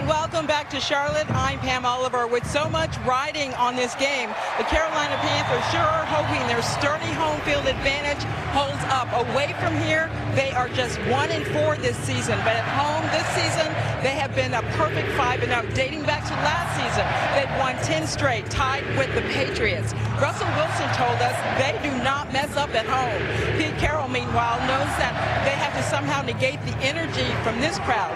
And welcome back to Charlotte. I'm Pam Oliver. With so much riding on this game, the Carolina Panthers sure are hoping their sturdy home field advantage holds up. Away from here, they are just 1-4 this season. But at home this season, they have been a perfect 5-0. Dating back to last season, they've won 10 straight, tied with the Patriots. Russell Wilson told us they do not mess up at home. Pete Carroll, meanwhile, knows that they have to somehow negate the energy from this crowd.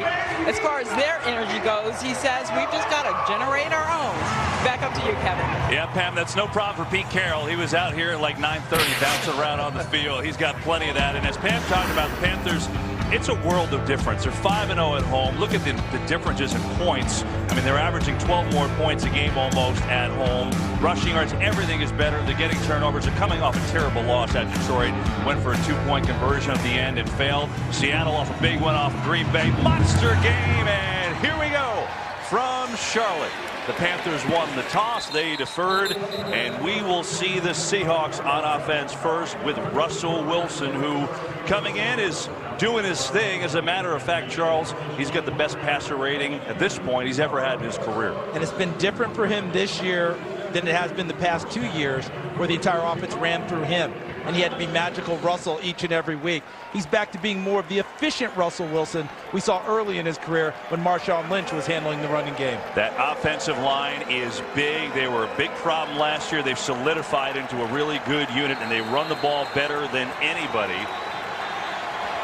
As far as their energy goes, he says we've just got to generate our own. Back up to you, Kevin. Yeah, Pam, that's no problem for Pete Carroll. He was out here at like 9:30 bouncing around on the field. He's got plenty of that. And as Pam talked about, the Panthers, it's a world of difference. They're 5-0 at home. Look at the differences in points. I mean, they're averaging 12 more points a game almost at home. Rushing yards, everything is better. They're getting turnovers. They're coming off a terrible loss at Detroit. Went for a 2-point conversion at the end and failed. Seattle off a big one off Green Bay. Monster game, and here we go from Charlotte. The Panthers won the toss. They deferred, and we will see the Seahawks on offense first with Russell Wilson, who coming in is doing his thing. As a matter of fact, Charles, he's got the best passer rating at this point he's ever had in his career. And it's been different for him this year than it has been the past 2 years, where the entire offense ran through him, and he had to be magical Russell each and every week. He's back to being more of the efficient Russell Wilson we saw early in his career when Marshawn Lynch was handling the running game. That offensive line is big. They were a big problem last year. They've solidified into a really good unit, and they run the ball better than anybody.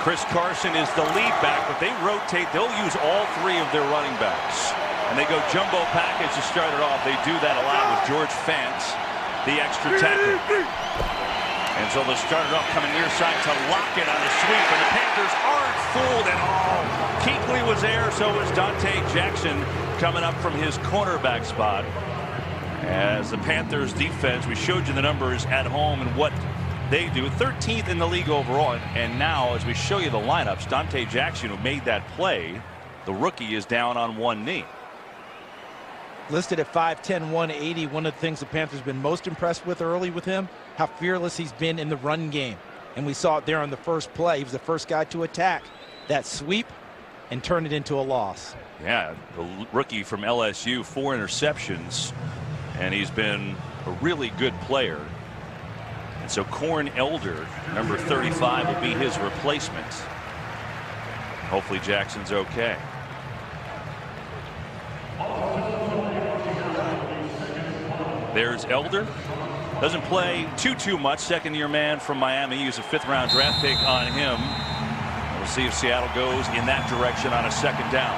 Chris Carson is the lead back, but they rotate. They'll use all three of their running backs. And they go jumbo package to start it off. They do that a lot with George Fant, the extra tackle. And so they'll start it off coming near side to Lockett on the sweep. And the Panthers aren't fooled at all. Kuechly was there, so was Dante Jackson coming up from his cornerback spot. As the Panthers defense, we showed you the numbers at home and what they do. 13th in the league overall. And now, as we show you the lineups, Dante Jackson, who made that play, the rookie, is down on one knee. Listed at 5'10", 180. One of the things the Panthers have been most impressed with early with him, how fearless he's been in the run game. And we saw it there on the first play. He was the first guy to attack that sweep and turn it into a loss. Yeah, the rookie from LSU, 4 interceptions, and he's been a really good player. And so Corn Elder, number 35, will be his replacement. Hopefully Jackson's okay. There's Elder. Doesn't play too much. Second-year man from Miami. Use a 5th-round draft pick on him. We'll see if Seattle goes in that direction on a second down.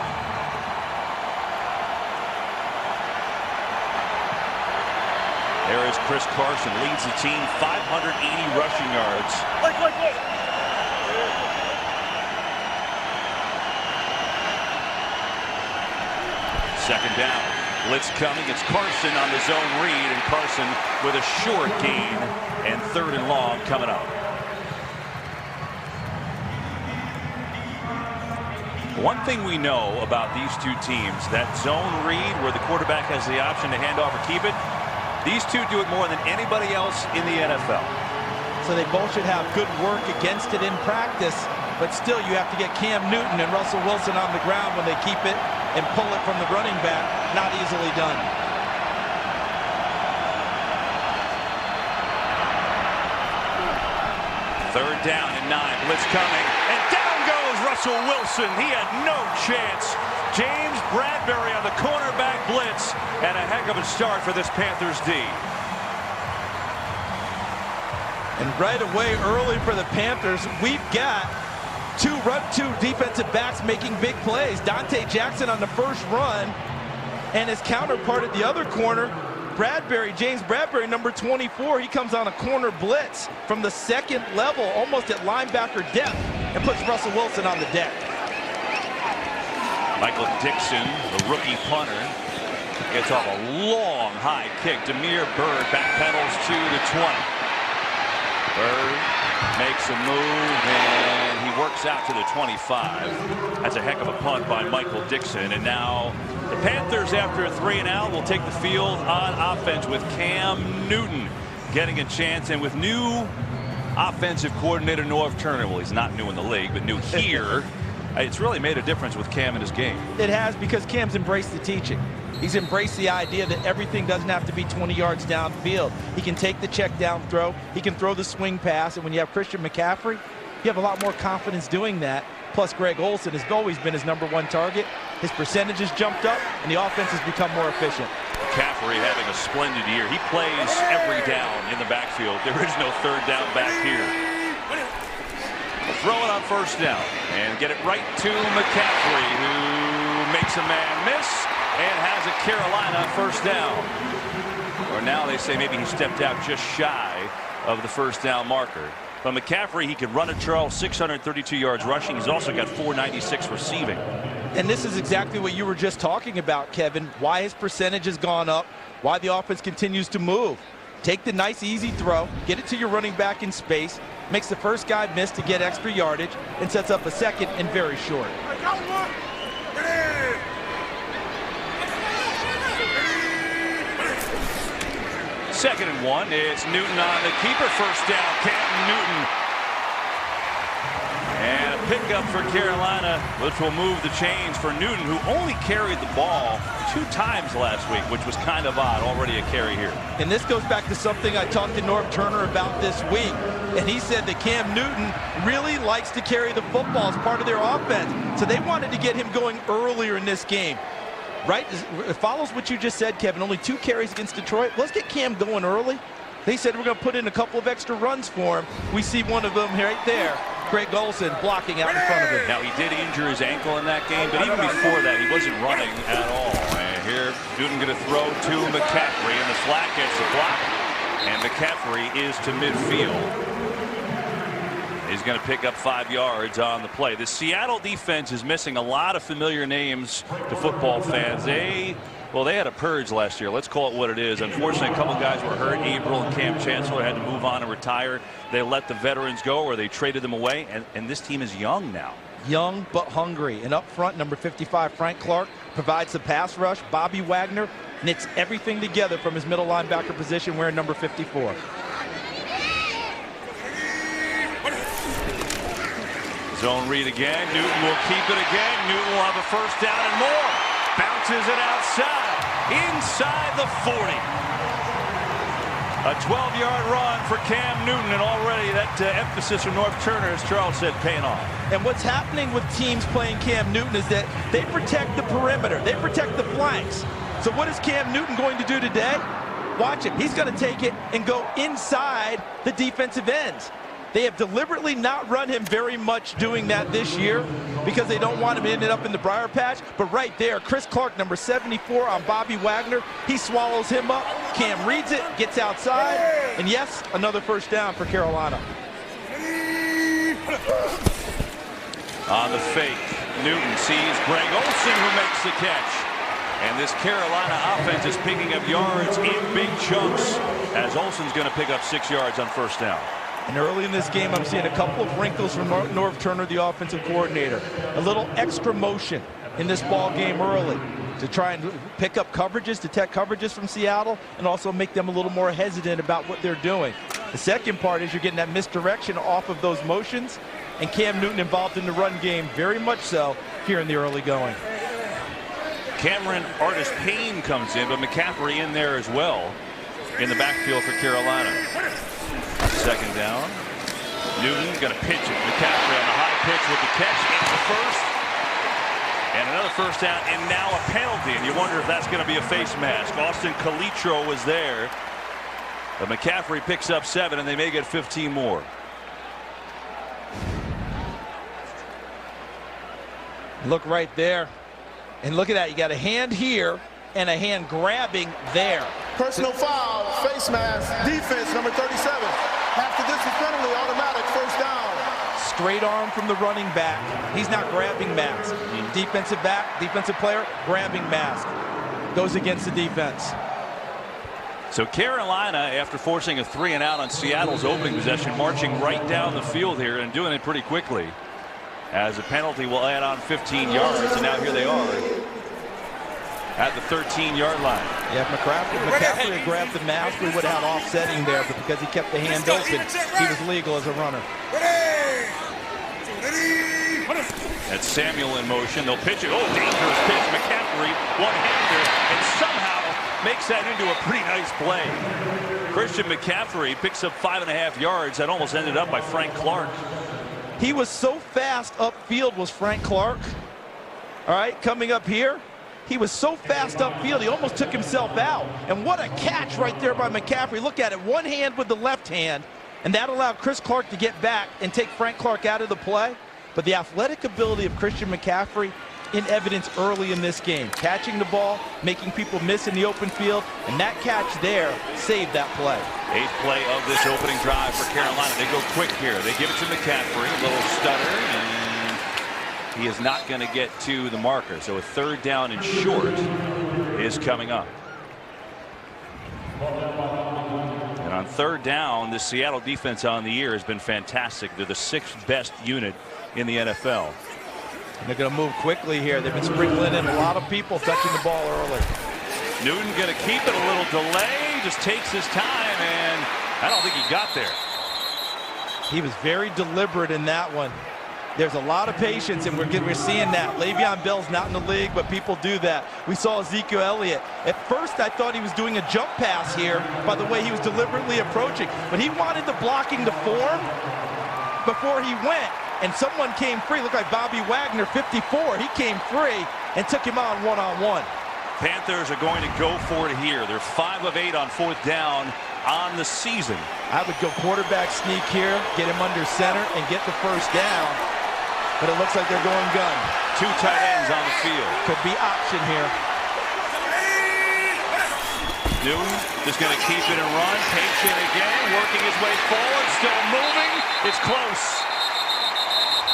There is Chris Carson. Leads the team, 580 rushing yards. Second down. Blitz coming. It's Carson on the zone read, and Carson with a short gain, and 3rd and long coming up. One thing we know about these two teams, that zone read where the quarterback has the option to hand off or keep it, these two do it more than anybody else in the NFL. So they both should have good work against it in practice, but still you have to get Cam Newton and Russell Wilson on the ground when they keep it and pull it from the running back. Not easily done. Third down and 9. Blitz coming, and down goes Russell Wilson. He had no chance. James Bradbury on the cornerback blitz, and a heck of a start for this Panthers D. And right away, early for the Panthers, we've got two defensive backs making big plays. Dante Jackson on the first run, and his counterpart at the other corner, Bradbury, James Bradbury, number 24. He comes on a corner blitz from the second level, almost at linebacker depth, and puts Russell Wilson on the deck. Michael Dixon, the rookie punter, gets off a long high kick. Demir Bird backpedals to the 20. Bird makes a move, and he works out to the 25. That's a heck of a punt by Michael Dixon. And now the Panthers, after a 3-and-out, will take the field on offense with Cam Newton getting a chance, and with new offensive coordinator Norv Turner. Well, he's not new in the league, but new here. It's really made a difference with Cam in his game. It has, because Cam's embraced the teaching. He's embraced the idea that everything doesn't have to be 20 yards downfield. He can take the check down throw. He can throw the swing pass. And when you have Christian McCaffrey, you have a lot more confidence doing that. Plus, Greg Olsen has always been his #1 target. His percentages jumped up, and the offense has become more efficient. McCaffrey having a splendid year. He plays every down in the backfield. There is no third down back here. Throw it on first down and get it right to McCaffrey, who makes a man miss and has a Carolina first down. Or now they say maybe he stepped out just shy of the first down marker. But McCaffrey, he can run it, Charles, 632 yards rushing. He's also got 496 receiving. And this is exactly what you were just talking about, Kevin. Why his percentage has gone up, why the offense continues to move. Take the nice, easy throw, get it to your running back in space, makes the first guy miss to get extra yardage, and sets up a second and very short. Second and 1. It's Newton on the keeper. First down, Cam Newton. And a pickup for Carolina, which will move the chains for Newton, who only carried the ball 2 times last week, which was kind of odd. Already a carry here. And this goes back to something I talked to Norv Turner about this week. And he said that Cam Newton really likes to carry the football as part of their offense. So they wanted to get him going earlier in this game. Right? It follows what you just said, Kevin. Only 2 carries against Detroit. Let's get Cam going early. They said we're going to put in a couple of extra runs for him. We see one of them right there. Greg Olsen blocking out in front of him. Now, he did injure his ankle in that game, but even before that, he wasn't running at all. And here, Newton going to throw to McCaffrey, and the flat gets the block. And McCaffrey is to midfield. He's going to pick up 5 yards on the play. The Seattle defense is missing a lot of familiar names to football fans. They had a purge last year. Let's call it what it is. Unfortunately, a couple guys were hurt. Averill and Cam Chancellor had to move on and retire. They let the veterans go, or they traded them away. And this team is young now. Young but hungry. And up front, number 55, Frank Clark, provides the pass rush. Bobby Wagner knits everything together from his middle linebacker position, wearing number 54. Zone read again. Newton will keep it again. Newton will have a first down and more. Bounces it outside. Inside the 40. A 12-yard run for Cam Newton, and already that emphasis from Norv Turner, as Charles said, paying off. And what's happening with teams playing Cam Newton is that they protect the perimeter. They protect the flanks. So what is Cam Newton going to do today? Watch him. He's going to take it and go inside the defensive ends. They have deliberately not run him very much doing that this year because they don't want him ending up in the briar patch. But right there, Chris Clark, number 74 on Bobby Wagner, he swallows him up. Cam reads it, gets outside, and yes, another first down for Carolina. On the fake, Newton sees Greg Olsen, who makes the catch. And this Carolina offense is picking up yards in big chunks, as Olsen's going to pick up 6 yards on first down. And early in this game, I'm seeing a couple of wrinkles from Norv Turner, the offensive coordinator. A little extra motion in this ball game early to try and pick up coverages, detect coverages from Seattle, and also make them a little more hesitant about what they're doing. The second part is you're getting that misdirection off of those motions, and Cam Newton involved in the run game very much so here in the early going. Cameron Artis-Payne comes in, but McCaffrey in there as well in the backfield for Carolina. Second down. Newton going to pitch it. McCaffrey on the high pitch with the catch and the first. And another first down, and now a penalty. And you wonder if that's going to be a face mask. Austin Calitro was there. But McCaffrey picks up 7, and they may get 15 more. Look right there. And look at that. You got a hand here and a hand grabbing there. Personal foul, face mask, defense, number 37. After this is penalty, automatic first down. Straight arm from the running back. He's not grabbing mask. Defensive back, defensive player, grabbing mask. Goes against the defense. So Carolina, after forcing a 3-and-out on Seattle's opening possession, marching right down the field here and doing it pretty quickly. As a penalty will add on 15 yards, and now here they are at the 13-yard line. Yeah, if McCaffrey had grabbed the mask, we would have had offsetting there, but because he kept the hand open, he was legal as a runner. That's Samuel in motion. They'll pitch it. Oh, dangerous pitch. McCaffrey, one-hander, and somehow makes that into a pretty nice play. Christian McCaffrey picks up 5.5 yards. That almost ended up by Frank Clark. He was so fast upfield, was Frank Clark. All right, coming up here, he was so fast upfield, he almost took himself out. And what a catch right there by McCaffrey. Look at it, one hand with the left hand, and that allowed Chris Clark to get back and take Frank Clark out of the play. But the athletic ability of Christian McCaffrey in evidence early in this game. Catching the ball, making people miss in the open field, and that catch there saved that play. 8th play of this opening drive for Carolina. They go quick here. They give it to McCaffrey, a little stutter, and he is not going to get to the marker. So a 3rd down and short is coming up. And on 3rd down, the Seattle defense on the year has been fantastic. They're the 6th best unit in the NFL. And they're going to move quickly here. They've been sprinkling in a lot of people touching the ball early. Newton going to keep it, a little delay, just takes his time, and I don't think he got there. He was very deliberate in that one. There's a lot of patience, and we're seeing that. Le'Veon Bell's not in the league, but people do that. We saw Ezekiel Elliott. At first, I thought he was doing a jump pass here by the way he was deliberately approaching, but he wanted the blocking to form before he went. And someone came free. Looked like Bobby Wagner, 54. He came free and took him on one-on-one. Panthers are going to go for it here. They're 5 of 8 on 4th down on the season. I would go quarterback sneak here, get him under center, and get the 1st down. But it looks like they're going gun. 2 tight ends on the field. Could be option here. Newton just going to keep it and run. Patient again, working his way forward, still moving. It's close.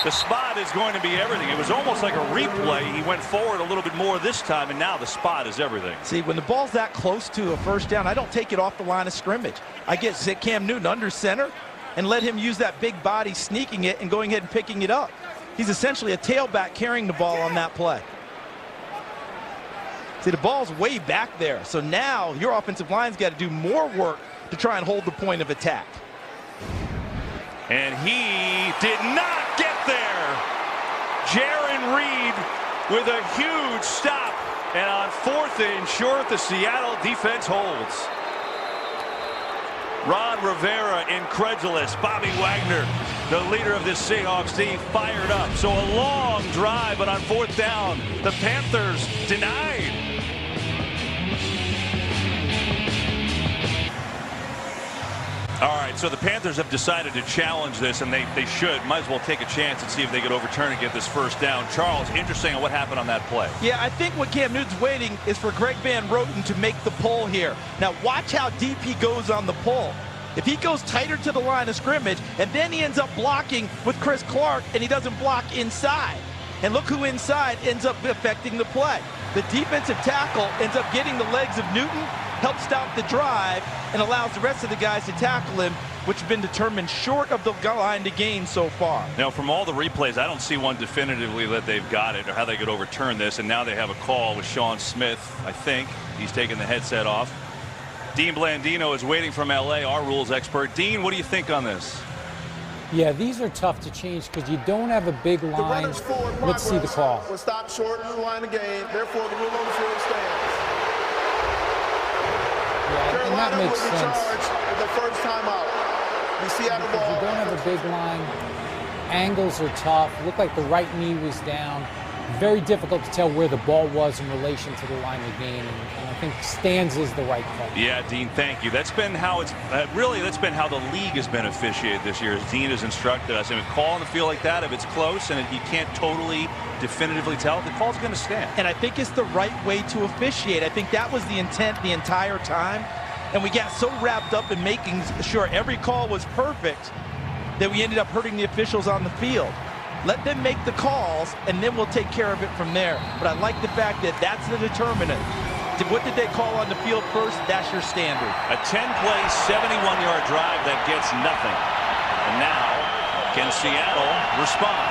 The spot is going to be everything. It was almost like a replay. He went forward a little bit more this time, and now the spot is everything. See, when the ball's that close to a 1st down, I don't take it off the line of scrimmage. I get Cam Newton under center and let him use that big body sneaking it and going ahead and picking it up. He's essentially a tailback carrying the ball on that play. See, the ball's way back there. So now your offensive line's got to do more work to try and hold the point of attack. And he did not get there. Jaron Reed with a huge stop. And on 4th and short, the Seattle defense holds. Ron Rivera incredulous. Bobby Wagner, the leader of this Seahawks team, fired up. So a long drive, but on 4th down, the Panthers denied. All right, so the Panthers have decided to challenge this, and they should. Might as well take a chance and see if they could overturn and get this 1st down. Charles, interesting on what happened on that play. Yeah, I think what Cam Newton's waiting is for Greg Van Roten to make the pull here. Now, watch how deep he goes on the pull. If he goes tighter to the line of scrimmage, and then he ends up blocking with Chris Clark, and he doesn't block inside. And look who inside ends up affecting the play. The defensive tackle ends up getting the legs of Newton, helps stop the drive, and allows the rest of the guys to tackle him, which has been determined short of the line to gain so far. Now, from all the replays, I don't see one definitively that they've got it or how they could overturn this, and now they have a call with Sean Smith, I think. He's taking the headset off. Dean Blandino is waiting from L.A., our rules expert. Dean, what do you think on this? Yeah, these are tough to change because you don't have a big line. Let's see the call. Was stopped short of the line of game. Therefore, the rule on the field stands. Yeah, and that makes sense. With the 1st time out. The Seattle ball. You don't have a big line. Angles are tough. Looked like the right knee was down. Very difficult to tell where the ball was in relation to the line of game, and I think stands is the right call. Yeah, Dean, thank you. That's been how it's that's been how the league has been officiated this year, as Dean has instructed us. And a call on the field like that, if it's close and you can't totally definitively tell, the call's going to stand. And I think it's the right way to officiate. I think that was the intent the entire time, and we got so wrapped up in making sure every call was perfect that we ended up hurting the officials on the field. Let them make the calls, and then we'll take care of it from there. But I like the fact that that's the determinant. What did they call on the field first? That's your standard. A 10-play, 71-yard drive that gets nothing. And now, can Seattle respond?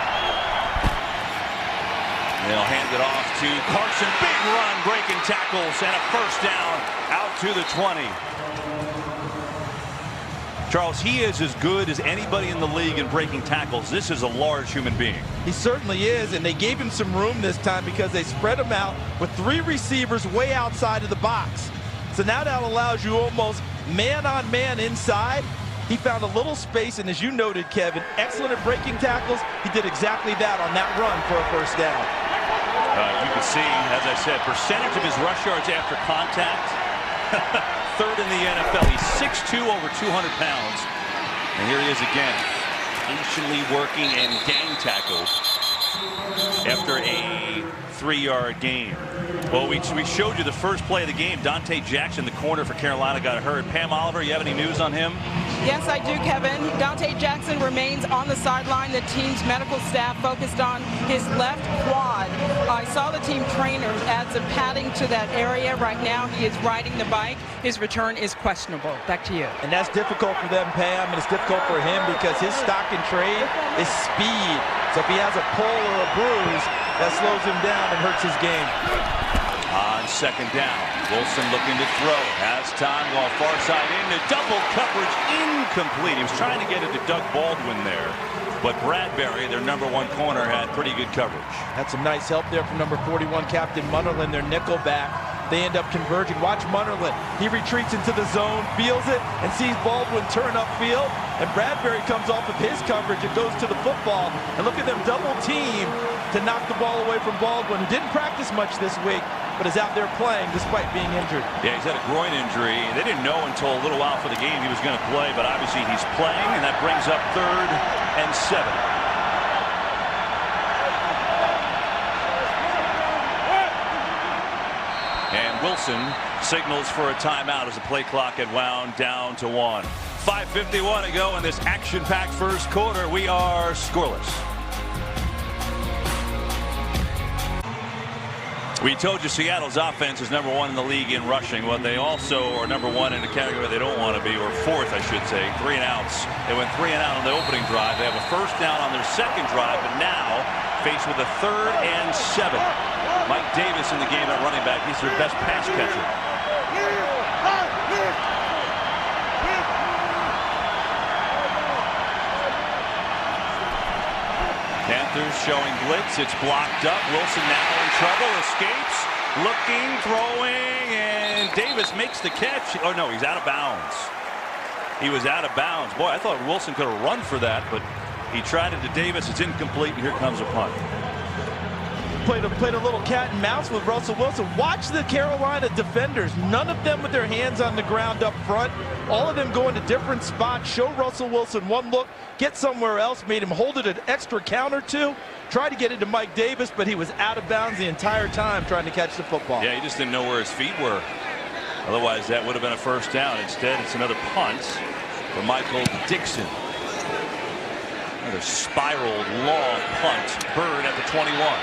They'll hand it off to Carson. Big run, breaking tackles, and a 1st down out to the 20. Charles, he is as good as anybody in the league in breaking tackles. This is a large human being. He certainly is, and they gave him some room this time because they spread him out with 3 receivers way outside of the box. So now that allows you almost man-on-man inside. He found a little space, and as you noted, Kevin, excellent at breaking tackles. He did exactly that on that run for a first down. You can see, as I said, percentage of his rush yards after contact, 3rd in the NFL. He's 6'2", over 200 pounds. And here he is again, patiently working and gang tackled after a 3-yard gain. Well, we showed you the first play of the game. Dante Jackson, the corner for Carolina, got hurt. Pam Oliver, you have any news on him? Yes, I do, Kevin. Dante Jackson remains on the sideline. The team's medical staff focused on his left quad. I saw the team trainers add some padding to that area. Right now, he is riding the bike. His return is questionable. Back to you. And that's difficult for them, Pam, and it's difficult for him because his stock in trade is speed. So if he has a pull or a bruise, that slows him down and hurts his game. On 2nd down, Wilson looking to throw. Has time, going far side into double coverage, incomplete. He was trying to get it to Doug Baldwin there. But Bradbury, their #1 corner, had pretty good coverage. Had some nice help there from number 41, Captain Munnerlyn, their nickel back. They end up converging. Watch Munnerlyn. He retreats into the zone, feels it, and sees Baldwin turn upfield. And Bradbury comes off of his coverage and goes to the football. And look at them double team to knock the ball away from Baldwin, who didn't practice much this week, but is out there playing despite being injured. Yeah, he's had a groin injury. They didn't know until a little while for the game he was going to play, but obviously he's playing, and that brings up 3rd and 7. And Wilson signals for a timeout as the play clock had wound down to 1. 5:51 to go in this action-packed first quarter. We are scoreless. We told you Seattle's offense is #1 in the league in rushing. Well, they also are #1 in the category they don't want to be, or 4th, I should say. 3 and outs. They went 3 and out on the opening drive. They have a first down on their 2nd drive, but now faced with a 3rd and 7. Mike Davis in the game at running back. He's their best pass catcher. Panthers showing blitz. It's blocked up. Wilson now in trouble. Escapes. Looking, throwing, and Davis makes the catch. Oh, no, he's out of bounds. He was out of bounds. Boy, I thought Wilson could have run for that, but he tried it to Davis. It's incomplete, and here comes a punt. Played a little cat and mouse with Russell Wilson. Watch the Carolina defenders. None of them with their hands on the ground up front. All of them going to different spots. Show Russell Wilson one look, get somewhere else, made him hold it an extra count or two. Tried to get it to Mike Davis, but he was out of bounds the entire time trying to catch the football. Yeah, he just didn't know where his feet were. Otherwise, that would have been a first down. Instead, it's another punt for Michael Dixon. Another spiraled, long punt. Bird at the 21.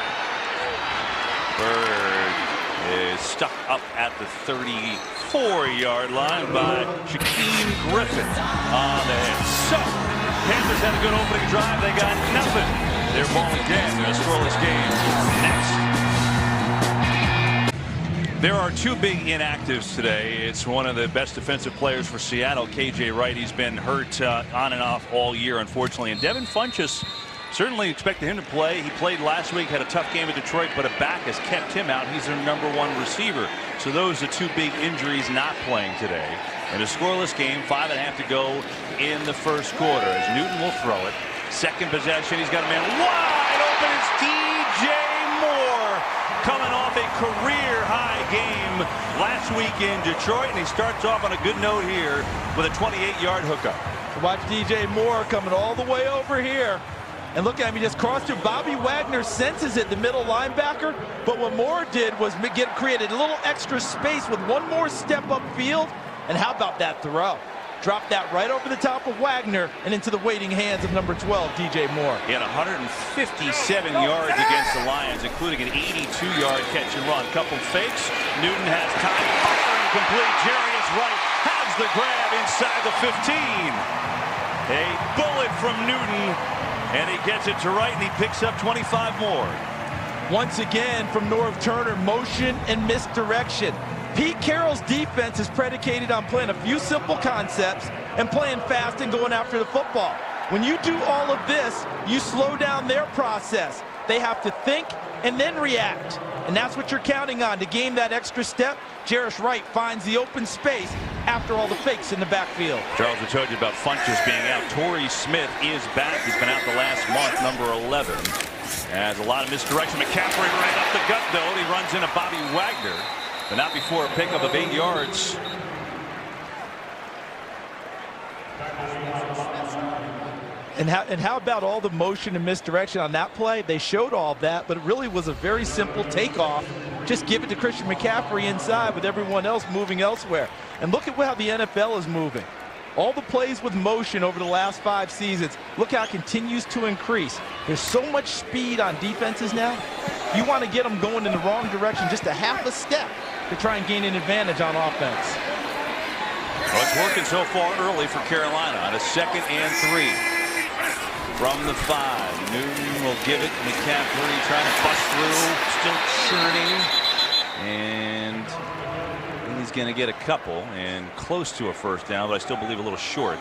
Bird is stuck up at the 34-yard line by Shaquem Griffin on the hit. So, Panthers had a good opening drive. They got nothing. They're ball again in a scoreless game. Next. There are 2 big inactives today. It's one of the best defensive players for Seattle, KJ Wright. He's been hurt on and off all year, unfortunately. And Devin Funchess, certainly expected him to play. He played last week, had a tough game at Detroit, but a back has kept him out. He's their #1 receiver. So those are 2 big injuries not playing today. In a scoreless game, 5.5 to go in the first quarter as Newton will throw it. 2nd possession, he's got a man wide open. It's DJ Moore coming off a career-high game last week in Detroit, and he starts off on a good note here with a 28-yard hookup. Watch DJ Moore coming all the way over here. And look at him, he just crossed through. Bobby Wagner senses it, the middle linebacker. But what Moore did was created a little extra space with one more step upfield. And how about that throw? Dropped that right over the top of Wagner and into the waiting hands of number 12, DJ Moore. He had 157 yards against the Lions, including an 82-yard catch and run. Couple fakes. Newton has time. Firing complete. Jarius Wright has the grab inside the 15. A bullet from Newton. And he gets it to Wright, and he picks up 25 more. Once again, from Norv Turner, motion and misdirection. Pete Carroll's defense is predicated on playing a few simple concepts and playing fast and going after the football. When you do all of this, you slow down their process. They have to think and then react. And that's what you're counting on to gain that extra step. Jarius Wright finds the open space after all the fakes in the backfield. Charles, we told you about Funches being out. Torrey Smith is back. He's been out the last month, number 11. Has a lot of misdirection. McCaffrey right up the gut, though. He runs into Bobby Wagner, but not before a pickup of 8 yards. And how about all the motion and misdirection on that play? They showed all that, but it really was a very simple takeoff. Just give it to Christian McCaffrey inside with everyone else moving elsewhere. And look at how the NFL is moving. All the plays with motion over the last 5 seasons, look how it continues to increase. There's so much speed on defenses now. You want to get them going in the wrong direction just a half a step to try and gain an advantage on offense. Well, it's working so far early for Carolina on a 2nd and 3. From the 5, Newton will give it. McCaffrey trying to bust through, still churning, and he's going to get a couple and close to a first down, but I still believe a little short.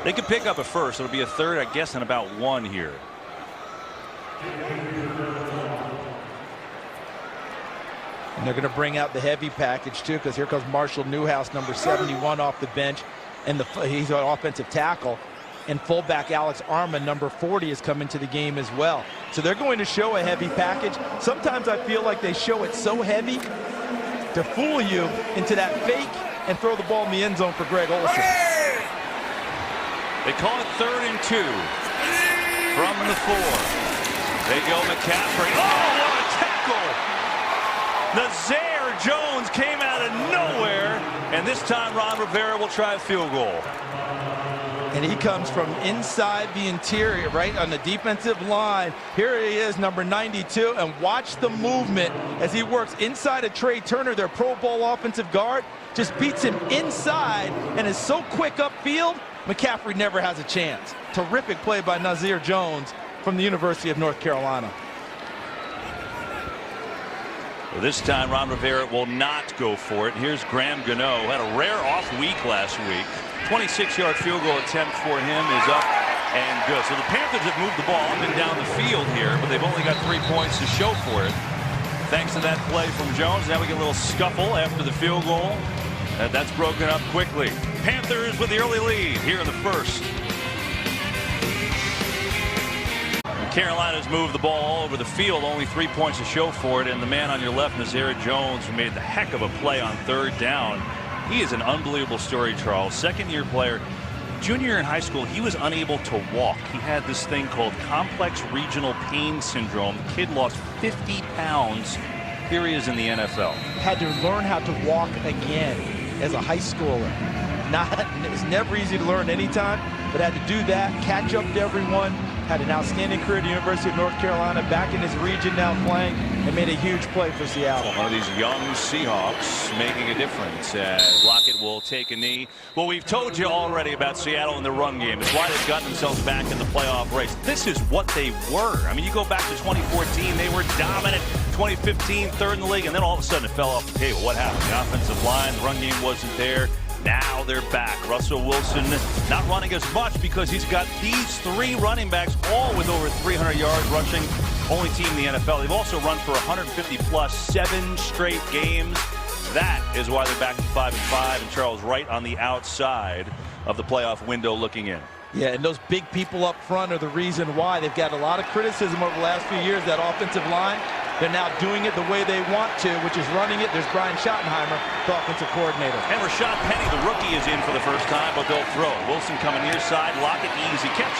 They could pick up a first. It'll be a 3rd, I guess, and about 1 here. And they're going to bring out the heavy package too, because here comes Marshall Newhouse, number 71, off the bench, and he's an offensive tackle. And fullback Alex Armand, number 40, is coming to the game as well. So they're going to show a heavy package. Sometimes I feel like they show it so heavy to fool you into that fake and throw the ball in the end zone for Greg Olsen. They call it 3rd and 2 from the 4. They go McCaffrey. Oh, what a tackle! Nazir Jones came out of nowhere, and this time Ron Rivera will try a field goal. And he comes from inside the interior, right on the defensive line. Here he is, number 92, and watch the movement as he works inside of Trey Turner, their Pro Bowl offensive guard. Just beats him inside and is so quick upfield, McCaffrey never has a chance. Terrific play by Nazir Jones from the University of North Carolina. Well, this time Ron Rivera will not go for it. Here's Graham Gano, had a rare off week last week. 26-yard field goal attempt for him is up and good. So the Panthers have moved the ball up and down the field here, but they've only got 3 points to show for it. Thanks to that play from Jones. Now we get a little scuffle after the field goal. That's broken up quickly. Panthers with the early lead here in the 1st. Carolina's moved the ball all over the field, only 3 points to show for it, and the man on your left, Nazir Jones, who made the heck of a play on 3rd down. He is an unbelievable story, Charles. 2nd-year player. Junior year in high school, he was unable to walk. He had this thing called complex regional pain syndrome. The kid lost 50 pounds. Here he is in the NFL. Had to learn how to walk again as a high schooler. It's never easy to learn anytime, but had to do that, catch up to everyone. Had an outstanding career at the University of North Carolina, back in his region now playing, and made a huge play for Seattle. One of these young Seahawks making a difference as Lockett will take a knee. Well, we've told you already about Seattle in the run game. It's why they've gotten themselves back in the playoff race. This is what they were. I mean, you go back to 2014, they were dominant. 2015, 3rd in the league, and then all of a sudden it fell off the table. What happened? The offensive line, the run game wasn't there. Now they're back. Russell Wilson not running as much because he's got these 3 running backs all with over 300 yards rushing. Only team in the NFL. They've also run for 150 plus 7 straight games. That is why they're back to 5-5, and Charles right on the outside of the playoff window looking in. Yeah, and those big people up front are the reason why. They've got a lot of criticism over the last few years, that offensive line. They're now doing it the way they want to, which is running it. There's Brian Schottenheimer, the offensive coordinator. And Rashad Penny, the rookie, is in for the first time, but they'll throw. Wilson coming near side. Lockett, easy catch.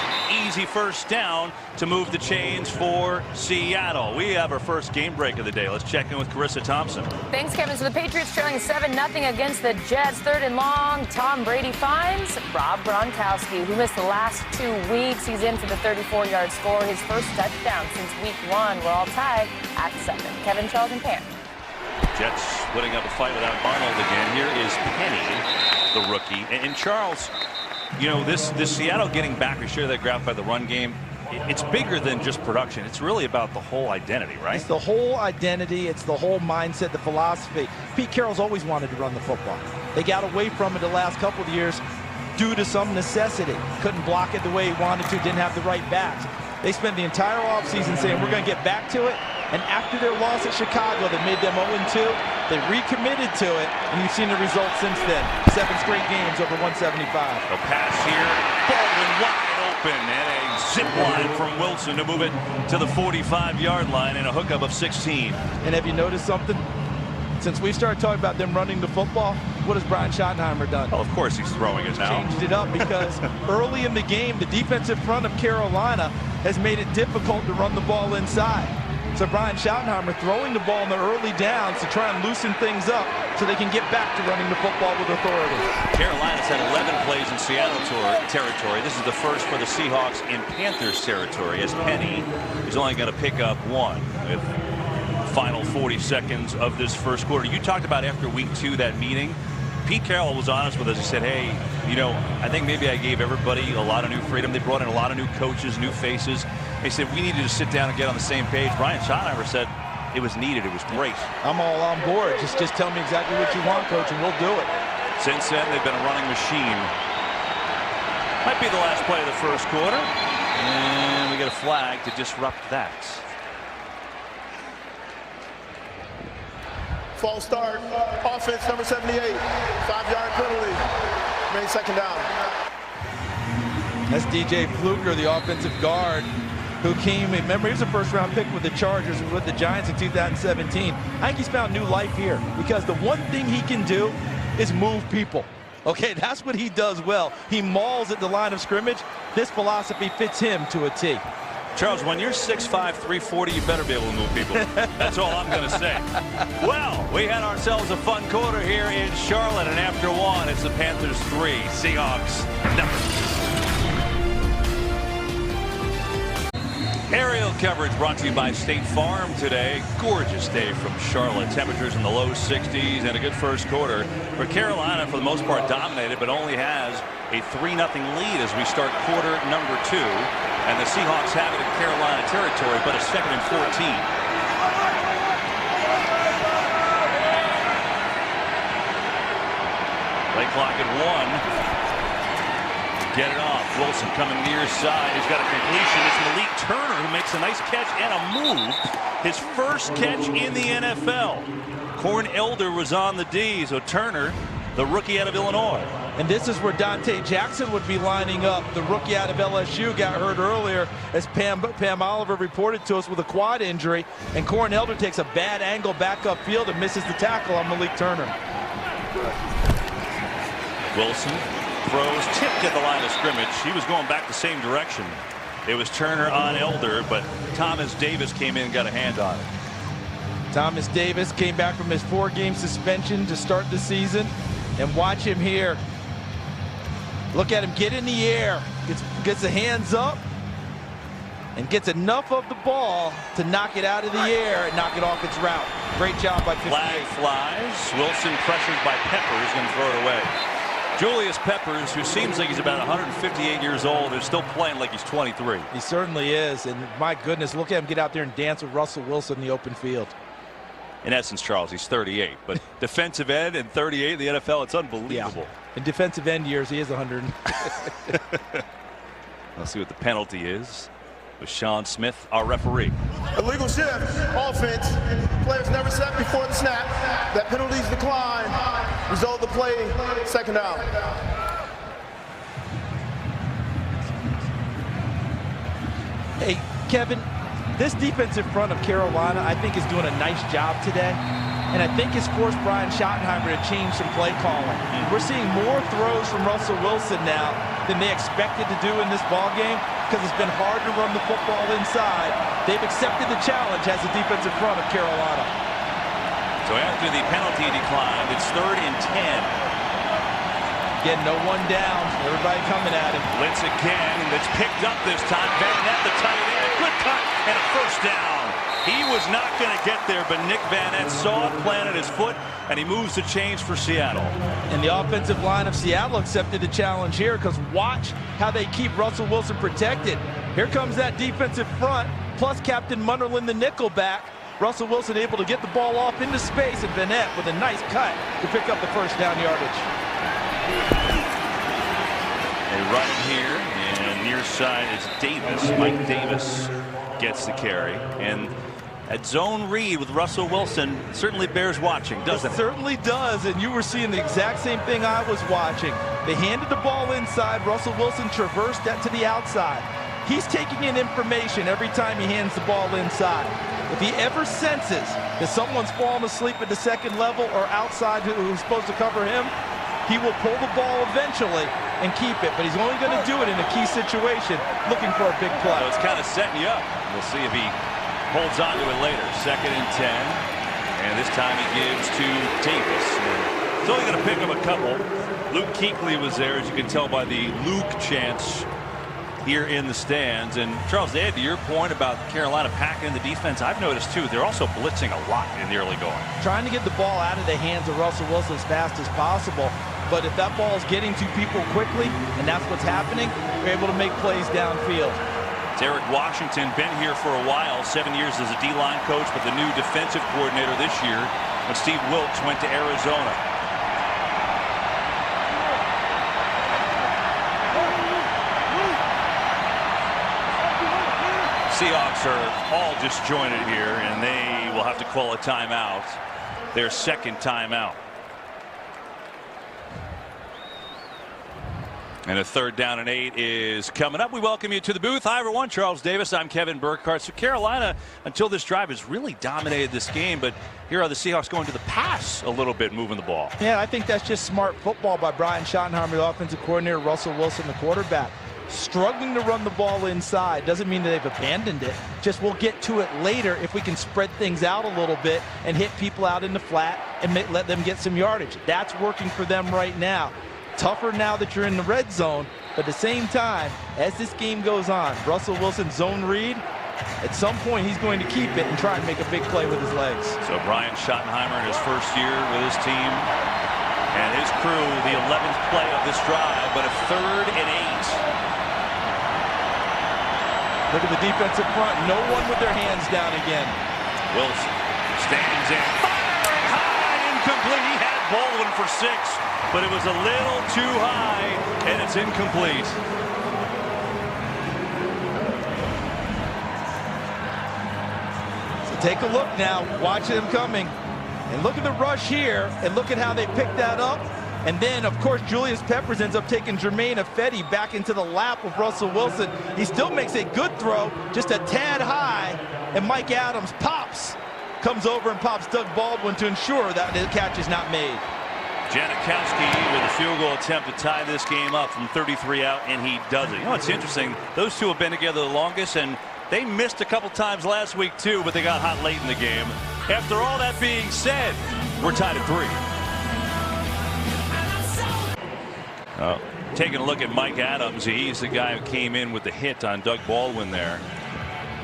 Easy first down to move the chains for Seattle. We have our first game break of the day. Let's check in with Carissa Thompson. Thanks, Kevin. So the Patriots trailing 7-0 against the Jets. 3rd and long. Tom Brady finds Rob Gronkowski, who missed the last 2 weeks. He's in for the 34-yard score. His first touchdown since week 1. We're all tied at 7. Kevin, Charles, and Pam. Jets putting up a fight without Arnold again. Here is Penny, the rookie. And Charles, you know, this Seattle getting back, we share that graph by the run game. It's bigger than just production. It's really about the whole identity, right? It's the whole identity. It's the whole mindset, the philosophy. Pete Carroll's always wanted to run the football. They got away from it the last couple of years. due to some necessity. Couldn't block it the way he wanted to, didn't have the right backs. They spent the entire offseason saying we're going to get back to it. And after their loss at Chicago that made them 0-2, they recommitted to it, and you've seen the results since then. 7 straight games over 175. A pass here, Baldwin wide open, and a zip line from Wilson to move it to the 45-yard line and a hookup of 16. And have you noticed something? Since we started talking about them running the football, what has Brian Schottenheimer done? Well, of course he's throwing it now. Changed it up because early in the game, the defensive front of Carolina has made it difficult to run the ball inside. So Brian Schottenheimer throwing the ball in the early downs to try and loosen things up so they can get back to running the football with authority. Carolina's had 11 plays in Seattle territory. This is the first for the Seahawks in Panthers territory, as Penny is only going to pick up 1 with the final 40 seconds of this first quarter. You talked about after week 2 that meeting. Pete Carroll was honest with us. He said, hey, you know, I think maybe I gave everybody a lot of new freedom. They brought in a lot of new coaches, new faces. He said, we needed to sit down and get on the same page. Brian Schottenheimer said it was needed. It was great. I'm all on board. Just tell me exactly what you want, Coach, and we'll do it. Since then, they've been a running machine. Might be the last play of the first quarter. And we get a flag to disrupt that. False start. Offense number 78. 5-yard penalty. Remain second down. That's DJ Fluker, the offensive guard, who came, remember, he was a first-round pick with the Chargers and with the Giants in 2017. I think he's found new life here because the one thing he can do is move people. Okay, that's what he does well. He mauls at the line of scrimmage. This philosophy fits him to a T. Charles, when you're 6'5", 340, you better be able to move people. That's all I'm going to say. Well, we had ourselves a fun quarter here in Charlotte, and after 1, it's the Panthers 3, Seahawks nothing. Aerial coverage brought to you by State Farm today. Gorgeous day from Charlotte. Temperatures in the low 60s and a good first quarter. Where Carolina, for the most part, dominated, but only has a 3-0 lead as we start quarter number 2. And the Seahawks have it in Carolina territory, but a 2nd and 14. Play clock at 1. Get it off. Wilson coming near side. He's got a completion. It's Malik Turner who makes a nice catch and a move. His first catch in the NFL. Corn Elder was on the D, so Turner, the rookie out of Illinois. And this is where Dante Jackson would be lining up. The rookie out of LSU got hurt earlier, as Pam Oliver reported to us, with a quad injury. And Corn Elder takes a bad angle back upfield and misses the tackle on Malik Turner. Wilson throws, tipped at the line of scrimmage. He was going back the same direction. It was Turner on Elder, but Thomas Davis came in and got a hand on it. Thomas Davis came back from his 4-game suspension to start the season. And watch him here. Look at him get in the air. Gets the hands up and gets enough of the ball to knock it out of the air and knock it off its route. Great job by 58. Flag flies. Wilson pressured by Peppers, going to throw it away. Julius Peppers, who seems like he's about 158 years old, is still playing like he's 23. He certainly is. And my goodness, look at him get out there and dance with Russell Wilson in the open field. In essence, Charles, he's 38. But defensive end and 38 in the NFL, it's unbelievable. Yeah. In defensive end years, he is 100. Let's see what the penalty is with Sean Smith, our referee. Illegal shift. Offense. Players never set before the snap. That penalties decline. Result of the play, second down. Hey, Kevin, this defensive front of Carolina, I think, is doing a nice job today. And I think it's forced Brian Schottenheimer to change some play calling. We're seeing more throws from Russell Wilson now than they expected to do in this ballgame because it's been hard to run the football inside. They've accepted the challenge as a defensive front of Carolina. So after the penalty declined, it's 3rd and 10. Again, no one down. Everybody coming at him. Blitz again. That's picked up this time. Van Ness, the tight end. Good cut and a first down. He was not going to get there, but Nick Van Ness saw it, planted his foot, and he moves the chains for Seattle. And the offensive line of Seattle accepted the challenge here because watch how they keep Russell Wilson protected. Here comes that defensive front, plus Captain Munderland, the nickelback. Russell Wilson able to get the ball off into space, and Vanette with a nice cut to pick up the first down yardage. They run it here, and near side is Davis. Mike Davis gets the carry. And that zone read with Russell Wilson certainly bears watching, doesn't it? It certainly does, and you were seeing the exact same thing I was watching. They handed the ball inside. Russell Wilson traversed that to the outside. He's taking in information every time he hands the ball inside. If he ever senses that someone's fallen asleep at the second level or outside who's supposed to cover him, he will pull the ball eventually and keep it, but he's only going to do it in a key situation, looking for a big play. So it's kind of setting you up. We'll see if he holds on to it later. 2nd and 10, and this time he gives to Davis. He's only going to pick up a couple. Luke Kuechly was there, as you can tell by the Luke chants here in the stands. And Charles, to add to your point about Carolina packing in the defense, I've noticed too they're also blitzing a lot in the early going. Trying to get the ball out of the hands of Russell Wilson as fast as possible. But if that ball is getting to people quickly, and that's what's happening, they're able to make plays downfield. It's Eric Washington, been here for a while, 7 years as a D-line coach, but the new defensive coordinator this year when Steve Wilkes went to Arizona. Seahawks are all disjointed here, and they will have to call a timeout, their second timeout. And a 3rd down and 8 is coming up. We welcome you to the booth. Hi, everyone. Charles Davis. I'm Kevin Burkhardt. So Carolina, until this drive, has really dominated this game. But here are the Seahawks going to the pass a little bit, moving the ball. Yeah, I think that's just smart football by Brian Schottenheimer, the offensive coordinator, Russell Wilson, the quarterback. Struggling to run the ball inside doesn't mean that they've abandoned it. Just we'll get to it later if we can spread things out a little bit and hit people out in the flat and let them get some yardage. That's working for them right now. Tougher now that you're in the red zone, but at the same time, as this game goes on, Russell Wilson's zone read, at some point he's going to keep it and try and make a big play with his legs. So Brian Schottenheimer in his first year with his team and his crew, the 11th play of this drive, but a 3rd and 8. Look at the defensive front, no one with their hands down again. Wilson stands in, firing high, incomplete. He had Baldwin for 6. But it was a little too high, and it's incomplete. So take a look now, watch them coming. And look at the rush here, and look at how they picked that up. And then, of course, Julius Peppers ends up taking Jermaine Ifedi back into the lap of Russell Wilson. He still makes a good throw, just a tad high, and Mike Adams comes over and pops Doug Baldwin to ensure that the catch is not made. Janikowski with a field goal attempt to tie this game up from 33 out, and he does it. You know, it's interesting. Those two have been together the longest, and they missed a couple times last week, too, but they got hot late in the game. After all that being said, we're tied at 3. Taking a look at Mike Adams. He's the guy who came in with the hit on Doug Baldwin there.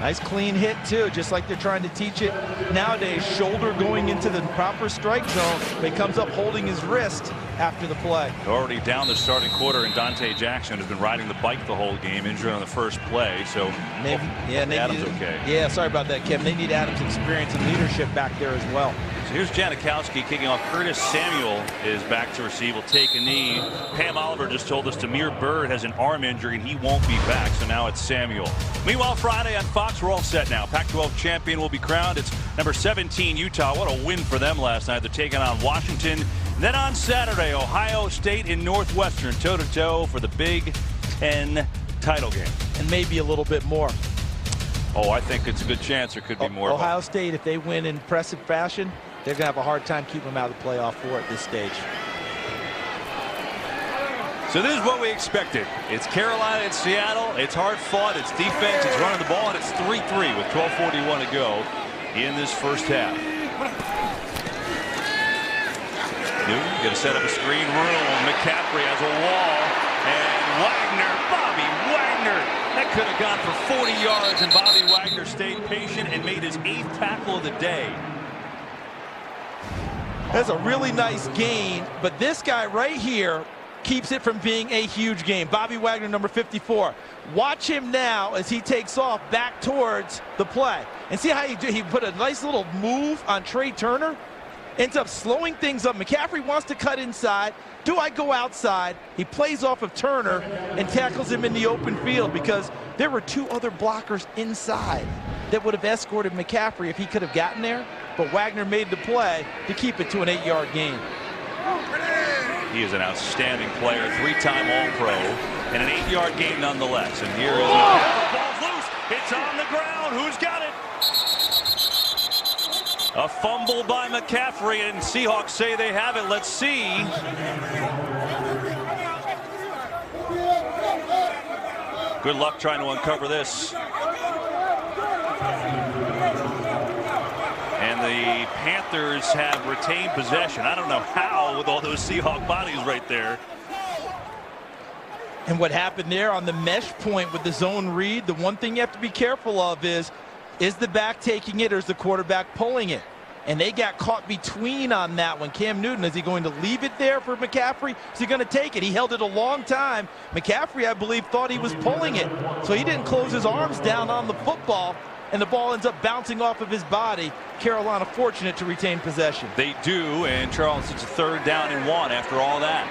Nice clean hit, too, just like they're trying to teach it nowadays. Shoulder going into the proper strike zone. But he comes up holding his wrist after the play. Already down the starting quarter, and Dante Jackson has been riding the bike the whole game, injured on the first play. So Adams okay. Yeah, sorry about that, Kevin. They need Adams' experience and leadership back there as well. So here's Janikowski kicking off. Curtis Samuel is back to receive. Will take a knee. Pam Oliver just told us Demir Bird has an arm injury and he won't be back. So now it's Samuel. Meanwhile, Friday on Fox, we're all set now. Pac-12 champion will be crowned. It's number 17 Utah. What a win for them last night. They're taking on Washington. Then on Saturday, Ohio State and Northwestern toe-to-toe for the Big Ten title game. And maybe a little bit more. Oh, I think it's a good chance there could be more. Ohio State, if they win in impressive fashion, they're going to have a hard time keeping them out of the playoff four at this stage. So this is what we expected. It's Carolina and Seattle. It's hard fought. It's defense. It's running the ball. And it's 3-3 with 12:41 to go in this first half. Newton going to set up a screen room. McCaffrey has a wall. And Wagner, Bobby Wagner. That could have gone for 40 yards. And Bobby Wagner stayed patient and made his 8th tackle of the day. That's a really nice gain, but this guy right here keeps it from being a huge gain. Bobby Wagner, number 54. Watch him now as he takes off back towards the play. And see how he put a nice little move on Trey Turner? ends up slowing things up. McCaffrey wants to cut inside. Do I go outside? He plays off of Turner and tackles him in the open field because there were 2 other blockers inside that would have escorted McCaffrey if he could have gotten there. But Wagner made the play to keep it to an 8-yard gain. He is an outstanding player, 3-time All-Pro, and an 8-yard gain nonetheless. And here is the ball's loose. It's on the ground. Who's got it? A fumble by McCaffrey, and Seahawks say they have it. Let's see. Good luck trying to uncover this. And the Panthers have retained possession. I don't know how with all those Seahawk bodies right there. And what happened there on the mesh point with the zone read, the one thing you have to be careful of is the back taking it or is the quarterback pulling it? And they got caught between on that one. Cam Newton, is he going to leave it there for McCaffrey? Is he going to take it? He held it a long time. McCaffrey, I believe, thought he was pulling it. So he didn't close his arms down on the football, and the ball ends up bouncing off of his body. Carolina fortunate to retain possession. They do, and Charles, it's a 3rd down and 1 after all that.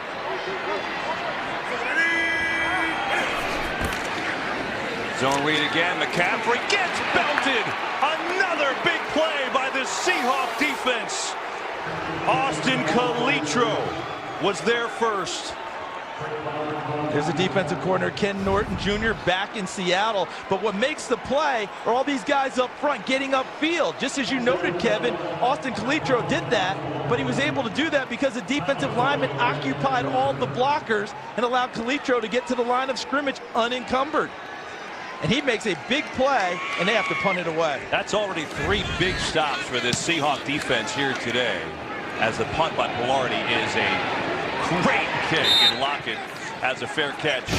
Zone read again. McCaffrey gets belted. Another big play by the Seahawk defense. Austin Calitro was there first. There's a defensive coordinator, Ken Norton Jr., back in Seattle. But what makes the play are all these guys up front getting upfield. Just as you noted, Kevin, Austin Calitro did that, but he was able to do that because the defensive lineman occupied all the blockers and allowed Calitro to get to the line of scrimmage unencumbered. And he makes a big play, and they have to punt it away. That's already 3 big stops for this Seahawk defense here today, as the punt by Pilardi is a great kick, and Lockett has a fair catch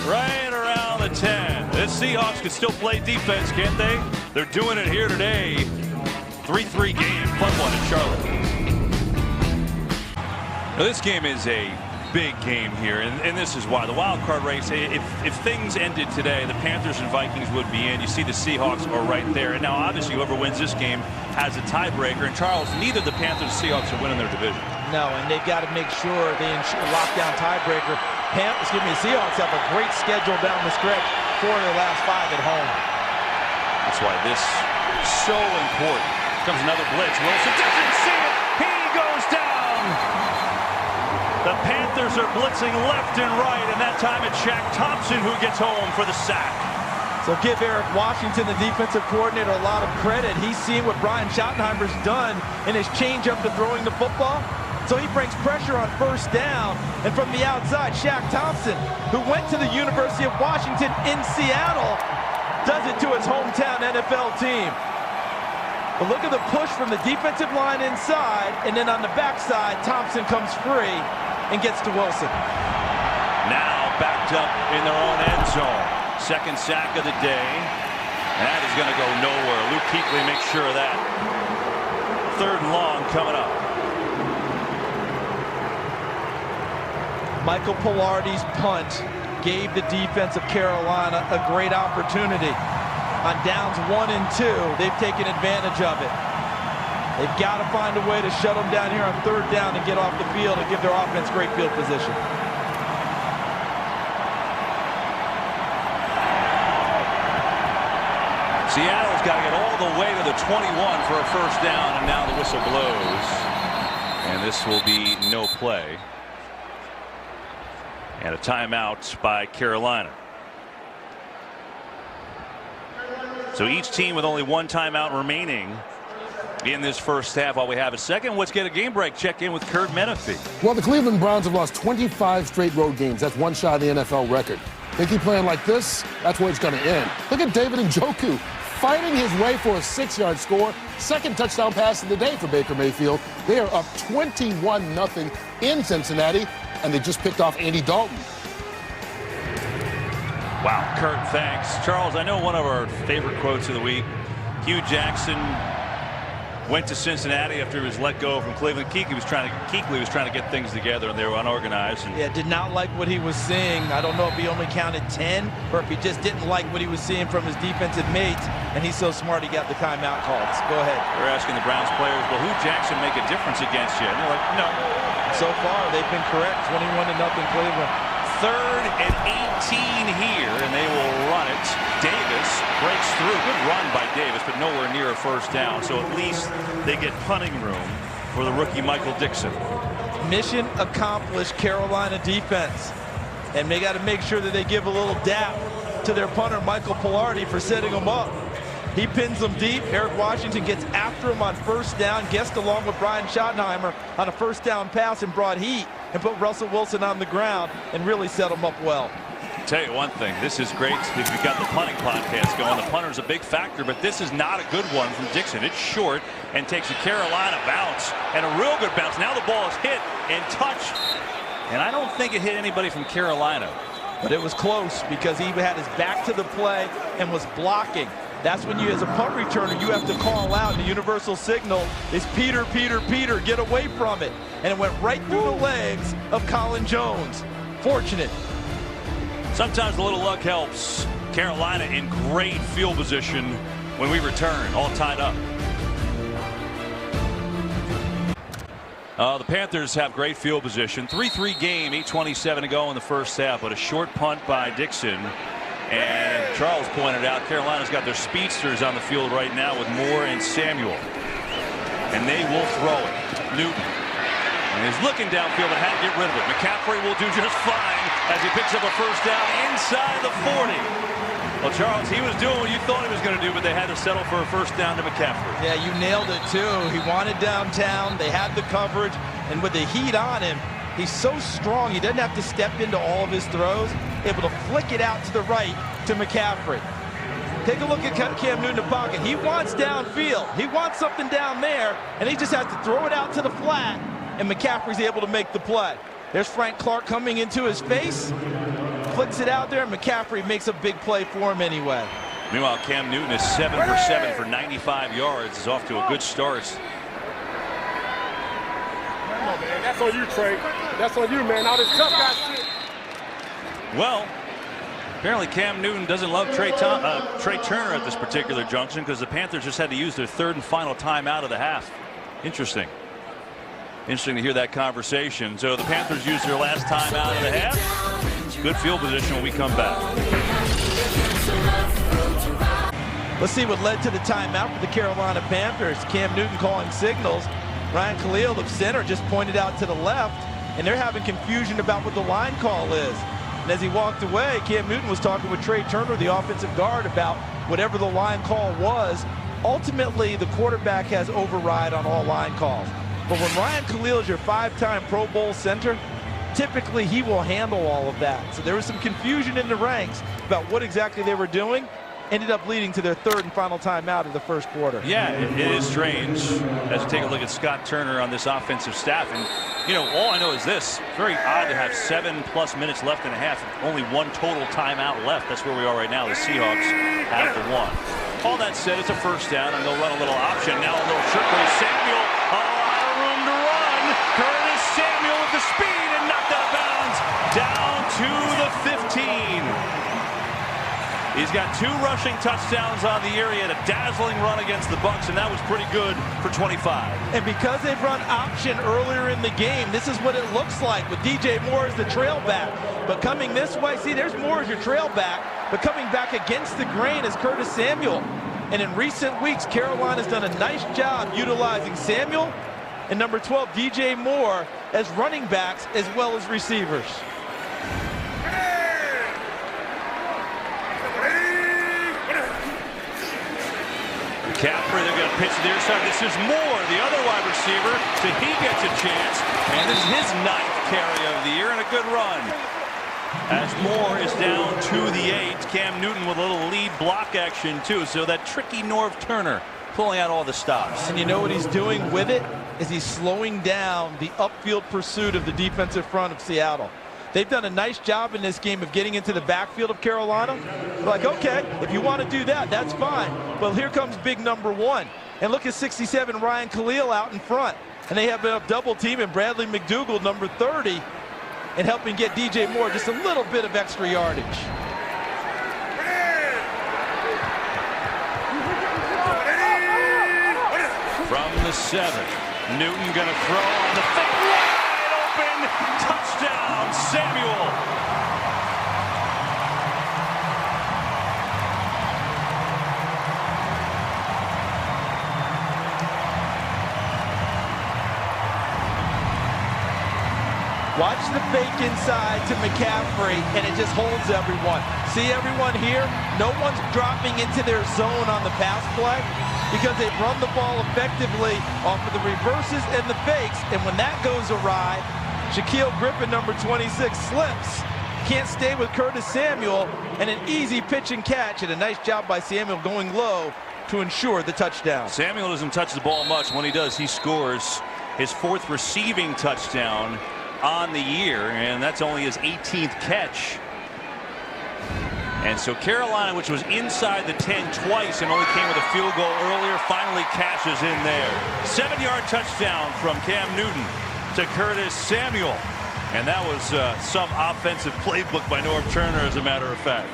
right around the 10. This Seahawks can still play defense, can't they? They're doing it here today. 3-3 game, fun one in Charlotte. Now, this game is a big game here, and this is why. The wild card race, if things ended today, the Panthers and Vikings would be in. You see the Seahawks are right there. And now, obviously, whoever wins this game has a tiebreaker. And, Charles, neither the Panthers or Seahawks are winning their division. No, and they've got to make sure they lock down tiebreaker. The Seahawks have a great schedule down the stretch, 4 of their last 5 at home. That's why this is so important. Comes another blitz. Wilson doesn't see it. He goes down. The Panthers are blitzing left and right, and that time it's Shaq Thompson who gets home for the sack. So give Eric Washington, the defensive coordinator, a lot of credit. He's seen what Brian Schottenheimer's done in his change-up to throwing the football. So he brings pressure on 1st down, and from the outside, Shaq Thompson, who went to the University of Washington in Seattle, does it to his hometown NFL team. But look at the push from the defensive line inside, and then on the backside, Thompson comes free and gets to Wilson. Now backed up in their own end zone. 2nd sack of the day. And that is going to go nowhere. Luke Kuechly makes sure of that. 3rd and long coming up. Michael Pilardi's punt gave the defense of Carolina a great opportunity. On downs 1 and 2, they've taken advantage of it. They've got to find a way to shut them down here on 3rd down and get off the field and give their offense great field position. Seattle's got to get all the way to the 21 for a 1st down, and now the whistle blows. And this will be no play. And a timeout by Carolina. So each team with only 1 timeout remaining in this 1st half. While we have a second, let's get a game break. Check in with Kurt Menefee. Well, the Cleveland Browns have lost 25 straight road games. That's 1 shot of the NFL record. They keep playing like this, that's where it's going to end. Look at David Njoku fighting his way for a 6-yard score. 2nd touchdown pass of the day for Baker Mayfield. They are up 21-0 in Cincinnati, and they just picked off Andy Dalton. Wow, Kurt, thanks. Charles, I know one of our favorite quotes of the week, Hugh Jackson went to Cincinnati after he was let go from Cleveland. Kuechly was trying to get things together, and they were unorganized. And yeah, did not like what he was seeing. I don't know if he only counted 10 or if he just didn't like what he was seeing from his defensive mates, and he's so smart he got the timeout called. Go ahead. They're asking the Browns players, well, who Jackson make a difference against you? And they're like, no. So far, they've been correct. 21-0 Cleveland. 3rd and 18 here, and they will run it. Davis breaks through. Good run by Davis, but nowhere near a first down. So at least they get punting room for the rookie Michael Dixon. Mission accomplished, Carolina defense. And they got to make sure that they give a little dap to their punter, Michael Pilardi, for setting them up. He pins them deep. Eric Washington gets after him on first down. Guessed along with Brian Schottenheimer on a first down pass and brought heat and put Russell Wilson on the ground and really set him up well. I'll tell you one thing, this is great if you've got the punting podcast going. The punter's a big factor, but this is not a good one from Dixon. It's short and takes a Carolina bounce, and a real good bounce. Now the ball is hit and touched, and I don't think it hit anybody from Carolina. But it was close because he had his back to the play and was blocking. That's when you, as a punt returner, you have to call out. The universal signal is Peter, Peter, Peter, get away from it. And it went right through the legs of Colin Jones. Fortunate. Sometimes a little luck helps. Carolina in great field position when we return, all tied up. The Panthers have great field position. 3-3 game, 8:27 to go in the first half, but a short punt by Dixon. And Charles pointed out Carolina's got their speedsters on the field right now with Moore and Samuel. And they will throw it. Newton. And he's looking downfield but had to get rid of it. McCaffrey will do just fine as he picks up a first down inside the 40. Well, Charles, he was doing what you thought he was going to do, but they had to settle for a first down to McCaffrey. Yeah, you nailed it, too. He wanted downtown. They had the coverage. And with the heat on him, he's so strong, he doesn't have to step into all of his throws, able to flick it out to the right to McCaffrey. Take a look at Cam Newton in the pocket. He wants downfield. He wants something down there, and he just has to throw it out to the flat, and McCaffrey's able to make the play. There's Frank Clark coming into his face, flicks it out there, and McCaffrey makes a big play for him anyway. Meanwhile, Cam Newton is 7 for 7 for 95 yards. Is off to a good start. Man, that's on you, Trey. That's on you, man. All this tough guy shit. Well, apparently Cam Newton doesn't love Trey Turner at this particular junction because the Panthers just had to use their 3rd and final timeout of the half. Interesting. Interesting to hear that conversation. So the Panthers use their last timeout of the half. Good field position when we come back. Let's see what led to the timeout for the Carolina Panthers. Cam Newton calling signals. Ryan Khalil of center just pointed out to the left, and they're having confusion about what the line call is. And as he walked away, Cam Newton was talking with Trey Turner, the offensive guard, about whatever the line call was. Ultimately, the quarterback has override on all line calls. But when Ryan Khalil is your 5-time Pro Bowl center, typically he will handle all of that. So there was some confusion in the ranks about what exactly they were doing. Ended up leading to their 3rd and final timeout of the first quarter. Yeah, it is strange as you take a look at Scott Turner on this offensive staff. And, you know, all I know is this. It's very odd to have 7+ minutes left in a half. Only 1 total timeout left. That's where we are right now. The Seahawks have the 1. All that said, it's a first down, and they'll run a little option. Now a little trick with Samuel. A lot of room to run. Curtis Samuel with the speed and knocked out of bounds. Down to the 15. He's got 2 rushing touchdowns on the year. He had a dazzling run against the Bucs, and that was pretty good for 25. And because they've run option earlier in the game, this is what it looks like with DJ Moore as the trail back. But coming this way, see, there's Moore as your trail back, but coming back against the grain is Curtis Samuel. And in recent weeks, Carolina's done a nice job utilizing Samuel and number 12, DJ Moore, as running backs as well as receivers. McCaffrey, they're going to pitch to the other side. This is Moore, the other wide receiver, so he gets a chance. And this is his 9th carry of the year and a good run. As Moore is down to the 8. Cam Newton with a little lead block action, too. So that tricky Norv Turner pulling out all the stops. And you know what he's doing with it? Is he's slowing down the upfield pursuit of the defensive front of Seattle. They've done a nice job in this game of getting into the backfield of Carolina. Like, okay, if you want to do that, that's fine. Well, here comes big number 1. And look at 67 Ryan Khalil out in front. And they have a double team and Bradley McDougal, number 30, and helping get DJ Moore just a little bit of extra yardage. From the 7, Newton gonna throw on the fake, wide open, touchdown, Samuel. Watch the fake inside to McCaffrey, and it just holds everyone. See everyone here? No one's dropping into their zone on the pass play because they've run the ball effectively off of the reverses and the fakes, and when that goes awry, Shaquille Griffin, number 26, slips. Can't stay with Curtis Samuel, and an easy pitch and catch, and a nice job by Samuel going low to ensure the touchdown. Samuel doesn't touch the ball much. When he does, he scores his 4th receiving touchdown on the year, and that's only his 18th catch. And so Carolina, which was inside the 10 twice and only came with a field goal earlier, finally cashes in there. 7-yard touchdown from Cam Newton to Curtis Samuel. And that was some offensive playbook by Norv Turner, as a matter of fact.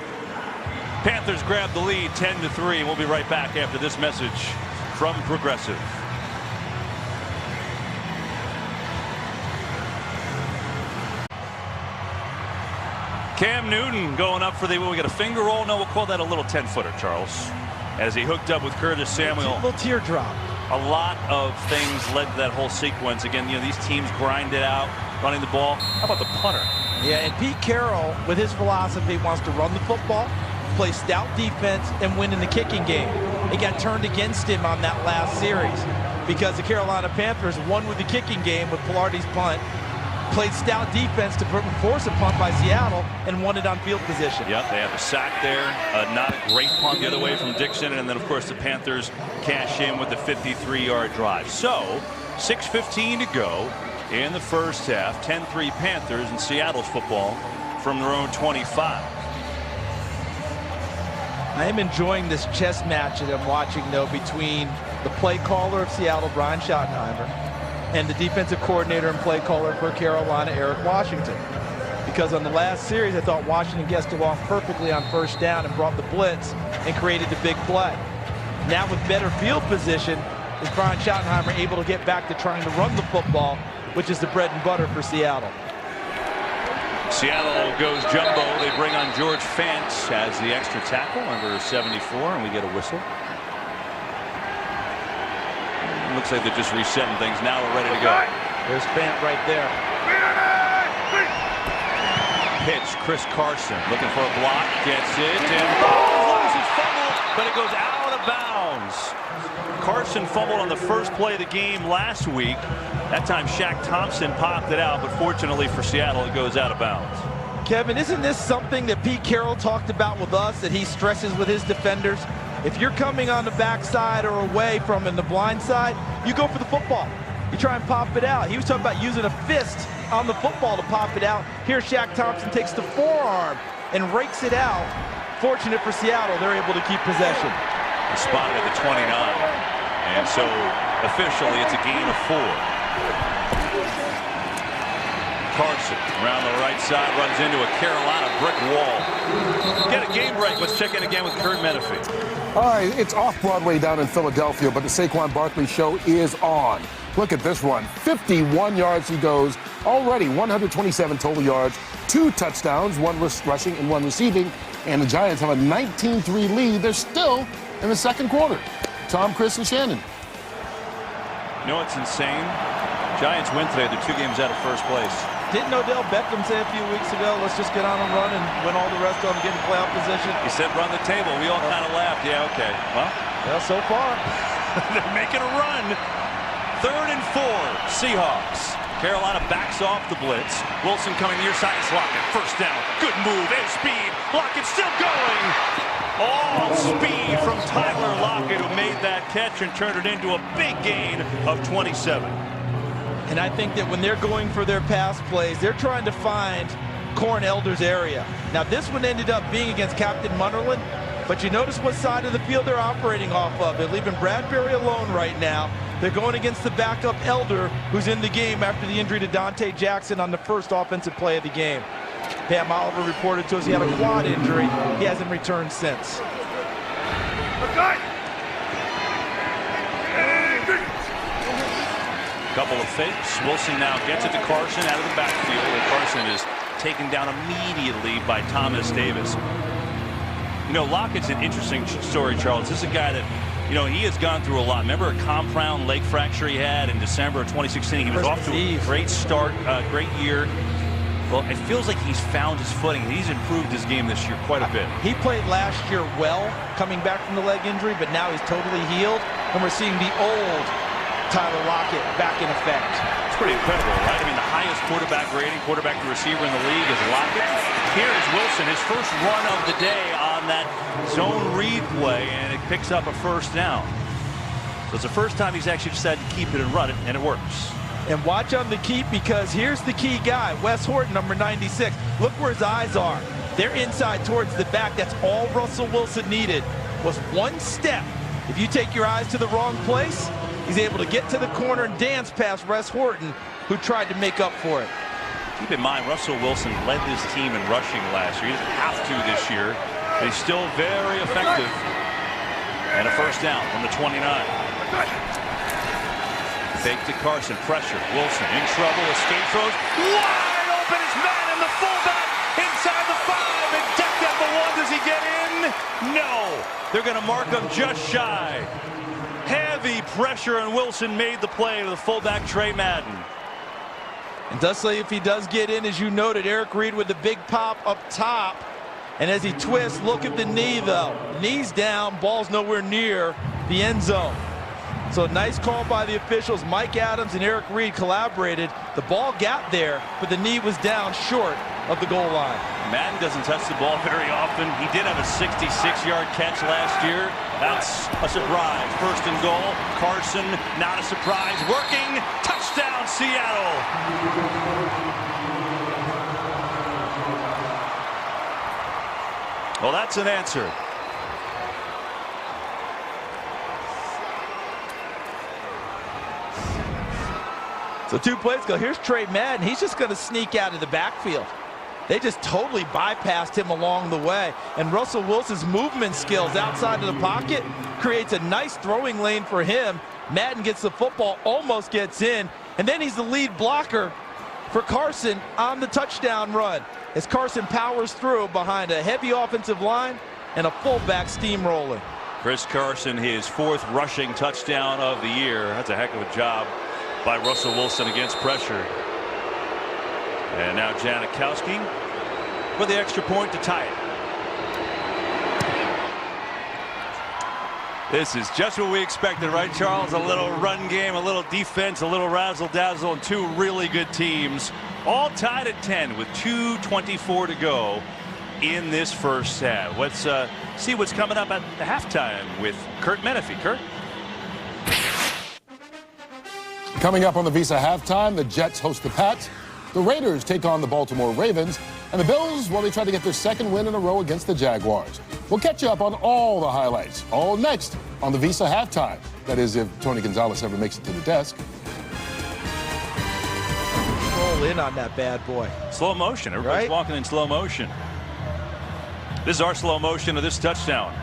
Panthers grab the lead 10-3. We'll be right back after this message from Progressive. Cam Newton going up for the, we got a finger roll? No, we'll call that a little 10-footer, Charles. As he hooked up with Curtis Samuel. A little teardrop. A lot of things led to that whole sequence. Again, you know, these teams grind it out, running the ball. How about the punter? Yeah, and Pete Carroll, with his philosophy, wants to run the football, play stout defense, and win in the kicking game. It got turned against him on that last series because the Carolina Panthers won with the kicking game with Pilardi's punt, played stout defense to force a punt by Seattle, and won it on field position. Yep, they have a sack there. Not a great punt the other way from Dixon, and then, of course, the Panthers cash in with the 53-yard drive. So, 6:15 to go in the first half. 10-3 Panthers, and Seattle's football from their own 25. I am enjoying this chess match that I'm watching, though, between the play caller of Seattle, Brian Schottenheimer, and the defensive coordinator and play caller for Carolina, Eric Washington. Because on the last series, I thought Washington guessed it off perfectly on first down and brought the blitz and created the big play. Now with better field position, is Brian Schottenheimer able to get back to trying to run the football, which is the bread and butter for Seattle. Seattle goes jumbo. They bring on George Fant as the extra tackle, number 74, and we get a whistle. Looks like they're just resetting things. Now we're ready to go. There's Fant right there. Pitch, Chris Carson looking for a block, gets it, and loses fumble, but it goes out of bounds. Carson fumbled on the first play of the game last week. That time Shaq Thompson popped it out, but fortunately for Seattle, it goes out of bounds. Kevin, isn't this something that Pete Carroll talked about with us, that he stresses with his defenders? If you're coming on the backside or away from in the blind side, you go for the football. You try and pop it out. He was talking about using a fist on the football to pop it out. Here, Shaq Thompson takes the forearm and rakes it out. Fortunate for Seattle, they're able to keep possession. Spotted at the 29. And so, officially, it's a gain of 4. Carson around the right side runs into a Carolina brick wall. Get a game break. Let's check in again with Kurt Menefee. All right, it's off Broadway down in Philadelphia, but the Saquon Barkley show is on. Look at this run. 51 yards he goes. Already 127 total yards, 2 touchdowns, 1 rushing and 1 receiving. And the Giants have a 19-3 lead. They're still in the second quarter. Tom, Chris, and Shannon. You know what's insane? Giants win today. They're 2 games out of first place. Didn't Odell Beckham say a few weeks ago, let's just get on a run and win all the rest of them, get in playoff position? He said run the table. We all kind of laughed. Yeah, okay. Well, so far. They're making a run. 3rd and 4, Seahawks. Carolina backs off the blitz. Wilson coming near side, Lockett. First down. Good move. And speed. Lockett still going. All speed from Tyler Lockett, who made that catch and turned it into a big gain of 27. And I think that when they're going for their pass plays, they're trying to find Corn Elder's area. Now, this one ended up being against Captain Munnerlyn. But you notice what side of the field they're operating off of. They're leaving Bradbury alone right now. They're going against the backup Elder, who's in the game after the injury to Dante Jackson on the first offensive play of the game. Pam Oliver reported to us he had a quad injury. He hasn't returned since. Couple of fakes. Wilson now gets it to Carson out of the backfield, and Carson is taken down immediately by Thomas Davis. You know, Lockett's an interesting story, Charles. This is a guy that, you know, he has gone through a lot. Remember a compound leg fracture he had in December of 2016? He was off to a great start, great year. Well, it feels like he's found his footing. He's improved his game this year quite a bit. He played last year well, coming back from the leg injury, but now he's totally healed, and we're seeing the old Tyler Lockett back in effect. It's pretty incredible, right? I mean, the highest quarterback rating, quarterback to receiver in the league is Lockett. Here is Wilson, his first run of the day on that zone read play, and it picks up a first down. So it's the first time he's actually decided to keep it and run it, and it works. And watch on the keep, because here's the key guy, Wes Horton, number 96. Look where his eyes are. They're inside towards the back. That's all Russell Wilson needed, was one step. If you take your eyes to the wrong place, he's able to get to the corner and dance past Wes Horton, who tried to make up for it. Keep in mind, Russell Wilson led this team in rushing last year. He didn't have to this year, but he's still very effective. And a first down from the 29. Fake to Carson, pressure. Wilson in trouble, escape throws. Wide open is Madden, the fullback, inside the 5, and decked at the 1. Does he get in? No. They're going to mark him just shy. Heavy pressure, and Wilson made the play to the fullback, Trey Madden. And does say if he does get in, as you noted, Eric Reed with the big pop up top. And as he twists, look at the knee, though. Knee's down, ball's nowhere near the end zone. So nice call by the officials. Mike Adams and Eric Reed collaborated. The ball got there, but the knee was down short of the goal line. Madden doesn't touch the ball very often. He did have a 66-yard catch last year. That's a surprise. First and goal. Carson, not a surprise. Working. Touchdown, Seattle. Well, that's an answer. So 2 plays ago, here's Trey Madden. He's just going to sneak out of the backfield. They just totally bypassed him along the way. And Russell Wilson's movement skills outside of the pocket creates a nice throwing lane for him. Madden gets the football, almost gets in, and then he's the lead blocker for Carson on the touchdown run as Carson powers through behind a heavy offensive line and a fullback steamrolling. Chris Carson, his 4th rushing touchdown of the year. That's a heck of a job by Russell Wilson against pressure. And now Janikowski with the extra point to tie it. This is just what we expected, right, Charles? A little run game, a little defense, a little razzle-dazzle, and 2 really good teams, all tied at 10 with 2:24 to go in this first half. Let's see what's coming up at the halftime with Kurt Menefee. Kurt? Coming up on the Visa halftime, the Jets host the Pats. The Raiders take on the Baltimore Ravens. And the Bills, well, they try to get their 2nd win in a row against the Jaguars. We'll catch you up on all the highlights, all next on the Visa halftime. That is, if Tony Gonzalez ever makes it to the desk. Roll in on that bad boy. Slow motion. Everybody's walking in slow motion. This is our slow motion of this touchdown.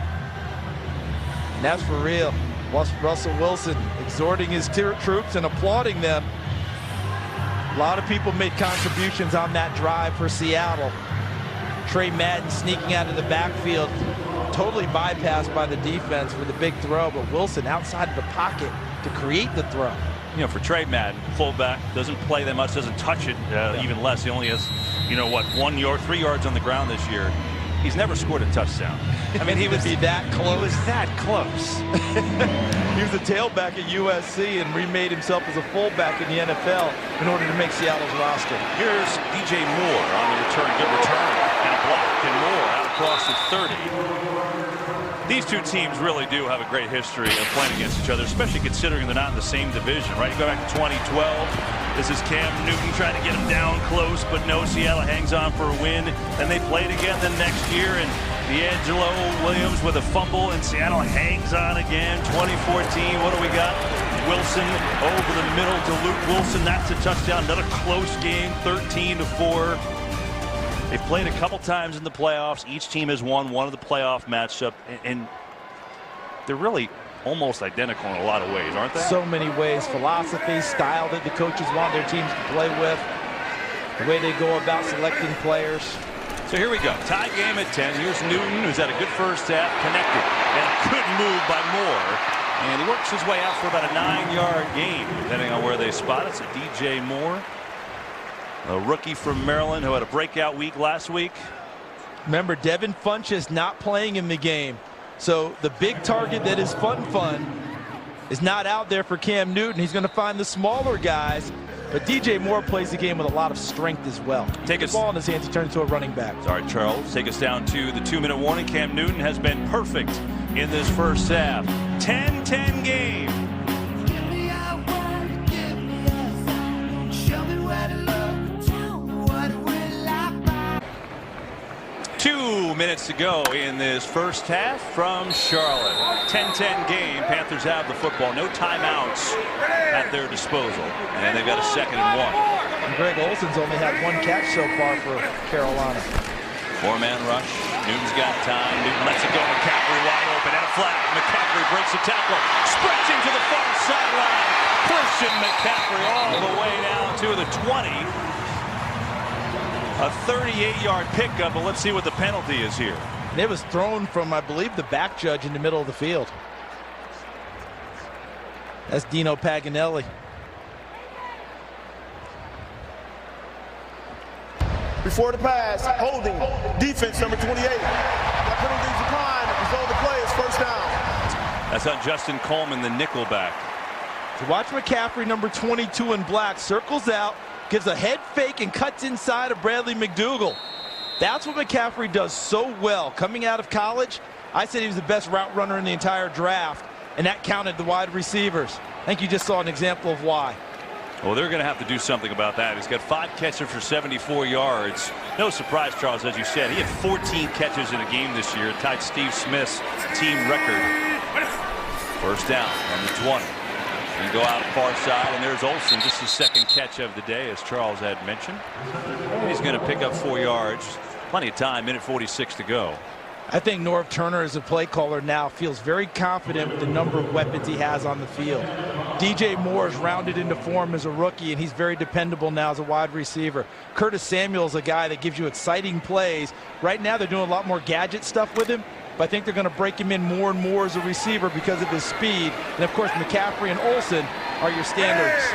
And that's for real. Russell Wilson exhorting his troops and applauding them. A lot of people made contributions on that drive for Seattle. Trey Madden sneaking out of the backfield, totally bypassed by the defense for the big throw, but Wilson outside of the pocket to create the throw. You know, for Trey Madden, fullback, doesn't play that much, doesn't touch it even less. He only has, you know what, 1 yard, 3 yards on the ground this year. He's never scored a touchdown. I mean, he was that close. He was that close. He was a tailback at USC and remade himself as a fullback in the NFL in order to make Seattle's roster. Here's DJ Moore on the return. Good return. And a block. And Moore out across the 30. These 2 teams really do have a great history of playing against each other, especially considering they're not in the same division, right? You go back to 2012. This is Cam Newton trying to get him down close, but no, Seattle hangs on for a win. Then they played again the next year, and D'Angelo Williams with a fumble, and Seattle hangs on again. 2014. What do we got? Wilson over the middle to Luke Wilson. That's a touchdown. Another close game, 13-4. They've played a couple times in the playoffs. Each team has won one of the playoff matchup, and they're really almost identical in a lot of ways, aren't they? So many ways. Philosophy, style that the coaches want their teams to play with, the way they go about selecting players. So here we go. Tie game at 10. Here's Newton, who's had a good first half, connected, and a good move by Moore. And he works his way out for about a 9-yard gain, depending on where they spot it. So DJ Moore, a rookie from Maryland who had a breakout week last week. Remember, Devin Funchess not playing in the game. So the big target that is Fun is not out there for Cam Newton. He's going to find the smaller guys. But DJ Moore plays the game with a lot of strength as well. Take the ball in his hands, he turns into a running back. Sorry, Charles. Take us down to the 2-minute warning. Cam Newton has been perfect in this first half. 10-10 game. 2 minutes to go in this first half from Charlotte. 10-10 game. Panthers have the football. No timeouts at their disposal. And they've got a 2nd and 1. And Greg Olsen's only had 1 catch so far for Carolina. 4-man rush. Newton's got time. Newton lets it go. McCaffrey wide open and a flat. McCaffrey breaks the tackle. Sprinting to the far sideline. Christian McCaffrey all the way down to the 20. A 38-yard pickup, but let's see what the penalty is here. And it was thrown from, I believe, the back judge in the middle of the field. That's Dino Paganelli. Before the pass, holding, defense number 28. That penalty declined. Result of the play is first down. That's on Justin Coleman, the nickelback. So watch McCaffrey, number 22 in black, circles out, gives a head fake and cuts inside of Bradley McDougald. That's what McCaffrey does so well. Coming out of college, I said he was the best route runner in the entire draft, and that counted the wide receivers. I think you just saw an example of why. Well, they're going to have to do something about that. He's got 5 catches for 74 yards. No surprise, Charles, as you said. He had 14 catches in a game this year. Tied Steve Smith's team record. First down on the 20. And go out far side, and there's Olsen, just his 2nd catch of the day, as Charles had mentioned. And he's going to pick up 4 yards. Plenty of time, minute 46 to go. I think Norv Turner, as a play caller now, feels very confident with the number of weapons he has on the field. DJ Moore is rounded into form as a rookie, and he's very dependable now as a wide receiver. Curtis Samuel is a guy that gives you exciting plays. Right now, they're doing a lot more gadget stuff with him, but I think they're going to break him in more and more as a receiver because of his speed. And, of course, McCaffrey and Olsen are your standards.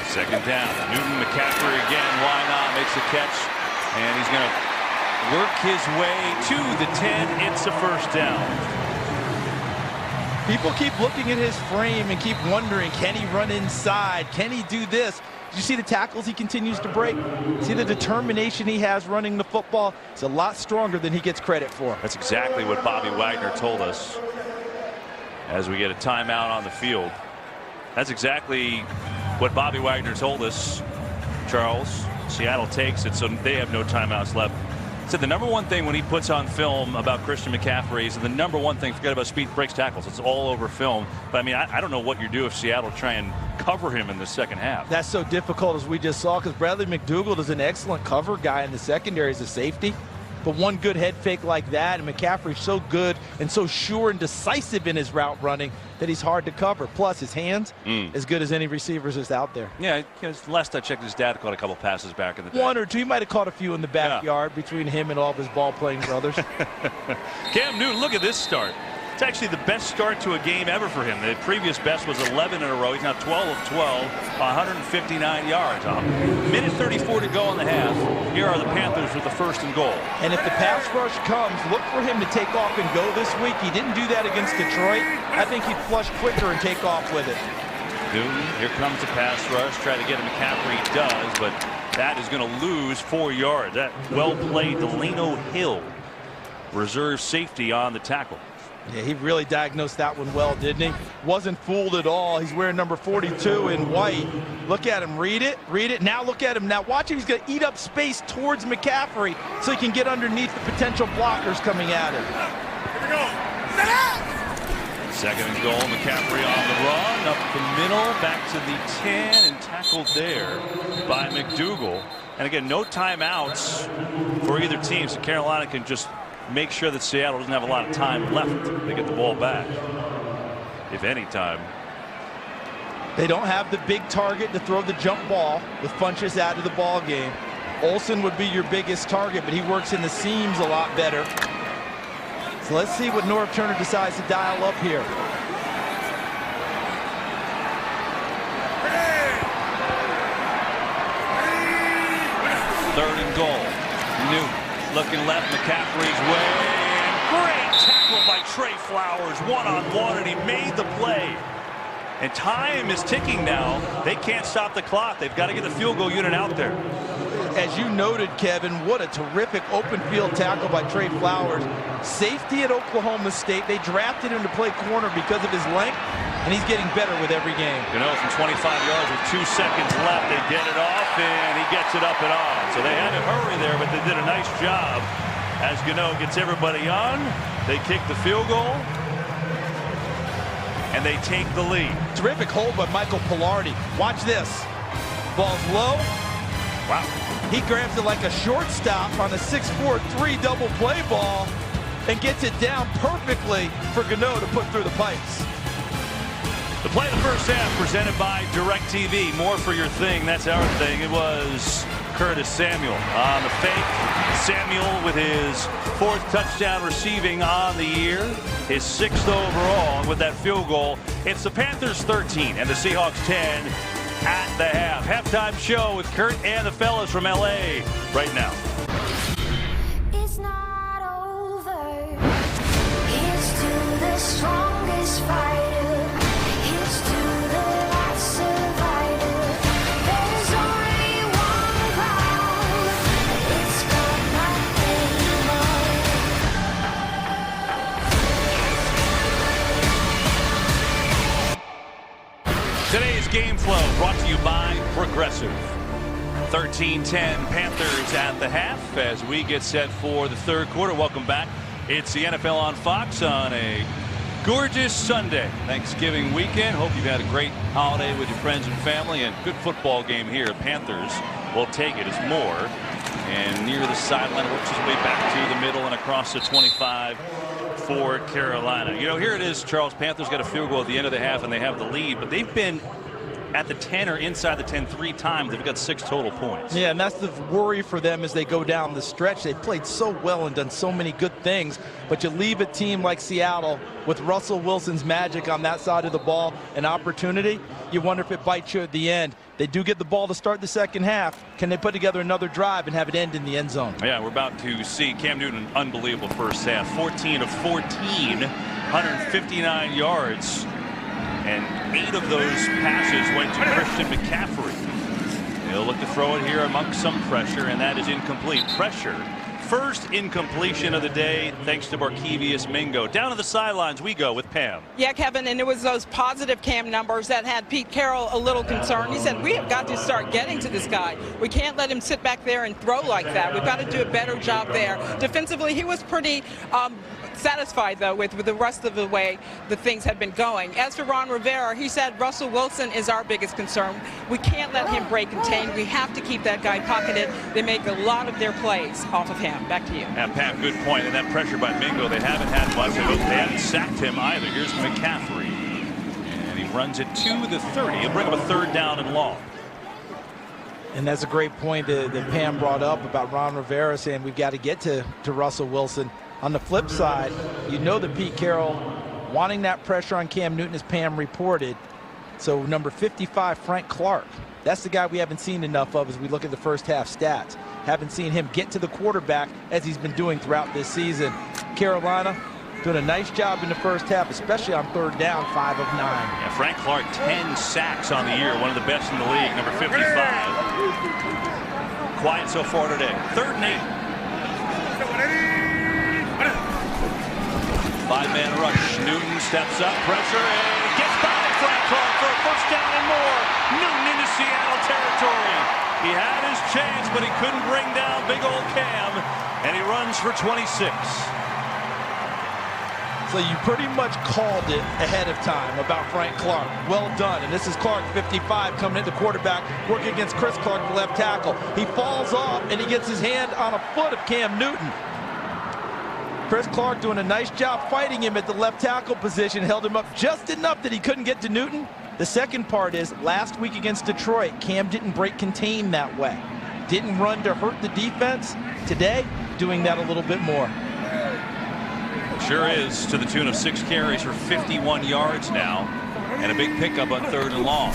Second down. Newton, McCaffrey again. Why not? Makes a catch. And he's going to work his way to the 10. It's a first down. People keep looking at his frame and keep wondering, can he run inside? Can he do this? Did you see the tackles he continues to break? See the determination he has running the football? It's a lot stronger than he gets credit for. That's exactly what Bobby Wagner told us as we get a timeout on the field. That's exactly what Bobby Wagner told us, Charles. Seattle takes it, so they have no timeouts left. Said the number one thing when he puts on film about Christian McCaffrey is the number one thing, forget about speed, breaks tackles. It's all over film. But I mean, I don't know what you do if Seattle try and cover him in the second half. That's so difficult, as we just saw, because Bradley McDougald is an excellent cover guy in the secondary as a safety. But one good head fake like that, and McCaffrey's so good and so sure and decisive in his route running that he's hard to cover. Plus, his hands, as good as any receivers is out there. Yeah, last I checked, his dad caught a couple passes back in the day. 1 or 2. He might have caught a few in the backyard between him and all of his ball-playing brothers. Cam Newton, look at this start. It's actually the best start to a game ever for him. The previous best was 11 in a row. He's now 12 of 12, 159 yards. Minute 34 to go in the half. Here are the Panthers with the 1st and goal. And if the pass rush comes, look for him to take off and go this week. He didn't do that against Detroit. I think he'd flush quicker and take off with it. Newton, here comes the pass rush. Try to get him. McCaffrey does, but that is going to lose 4 yards. That well played. Delano Hill, reserve safety, on the tackle. Yeah, he really diagnosed that one well, didn't he? Wasn't fooled at all. He's wearing number 42 in white. Look at him, read it. Now look at him. Now watch him. He's going to eat up space towards McCaffrey so he can get underneath the potential blockers coming at him. Here we go. Second and goal. McCaffrey on the run, up the middle, back to the 10, and tackled there by McDougal. And again, no timeouts for either team, so Carolina can just make sure that Seattle doesn't have a lot of time left to get the ball back, if any time. They don't have the big target to throw the jump ball with Funchess out of the ball game. Olsen would be your biggest target, but he works in the seams a lot better. So let's see what Norv Turner decides to dial up here. Third and goal. Newton looking left, McCaffrey's way. And great tackle by Trey Flowers. One-on-one, and he made the play. And time is ticking now. They can't stop the clock. They've got to get the field goal unit out there. As you noted, Kevin, what a terrific open field tackle by Trey Flowers. Safety at Oklahoma State. They drafted him to play corner because of his length, and he's getting better with every game. You know, from 25 yards with 2 seconds left, they get it off, and he gets it up and on. So they had to hurry there, but they did a nice job. As Gano gets everybody on, they kick the field goal, and they take the lead. Terrific hold by Michael Pilardi. Watch this. Ball's low. Wow. He grabs it like a shortstop on a 6-4-3 double play ball and gets it down perfectly for Gano to put through the pipes. The play of the first half presented by DirecTV. More for your thing. That's our thing. It was Curtis Samuel on the fake. Samuel with his 4th touchdown receiving on the year. His 6th overall with that field goal. It's the Panthers 13 and the Seahawks 10 at the half. Halftime show with Kurt and the fellas from LA right now. It's not over. Here's to the strongest fighter. Here's to the last survivor. There's only one crown. It's got nothing more. Today's game flow brought to you by Progressive. 13-10 Panthers at the half as we get set for the third quarter. Welcome back. It's the NFL on Fox on a gorgeous Sunday, Thanksgiving weekend. Hope you've had a great holiday with your friends and family, and good football game here. Panthers will take it as Moore, and near the sideline, works his way back to the middle and across the 25 for Carolina. You know, here it is, Charles. Panthers got a field goal at the end of the half, and they have the lead, but they've been at the 10 or inside the 10 3 times. They've got 6 total points. Yeah, and that's the worry for them as they go down the stretch. They've played so well and done so many good things, but you leave a team like Seattle with Russell Wilson's magic on that side of the ball, an opportunity, you wonder if it bites you at the end. They do get the ball to start the second half. Can they put together another drive and have it end in the end zone? Yeah, we're about to see Cam Newton, unbelievable first half. 14 of 14, 159 yards. And 8 of those passes went to Christian McCaffrey. He'll look to throw it here amongst some pressure, and that is incomplete. Pressure. First incompletion of the day, thanks to Barkevius Mingo. Down to the sidelines we go with Pam. Yeah, Kevin, and it was those positive Cam numbers that had Pete Carroll a little concerned. He said, we have got to start getting to this guy. We can't let him sit back there and throw like that. We've got to do a better job there. Defensively, he was pretty satisfied, though, with the rest of the way the things had been going. As for Ron Rivera, he said Russell Wilson is our biggest concern. We can't let him break contain. We have to keep that guy pocketed. They make a lot of their plays off of him. Back to you. Yeah, Pat, good point. And that pressure by Mingo, they haven't had much. They haven't sacked him either. Here's McCaffrey. And he runs it to the 30. He'll bring up a third down and long. And that's a great point that Pam brought up about Ron Rivera saying we've got to get to Russell Wilson. On the flip side, you know that Pete Carroll wanting that pressure on Cam Newton, as Pam reported. So number 55, Frank Clark, that's the guy we haven't seen enough of as we look at the first half stats. Haven't seen him get to the quarterback as he's been doing throughout this season. Carolina doing a nice job in the first half, especially on third down, 5 of 9. Yeah, Frank Clark, 10 sacks on the year, one of the best in the league, number 55. Quiet so far today. 3rd and 8. 5-man rush. Newton steps up, pressure, and gets by Frank Clark for a first down and more. Newton into Seattle territory. He had his chance, but he couldn't bring down big old Cam, and he runs for 26. So you pretty much called it ahead of time about Frank Clark. Well done. And this is Clark, 55, coming into quarterback, working against Chris Clark, the left tackle. He falls off, and he gets his hand on a foot of Cam Newton. Chris Clark doing a nice job fighting him at the left tackle position, held him up just enough that he couldn't get to Newton. The second part is, last week against Detroit, Cam didn't break contain that way. Didn't run to hurt the defense. Today, doing that a little bit more. Sure is, to the tune of 6 carries for 51 yards now, and a big pickup on 3rd and long.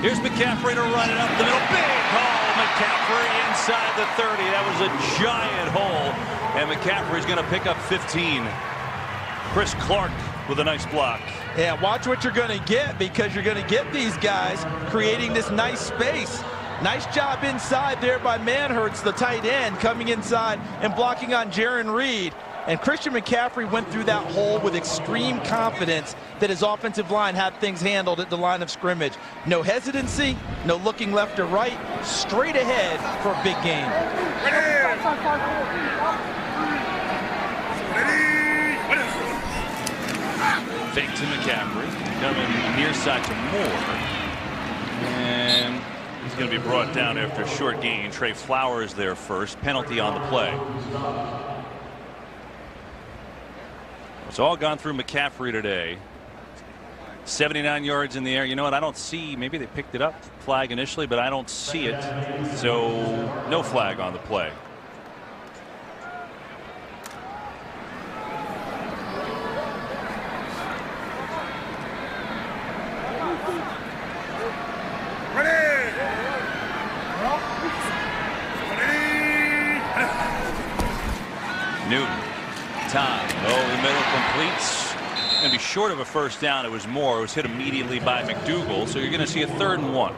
Here's McCaffrey to run it up the middle. Big hole, McCaffrey inside the 30. That was a giant hole, and McCaffrey's going to pick up 15. Chris Clark with a nice block. Yeah, watch what you're going to get, because you're going to get these guys creating this nice space. Nice job inside there by Manhertz, the tight end, coming inside and blocking on Jaron Reed. And Christian McCaffrey went through that hole with extreme confidence that his offensive line had things handled at the line of scrimmage. No hesitancy, no looking left or right, straight ahead for a big game. Fake to McCaffrey, coming near side to Moore. And he's going to be brought down after a short gain. Trey Flowers there first, penalty on the play. It's all gone through McCaffrey today. 79 yards in the air. You know what? I don't see. Maybe they picked it up, flag initially, but I don't see it. So no flag on the play. Newton. Time. Oh, the middle completes. Going to be short of a first down. It was Moore. It was hit immediately by McDougal. So you're going to see a 3rd and 1.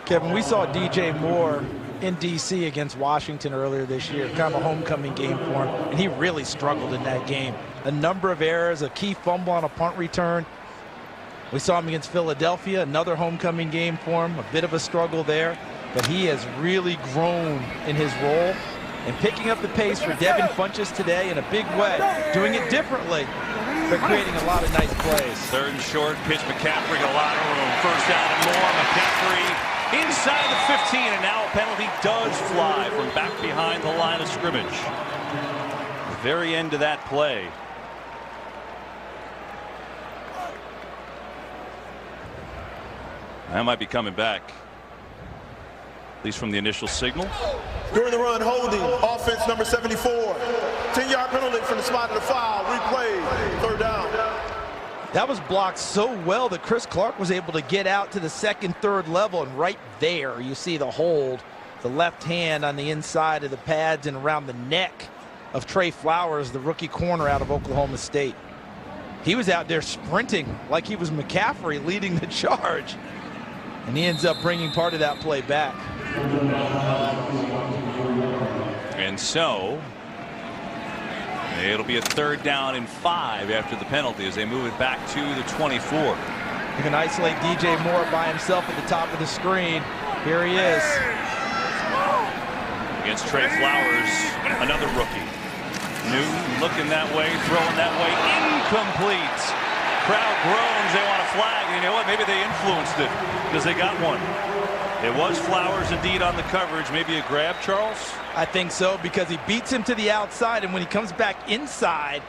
Kevin, we saw DJ Moore in D.C. against Washington earlier this year. Kind of a homecoming game for him. And he really struggled in that game. A number of errors, a key fumble on a punt return. We saw him against Philadelphia, another homecoming game for him. A bit of a struggle there. But he has really grown in his role. And picking up the pace for Devin Funchess today in a big way, doing it differently, but creating a lot of nice plays. 3rd and short, pitch McCaffrey, a lot of room. First down and more. McCaffrey inside the 15, and now a penalty does fly from back behind the line of scrimmage. The very end of that play. That might be coming back, at least from the initial signal. During the run, holding, offense number 74. 10-yard penalty from the spot of the foul. Replay, 3rd down. That was blocked so well that Chris Clark was able to get out to the 2nd, 3rd level, and right there you see the hold, the left hand on the inside of the pads and around the neck of Trey Flowers, the rookie corner out of Oklahoma State. He was out there sprinting like he was McCaffrey leading the charge, and he ends up bringing part of that play back. And so it'll be a 3rd down and 5 after the penalty as they move it back to the 24. You can isolate DJ Moore by himself at the top of the screen. Here he is. Against Trey Flowers, another rookie. Newton looking that way, throwing that way, incomplete. Crowd groans, they want a flag. You know what? Maybe they influenced it because they got one. It was Flowers indeed on the coverage. Maybe a grab, Charles? I think so, because he beats him to the outside, and when he comes back inside,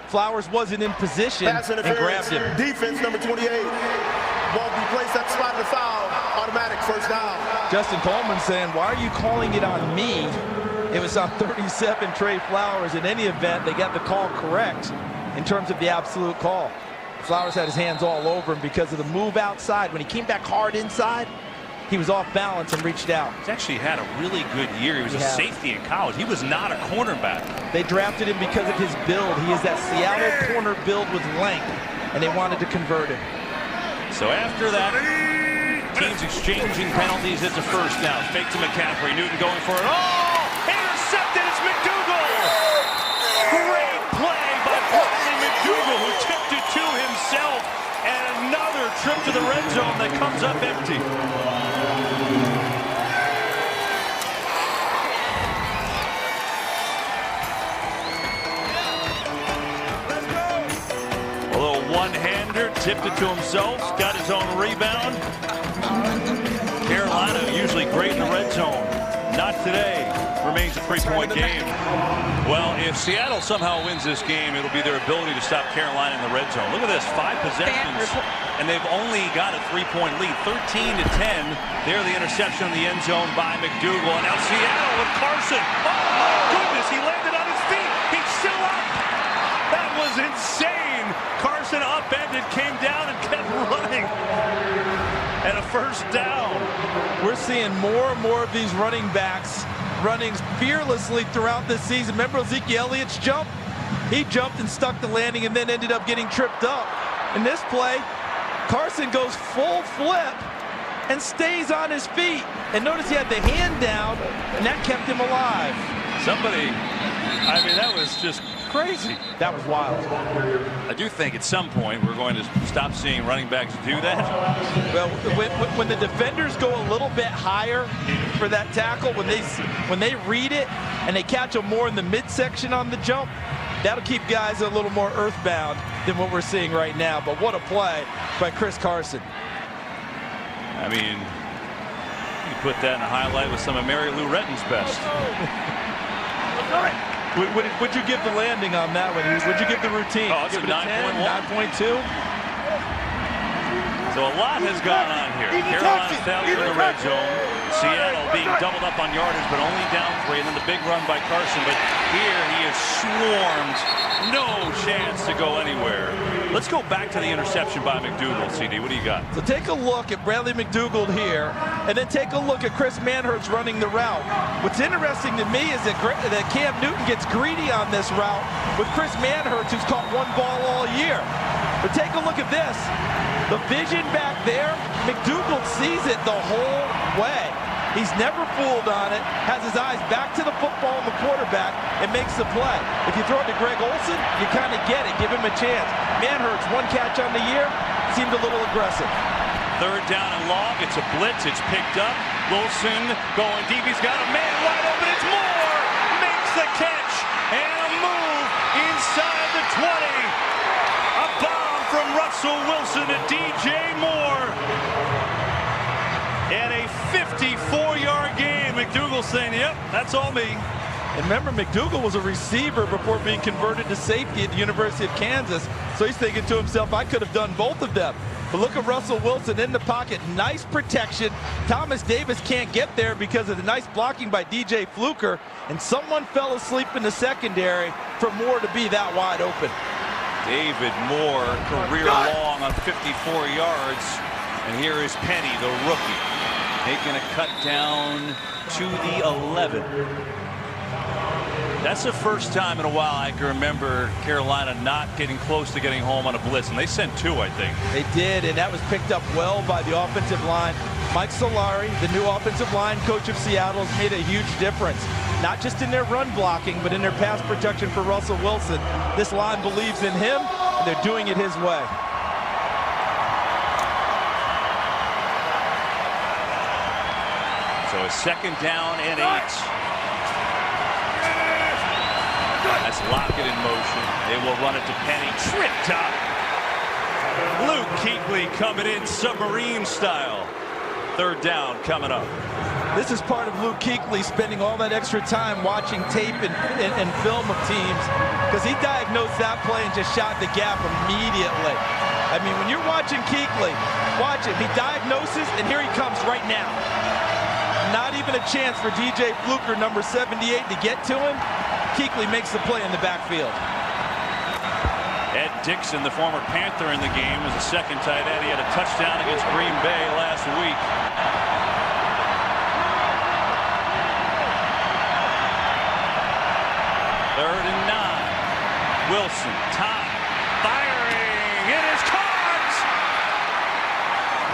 Flowers wasn't in position and grabbed him. Defense number 28. Ball be placed at the spot of the foul. Automatic first down. Justin Coleman saying, why are you calling it on me? It was on 37, Trey Flowers. In any event, they got the call correct in terms of the absolute call. Flowers had his hands all over him because of the move outside. When he came back hard inside, he was off balance and reached out. He's actually had a really good year. He was a safety in college. He was not a cornerback. They drafted him because of his build. He is that Seattle corner build with length, and they wanted to convert him. So after that, teams exchanging penalties. It's a first down. Fake to McCaffrey. Newton going for it. Oh! Intercepted. It's McDougal. Great play trip to the red zone that comes up empty. A little one-hander, tipped it to himself, got his own rebound. Carolina usually great in the red zone. Not today. Remains a 3-point game. Well, if Seattle somehow wins this game, it'll be their ability to stop Carolina in the red zone. Look at this, 5 possessions, and they've only got a 3-point lead, 13-10. There, the interception in the end zone by McDougal, and now Seattle with Carson. Oh my goodness, he landed on his feet. He's still up. That was insane. Carson upended, came down, and kept running. And a first down. We're seeing more and more of these running backs running fearlessly throughout this season. Remember Ezekiel Elliott's jump? He jumped and stuck the landing and then ended up getting tripped up. In this play, Carson goes full flip and stays on his feet. And notice he had the hand down, and that kept him alive. Somebody, I mean, that was just crazy. That was wild. I do think at some point we're going to stop seeing running backs do that. Well, when the defenders go a little bit higher for that tackle, when they read it and they catch them more in the midsection on the jump, that'll keep guys a little more earthbound than what we're seeing right now. But what a play by Chris Carson. I mean, you put that in a highlight with some of Mary Lou Retton's best. Would you give the landing on that one? Would you give the routine? Oh, it's a 9.1. 9.2. So a lot has gone on here. Carolina failure in the red zone. Seattle being doubled up on yardage, but only down 3. And then the big run by Carson. But here he is swarmed. No chance to go anywhere. Let's go back to the interception by McDougal, CD. What do you got? So take a look at Bradley McDougal here, and then take a look at Chris Manhertz running the route. What's interesting to me is that Cam Newton gets greedy on this route with Chris Manhertz, who's caught 1 ball all year. But take a look at this. The vision back there, McDougal sees it the whole way. He's never fooled on it, has his eyes back to the football and the quarterback, and makes the play. If you throw it to Greg Olsen, you kind of get it. Give him a chance. Manhertz, 1 catch on the year, seemed a little aggressive. 3rd down and long. It's a blitz. It's picked up. Wilson going deep. He's got a man wide open. It's Moore. Makes the catch. And a move inside the 20. A bomb from Russell Wilson to DJ Moore. And a 54-yard game. McDougal saying, yep, that's all me. And remember, McDougal was a receiver before being converted to safety at the University of Kansas. So he's thinking to himself, I could have done both of them. But look at Russell Wilson in the pocket. Nice protection. Thomas Davis can't get there because of the nice blocking by DJ Fluker. And someone fell asleep in the secondary for Moore to be that wide open. David Moore, career long on 54 yards. And here is Penny, the rookie, making a cut down to the 11. That's the first time in a while I can remember Carolina not getting close to getting home on a blitz, and they sent 2, I think. They did, and that was picked up well by the offensive line. Mike Solari, the new offensive line coach of Seattle, has made a huge difference, not just in their run blocking, but in their pass protection for Russell Wilson. This line believes in him, and they're doing it his way. So a 2nd down and 8. That's Lockett in motion. They will run it to Penny. Tripped up. Luke Kuechly coming in submarine style. 3rd down coming up. This is part of Luke Kuechly spending all that extra time watching tape and film of teams, because he diagnosed that play and just shot the gap immediately. I mean, when you're watching Kuechly, watch him. He diagnoses, and here he comes right now. Not even a chance for DJ Fluker, number 78, to get to him. Kuechly makes the play in the backfield. Ed Dixon, the former Panther in the game, is the 2nd tight end. He had a touchdown against Green Bay last week. Third and 9. Wilson, time, firing. It is caught!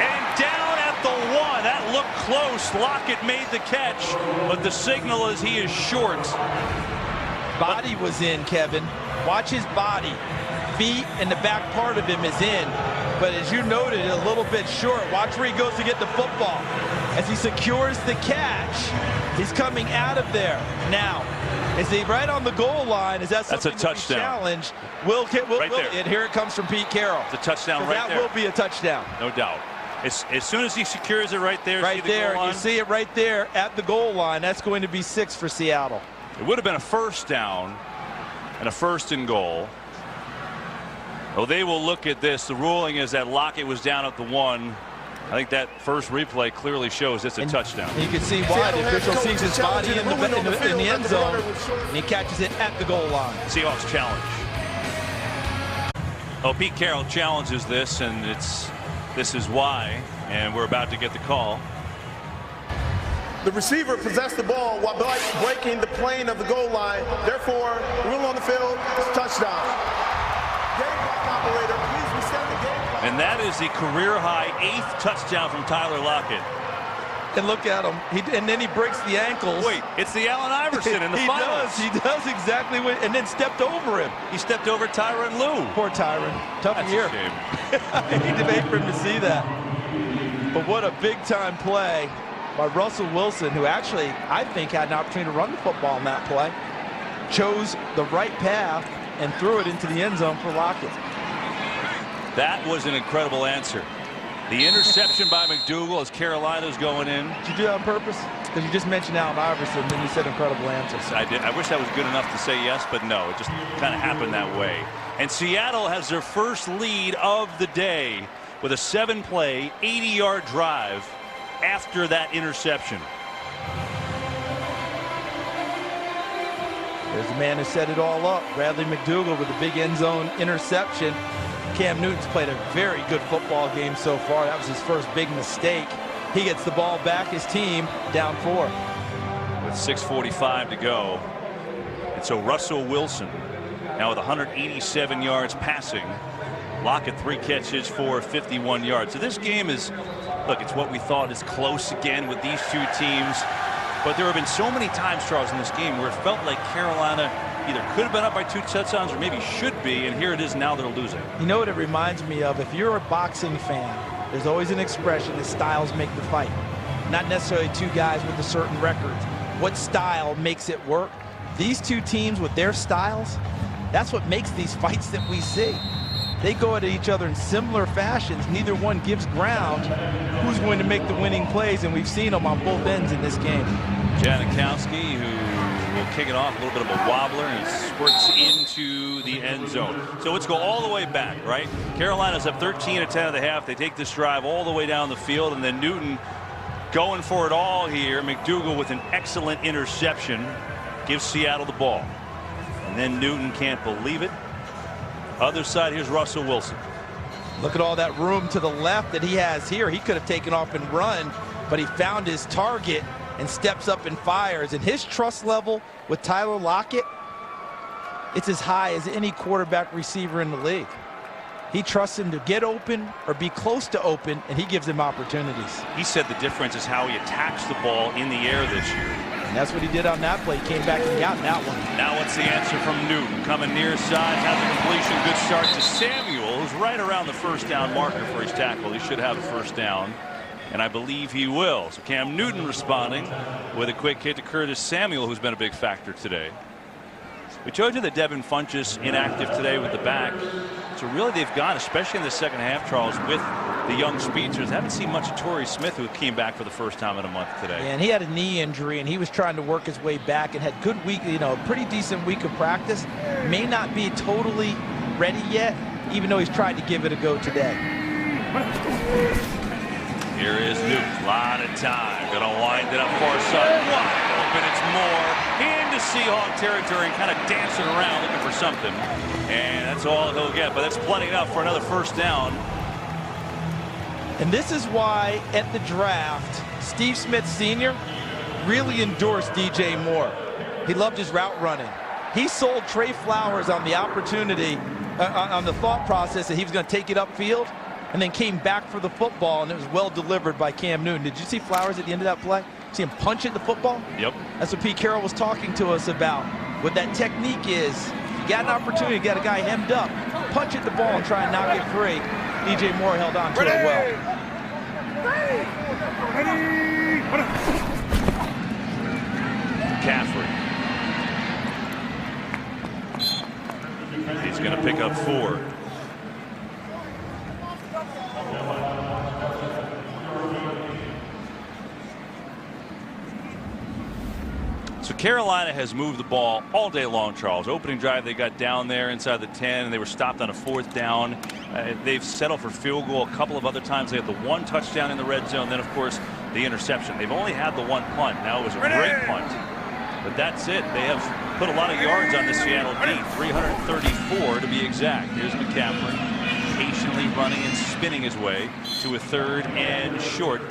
And down at the 1. That looked close. Lockett made the catch, but the signal is he is short. Body was in, Kevin. Watch his body. Feet and the back part of him is in. but as you noted, a little bit short. Watch where he goes to get the football. As he secures the catch, he's coming out of there. Now, is he right on the goal line? Is that That's a touchdown. Challenge? Right there. And here it comes from Pete Carroll. It's a touchdown right that there. That will be a touchdown. No doubt. As soon as he secures it right there, right see the there, goal line? you see it right there at the goal line. That's going to be 6 for Seattle. It would have been a first down and a first and goal. Well, they will look at this. The ruling is that Lockett was down at the 1. I think that first replay clearly shows it's a touchdown. You can see why the official sees his body in the end zone, and he catches it at the goal line. Seahawks challenge. Oh, Pete Carroll challenges this, and this is why, and we're about to get the call. The receiver possessed the ball while breaking the plane of the goal line. Therefore, rule on the field, touchdown. Game clock operator, please reset the game clock. And that is the career-high 8th touchdown from Tyler Lockett. And look at him. And then he breaks the ankles. Wait, it's the Allen Iverson in the finals. He does exactly what, and then stepped over him. He stepped over Tyronn Lue. Poor Tyron. Tough That's year. a shame. I hate to hate for him to see that. But what a big-time play by Russell Wilson, who actually, I think, had an opportunity to run the football in that play. Chose the right path and threw it into the end zone for Lockett. That was an incredible answer. The interception by McDougal as Carolina's going in. Did you do that on purpose? Because you just mentioned Allen Iverson, then you said incredible answer. I did. I wish that was good enough to say yes, but no, it just kind of happened that way. And Seattle has their first lead of the day with a 7-play, 80-yard drive after that interception. There's the man who set it all up, Bradley McDougal, with a big end zone interception. Cam Newton's played a very good football game so far. That was his first big mistake. He gets the ball back, his team down 4. With 6:45 to go. And so Russell Wilson now with 187 yards passing. Lockett 3 catches for 51 yards. So this game is, look, it's what we thought is close again with these two teams. But there have been so many times, Charles, in this game where it felt like Carolina either could have been up by 2 touchdowns or maybe should be, and here it is now they're losing. You know what it reminds me of? If you're a boxing fan, there's always an expression that styles make the fight. Not necessarily 2 guys with a certain record. What style makes it work? These 2 teams with their styles, that's what makes these fights that we see. They go at each other in similar fashions. Neither one gives ground. Who's going to make the winning plays? And we've seen them on both ends in this game. Janikowski, who will kick it off, a little bit of a wobbler, and squirts into the end zone. So let's go all the way back, right? Carolina's up 13 at 10 at the half. They take this drive all the way down the field, and then Newton going for it all here. McDougal with an excellent interception gives Seattle the ball. And then Newton can't believe it. Other side, here's Russell Wilson. Look at all that room to the left that he has here. He could have taken off and run, but he found his target and steps up and fires. And his trust level with Tyler Lockett, it's as high as any quarterback receiver in the league. He trusts him to get open or be close to open, and he gives him opportunities. He said the difference is how he attacks the ball in the air this year. And that's what he did on that play. He came back and got that one. Now what's the answer from Newton? Coming near side, has a completion. Good start to Samuel, who's right around the first down marker for his tackle. He should have a first down, and I believe he will. So Cam Newton responding with a quick hit to Curtis Samuel, who's been a big factor today. We told you that Devin Funchess inactive today with the back. So really they've gone, especially in the second half, Charles, with the young speedsters. Haven't seen much of Torrey Smith, who came back for the first time in a month today. And he had a knee injury, and he was trying to work his way back and had good week, you know, a pretty decent week of practice. May not be totally ready yet, even though he's tried to give it a go today. Here is Newton. A lot of time. Going to wind it up far side. Wide open. It's more into Seahawk territory and kind of dancing around looking for something. And that's all he'll get. But that's plenty enough for another first down. And this is why at the draft, Steve Smith Sr. really endorsed DJ Moore. He loved his route running. He sold Trey Flowers on the opportunity, on the thought process that he was going to take it upfield, and then came back for the football, and it was well delivered by Cam Newton. Did you see Flowers at the end of that play? See him punch at the football? Yep. That's what Pete Carroll was talking to us about. What that technique is, you got an opportunity, you got a guy hemmed up, punch at the ball and try and knock it free. DJ Moore held on to it well. McCaffrey. He's going to pick up 4. So Carolina has moved the ball all day long, Charles. Opening drive, they got down there inside the 10, and they were stopped on a 4th down. They've settled for field goal a couple of other times. They had the 1 touchdown in the red zone, then, of course, the interception. They've only had the 1 punt. Now it was a great punt. But that's it. They have put a lot of yards on the Seattle D, 334 to be exact. Here's McCaffrey patiently running and spinning his way to a 3rd and short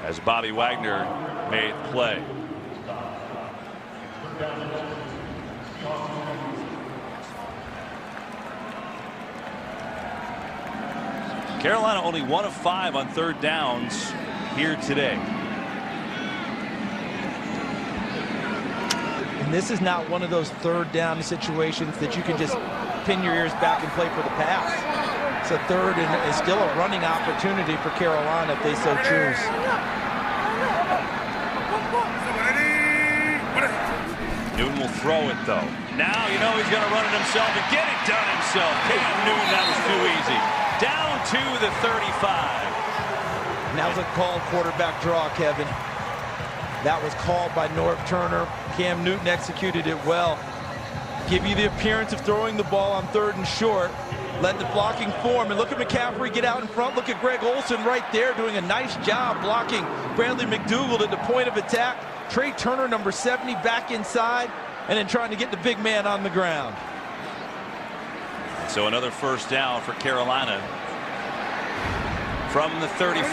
as Bobby Wagner made the play. Carolina only 1 of 5 on 3rd downs here today. And this is not one of those 3rd down situations that you can just pin your ears back and play for the pass. It's a 3rd and it's still a running opportunity for Carolina if they so choose. Newton will throw it, though. Now you know he's going to run it himself and get it done himself. Cam Newton, that was too easy. Down to the 35. And that was a called quarterback draw, Kevin. That was called by Norv Turner. Cam Newton executed it well. Give you the appearance of throwing the ball on 3rd and short. Let the blocking form. And look at McCaffrey get out in front. Look at Greg Olsen right there doing a nice job blocking Bradley McDougald at the point of attack. Trey Turner, number 70, back inside, and then trying to get the big man on the ground. So another 1st down for Carolina from the 35.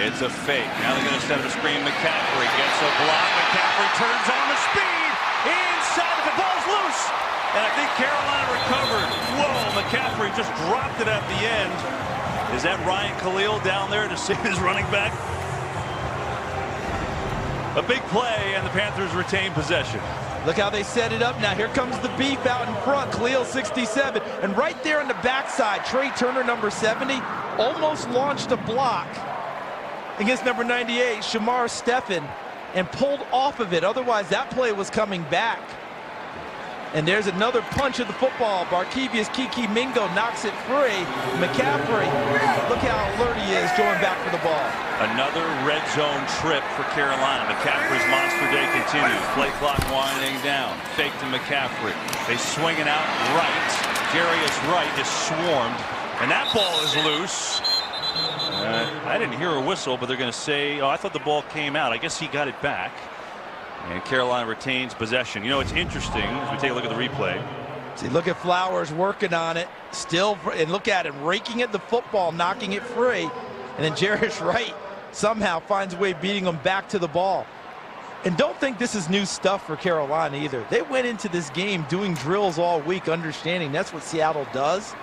It's a fake. Now they're going to set up a screen. McCaffrey gets a block. McCaffrey turns on the speed. Inside. The ball's loose. And I think Carolina recovered. Whoa, McCaffrey just dropped it at the end. Is that Ryan Khalil down there to save his running back? A big play, and the Panthers retain possession. Look how they set it up now. Here comes the beef out in front. Khalil, 67. And right there on the backside, Trey Turner, number 70, almost launched a block against number 98, Shamar Stephen, and pulled off of it. Otherwise, that play was coming back. And there's another punch of the football. Barkevius Kiki Mingo knocks it free. McCaffrey, look how alert he is going back for the ball. Another red zone trip for Carolina. McCaffrey's monster day continues. Play clock winding down. Fake to McCaffrey. They swing it out right. Jarius Wright is swarmed. And that ball is loose. I didn't hear a whistle, but they're going to say, oh, I thought the ball came out. I guess he got it back. And Carolina retains possession. You know, it's interesting as we take a look at the replay. See, look at Flowers working on it. Still, and look at him raking at the football, knocking it free. And then Jarius Wright somehow finds a way of beating him back to the ball. And don't think this is new stuff for Carolina either. They went into this game doing drills all week, understanding that's what Seattle does.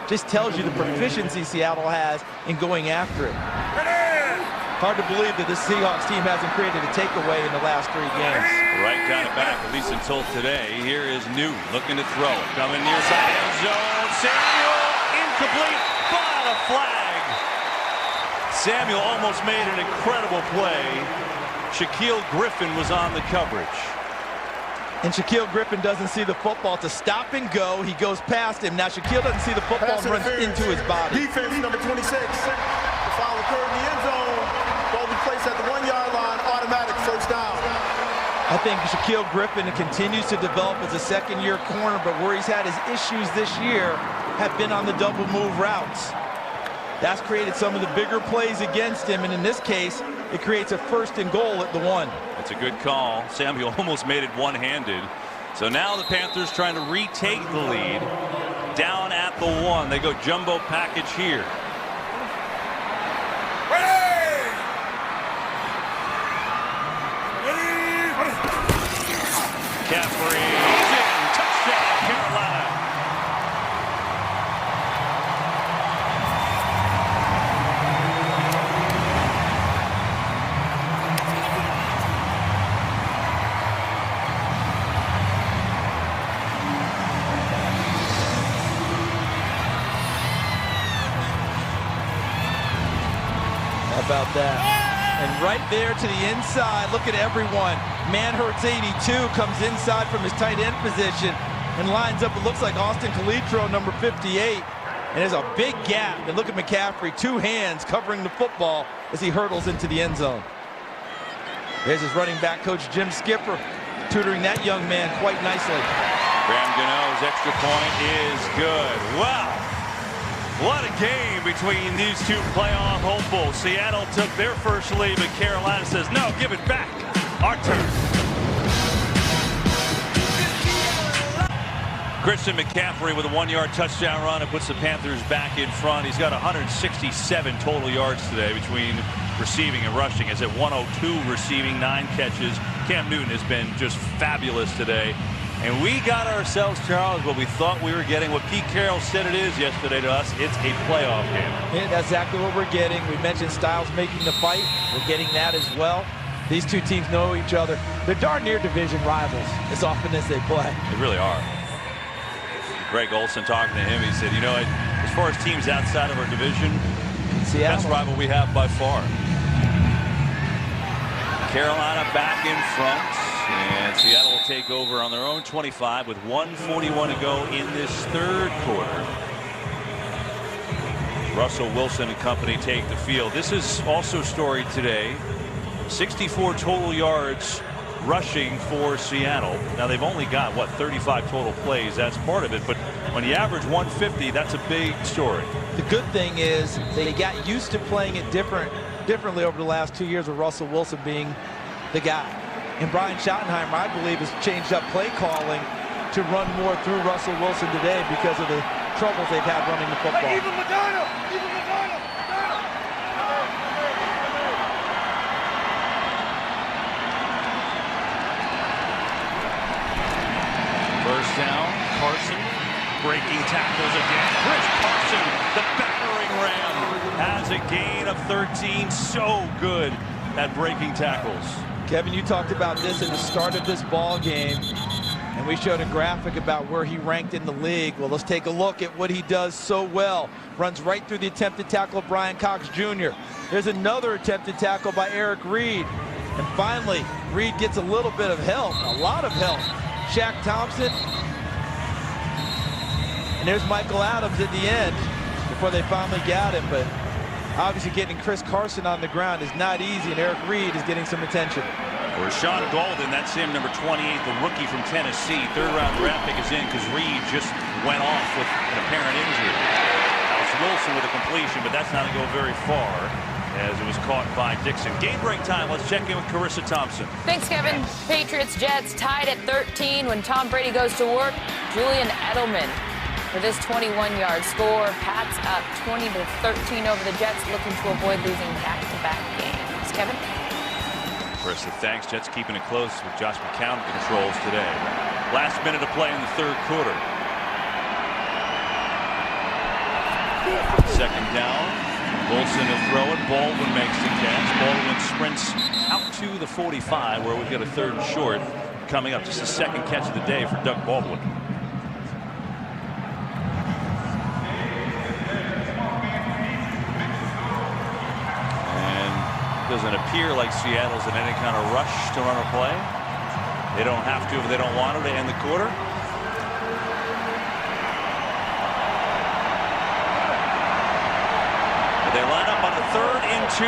Just tells you the proficiency Seattle has in going after it. Hard to believe that this Seahawks team hasn't created a takeaway in the last 3 games. Right got it back, at least until today. Here is Newton looking to throw it. Coming near side end zone. Samuel, incomplete, but a flag. Samuel almost made an incredible play. Shaquille Griffin was on the coverage. And Shaquille Griffin doesn't see the football. To stop and go, he goes past him. Now Shaquille doesn't see the football and runs into his body. Defense number 26. The foul occurred in the end zone. Ball be placed at the 1-yard line. Automatic 1st down. I think Shaquille Griffin continues to develop as a second-year corner, but where he's had his issues this year have been on the double move routes. That's created some of the bigger plays against him, and in this case, it creates a 1st and goal at the 1. That's a good call. Samuel almost made it one-handed. So now the Panthers trying to retake the lead. Down at the 1. They go jumbo package here. McCaffrey is in. Touchdown, Carolina. about that? And right there to the inside, look at everyone. Manhurts 82 comes inside from his tight end position and lines up. It looks like Austin Calitro, number 58. And there's a big gap. And look at McCaffrey, 2 hands covering the football as he hurdles into the end zone. There's his running back coach, Jim Skipper, tutoring that young man quite nicely. Graham Gano's extra point is good. Wow. What a game between these two playoff hopefuls. Seattle took their first lead, but Carolina says, no, give it back. Our turn. Christian McCaffrey with a 1-yard touchdown run. It puts the Panthers back in front. He's got 167 total yards today between receiving and rushing. Is at 102 receiving, 9 catches. Cam Newton has been just fabulous today. And we got ourselves, Charles, what we thought we were getting, what Pete Carroll said it is yesterday to us. It's a playoff game. Yeah, that's exactly what we're getting. We mentioned Styles making the fight. We're getting that as well. These two teams know each other. They're darn near division rivals as often as they play. They really are. Greg Olson talking to him, he said, you know, as far as teams outside of our division, Seattle. best rival we have by far. Carolina back in front. And Seattle will take over on their own 25 with 1:41 to go in this third quarter. Russell Wilson and company take the field. This is also storied today. 64 total yards rushing for Seattle. Now they've only got, what, 35 total plays. That's part of it. But when you average 150, that's a big story. The good thing is they got used to playing it differently over the last 2 years with Russell Wilson being the guy. And Brian Schottenheimer, I believe, has changed up play calling to run more through Russell Wilson today because of the troubles they've had running the football. Hey, even Madonna! Even Madonna! First down, Carson breaking tackles again. Chris Carson, the battering ram, has a gain of 13. So good at breaking tackles. Kevin, you talked about this at the start of this ball game, and we showed a graphic about where he ranked in the league. Well, let's take a look at what he does so well. Runs right through the attempted tackle of Brian Cox Jr. There's another attempted tackle by Eric Reed. And finally, Reed gets a little bit of help, a lot of help. Shaq Thompson. And there's Michael Adams at the end before they finally got him. But obviously getting Chris Carson on the ground is not easy, and Eric Reed is getting some attention. For Sean Golden, that's him, number 28, the rookie from Tennessee. Third-round draft pick is in because Reed just went off with an apparent injury. Alex Wilson with a completion, but that's not going to go very far as it was caught by Dixon. Game break time. Let's check in with Carissa Thompson. Thanks, Kevin. Patriots-Jets tied at 13 when Tom Brady goes to work. Julian Edelman for this 21-yard score. Pats up 20-13 over the Jets, looking to avoid losing back-to-back games. Kevin? Carissa, thanks. Jets keeping it close with Josh McCown controls today. Last minute of play in the third quarter. Second down. Wilson to throw it. Baldwin makes the catch. Baldwin sprints out to the 45, where we've got a third and short coming up. Just the second catch of the day for Doug Baldwin. And it doesn't appear like Seattle's in any kind of rush to run a play. They don't have to if they don't want to end the quarter. They line up on a 3rd and 2.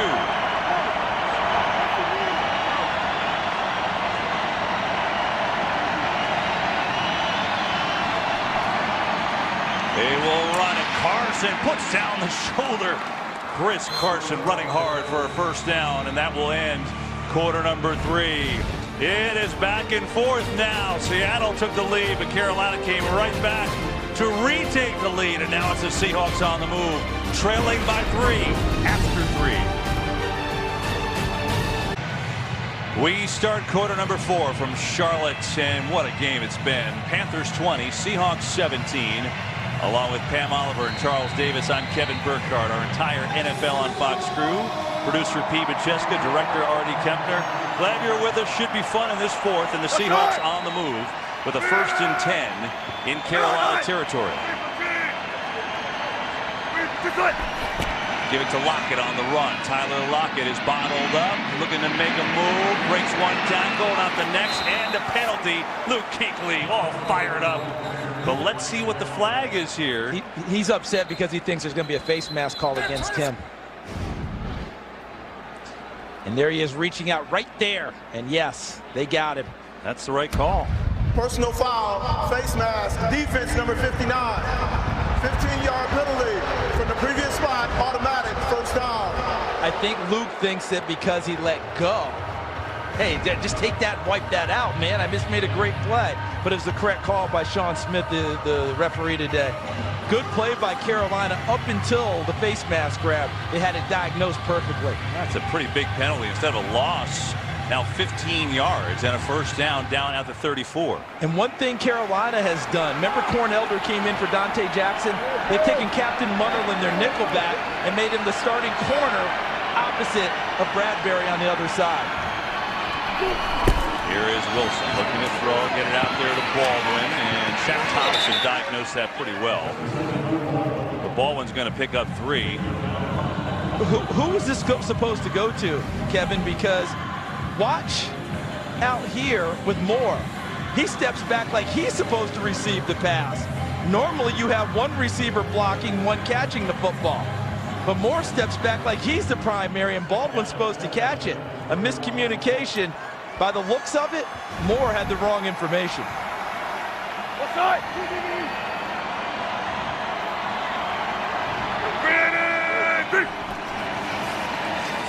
They will run it. Carson puts down the shoulder. Chris Carson running hard for a first down, and that will end quarter number 3. It is back and forth now. Seattle took the lead, but Carolina came right back to retake the lead, and now it's the Seahawks on the move, trailing by 3 after 3. We start quarter number 4 from Charlotte, and what a game it's been. Panthers 20, Seahawks 17. Along with Pam Oliver and Charles Davis, I'm Kevin Burkhardt. Our entire NFL on Fox crew, producer Pete Macheska, director Artie Kempner. Glad you're with us. Should be fun in this 4th, and the Seahawks on the move with a 1st and 10 in Carolina territory. Give it to Lockett on the run. Tyler Lockett is bottled up, looking to make a move. Breaks one tackle, not the next, and a penalty. Luke Kuechly all fired up. But let's see what the flag is here. He's upset because he thinks there's going to be a face mask called against him. And there he is reaching out right there. And yes, they got him. That's the right call. Personal foul, face mask, defense number 59. 15-yard penalty from the previous spot, automatic, first down. I think Luke thinks that because he let go. Hey, just take that and wipe that out, man. I just made a great play. But it was the correct call by Sean Smith, the referee today. Good play by Carolina up until the face mask grab. They had it diagnosed perfectly. That's a pretty big penalty. Instead of a loss, now 15 yards and a first down at the 34. And one thing Carolina has done, remember Corn Elder came in for Dante Jackson? They've taken Captain Munnerlyn, their nickelback, and made him the starting corner opposite of Bradbury on the other side. Here is Wilson looking to throw, get it out there to Baldwin, and Shaq Thompson diagnosed that pretty well. But Baldwin's going to pick up 3. Who is this supposed to go to, Kevin? Because watch out here with Moore. He steps back like he's supposed to receive the pass. Normally you have one receiver blocking, one catching the football. But Moore steps back like he's the primary and Baldwin's supposed to catch it. A miscommunication. By the looks of it, Moore had the wrong information.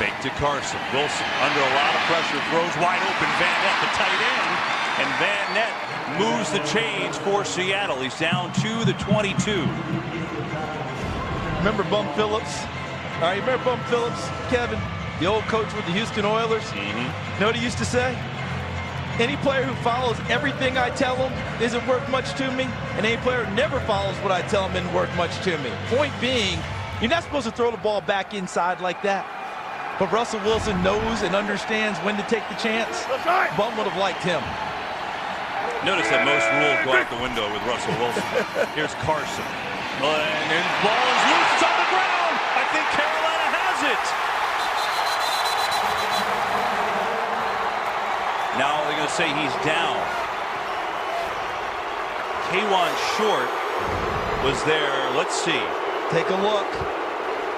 Fake to Carson. Wilson under a lot of pressure, throws wide open. Van Nett, the tight end, and Van Nett moves the chains for Seattle. He's down to the 22. Remember Bum Phillips? All right, you remember Bum Phillips, Kevin? The old coach with the Houston Oilers? You know what he used to say? Any player who follows everything I tell him isn't worth much to me, and any player who never follows what I tell him isn't worth much to me. Point being, you're not supposed to throw the ball back inside like that. But Russell Wilson knows and understands when to take the chance. Bum would have liked him. Notice that most rules go out the window with Russell Wilson. Here's Carson. And his ball is loose. It's on the ground. I think Carolina has it. Now they're going to say he's down. K'Wan Short was there. Let's see. Take a look.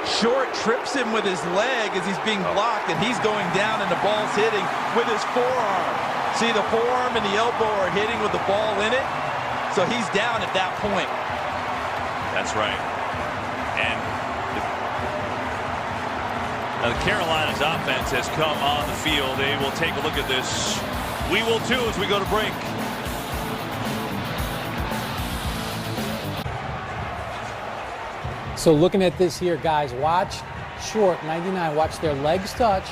Short trips him with his leg as he's being blocked, and he's going down, and the ball's hitting with his forearm. See, the forearm and the elbow are hitting with the ball in it, so he's down at that point. That's right. And now the Carolina's offense has come on the field. They will take a look at this. We will too as we go to break. So looking at this here, guys, watch Short, 99, watch their legs touch.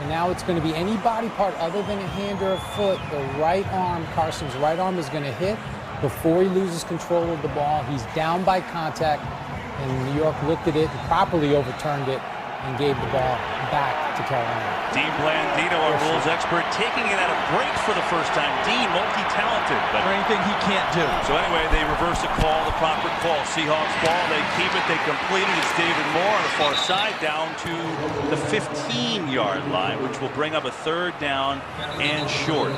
And now it's going to be any body part other than a hand or a foot. The right arm, Carson's right arm is going to hit before he loses control of the ball. He's down by contact, and New York looked at it and properly overturned it and gave the ball back to Carolina. Dean Blandino, our rules expert, taking it at a break for the first time. Dean, multi-talented, but For anything he can't do. so anyway, they reverse the call, the proper call. Seahawks ball, they keep it, they complete it. It's David Moore on the far side down to the 15-yard line, which will bring up a third down and short.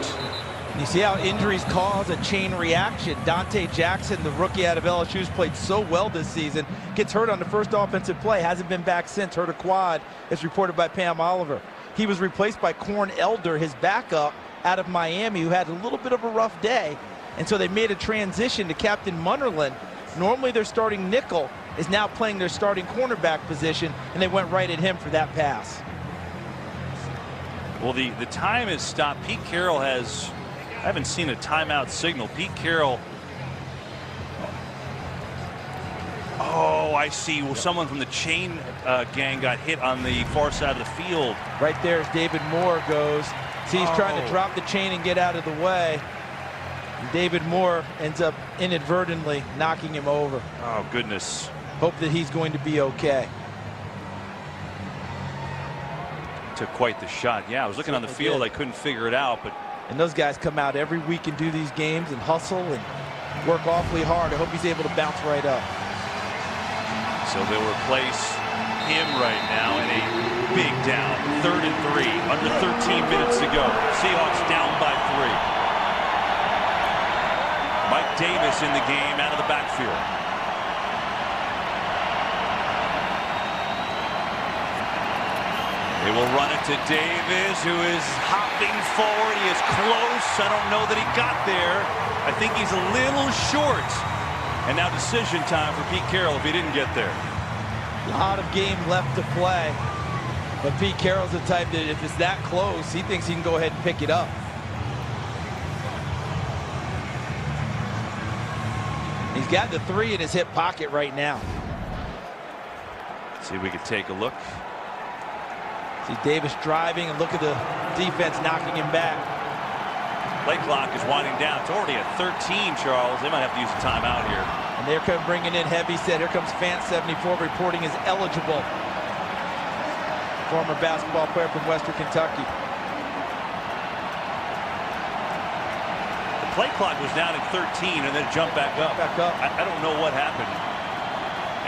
You see how injuries cause a chain reaction. Dante Jackson, the rookie out of LSU, has played so well this season. Gets hurt on the first offensive play. Hasn't been back since. Hurt a quad, as reported by Pam Oliver. He was replaced by Corn Elder, his backup out of Miami, who had a little bit of a rough day. And so they made a transition to Captain Munnerlyn. Normally their starting nickel is now playing their starting cornerback position, and they went right at him for that pass. Well, the time is stopped. Pete Carroll has... I haven't seen a timeout signal. Pete Carroll. Oh, I see. Well, someone from the chain gang got hit on the far side of the field. Right there as David Moore goes. See, he's trying to drop the chain and get out of the way. And David Moore ends up inadvertently knocking him over. Oh, goodness. Hope that he's going to be okay. Took quite the shot. Yeah, I was looking on the field. I couldn't figure it out, but... And those guys come out every week and do these games and hustle and work awfully hard. I hope he's able to bounce right up. So they'll replace him right now in a big down. 3rd and 3. Under 13 minutes to go. Seahawks down by 3. Mike Davis in the game out of the backfield. They will run it to Davis, who is hopping forward. He is close. I don't know that he got there. I think he's a little short. And now decision time for Pete Carroll if he didn't get there. A lot of game left to play. But Pete Carroll's the type that if it's that close, he thinks he can go ahead and pick it up. He's got the 3 in his hip pocket right now. See if we could take a look. See Davis driving, and look at the defense knocking him back. Play clock is winding down. It's already at 13, Charles. They might have to use a timeout here. And they're bringing in heavy set. Here comes Fant74 reporting as eligible. Former basketball player from Western Kentucky. The play clock was down at 13 and then jumped back up. I don't know what happened.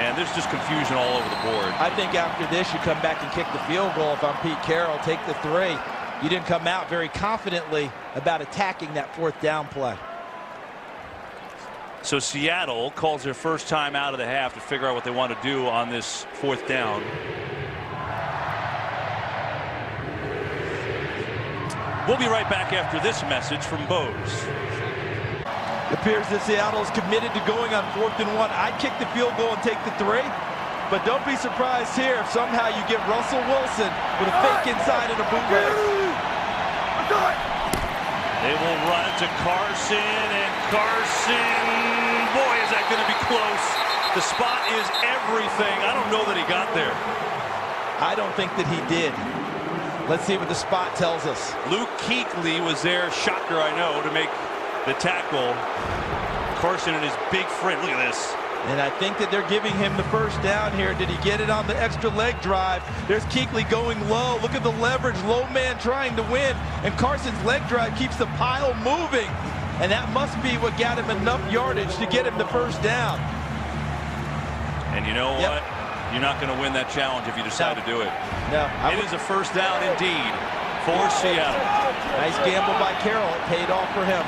And there's just confusion all over the board. I think after this, you come back and kick the field goal. If I'm Pete Carroll, take the 3. You didn't come out very confidently about attacking that 4th down play. So Seattle calls their first time out of the half to figure out what they want to do on this 4th down. We'll be right back after this message from Bose. It appears that Seattle is committed to going on 4th and 1. I'd kick the field goal and take the 3. But don't be surprised here if somehow you get Russell Wilson with a fake inside and a bootleg. They will run it to Carson, and Carson, boy, is that going to be close. The spot is everything. I don't know that he got there. I don't think that he did. Let's see what the spot tells us. Luke Kuechly was there, shocker I know, to make the tackle. Carson and his big friend, look at this. And I think that they're giving him the first down here. Did he get it on the extra leg drive? There's Kuechly going low. Look at the leverage. Low man trying to win. And Carson's leg drive keeps the pile moving. And that must be what got him enough yardage to get him the first down. And you know what? You're not going to win that challenge if you decide to do it. No. It is a first down indeed for Seattle. Nice gamble by Carroll. It paid off for him.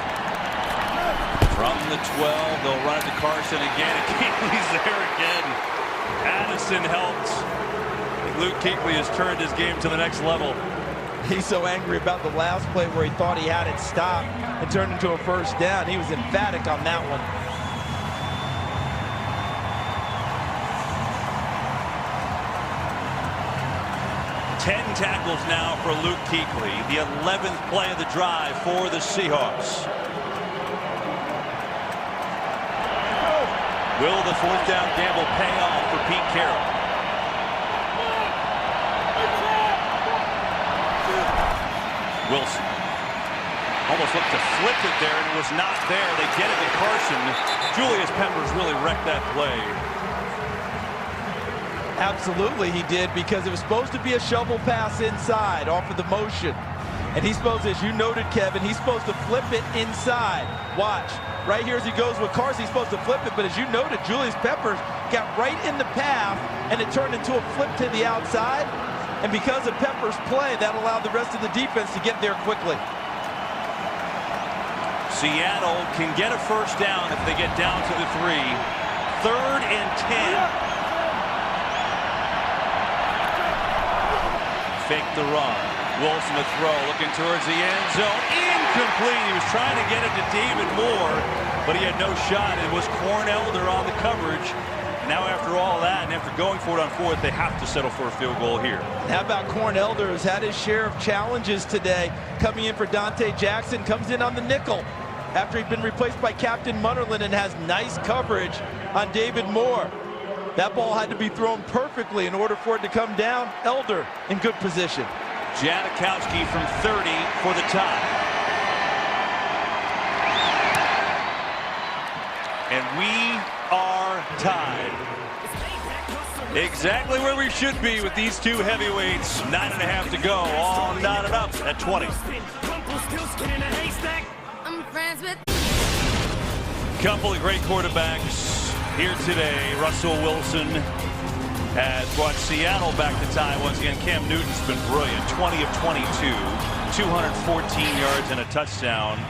From the 12, they'll run it to Carson again. And Kuechly's there again. Addison helped. Luke Kuechly has turned his game to the next level. He's so angry about the last play where he thought he had it stopped and turned into a first down. He was emphatic on that one. Ten tackles now for Luke Kuechly, the 11th play of the drive for the Seahawks. Will the 4th down gamble pay off for Pete Carroll? Wilson almost looked to flip it there, and it was not there. They get it to Carson. Julius Peppers really wrecked that play. Absolutely he did, because it was supposed to be a shovel pass inside off of the motion. And he's supposed to, as you noted, Kevin, he's supposed to flip it inside. Watch. Right here as he goes with Carson, he's supposed to flip it, but as you noted, Julius Peppers got right in the path, and it turned into a flip to the outside. And because of Peppers' play, that allowed the rest of the defense to get there quickly. Seattle can get a first down if they get down to the 3. 3rd and 10. Fake the run. Wilson to throw, looking towards the end zone. Incomplete. He was trying to get it to David Moore, but he had no shot. It was Cornelder on the coverage. Now after all that, and after going for it on 4th, they have to settle for a field goal here. How about Cornelder, who's had his share of challenges today, coming in for Dante Jackson, comes in on the nickel after he'd been replaced by Captain Munnerlyn, and has nice coverage on David Moore. That ball had to be thrown perfectly in order for it to come down. Elder in good position. Janikowski from 30 for the tie. And we are tied. Exactly where we should be with these two heavyweights. 9.5 to go. All knotted up at 20. Couple of great quarterbacks here today. Russell Wilson has brought Seattle back to tie once again. Cam Newton's been brilliant. 20 of 22, 214 yards and a touchdown.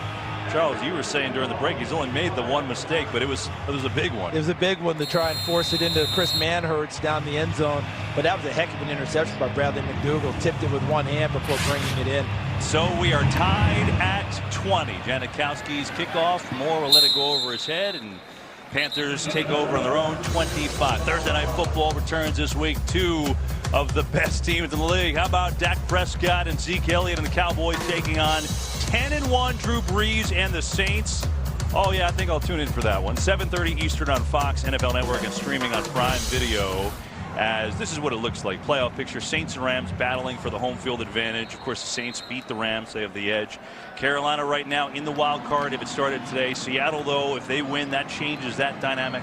Charles, you were saying during the break he's only made the one mistake, but it was a big one. It was a big one to try and force it into Chris Manhertz down the end zone. But that was a heck of an interception by Bradley McDougald. Tipped it with one hand before bringing it in. So we are tied at 20. Janikowski's kickoff. Moore will let it go over his head, and Panthers take over on their own 25. Thursday Night Football returns this week. Two of the best teams in the league. How about Dak Prescott and Zeke Elliott and the Cowboys taking on 10-1 Drew Brees and the Saints? Oh yeah, I think I'll tune in for that one. 7:30 Eastern on Fox, NFL Network, and streaming on Prime Video. As this is what it looks like. Playoff picture. Saints and Rams battling for the home field advantage. Of course, the Saints beat the Rams. They have the edge. Carolina right now in the wild card if it started today. Seattle, though, if they win, that changes that dynamic.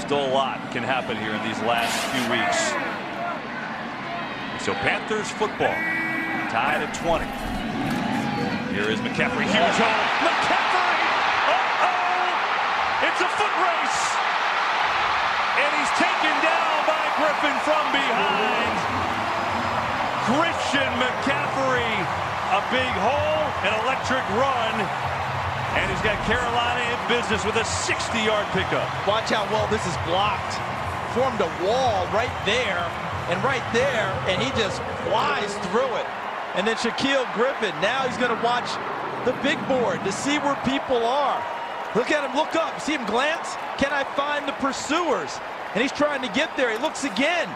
Still a lot can happen here in these last few weeks. So Panthers football tied at 20. Here is McCaffrey. Huge hole. McCaffrey! Uh-oh! It's a foot race! And he's taken down by Griffin from behind. Christian McCaffrey, a big hole, an electric run, and he's got Carolina in business with a 60-yard pickup. Watch how well this is blocked. Formed a wall right there and right there, and he just flies through it. And then Shaquille Griffin, now he's going to watch the big board to see where people are. Look at him, look up, see him glance? Can I find the pursuers? And he's trying to get there. He looks again.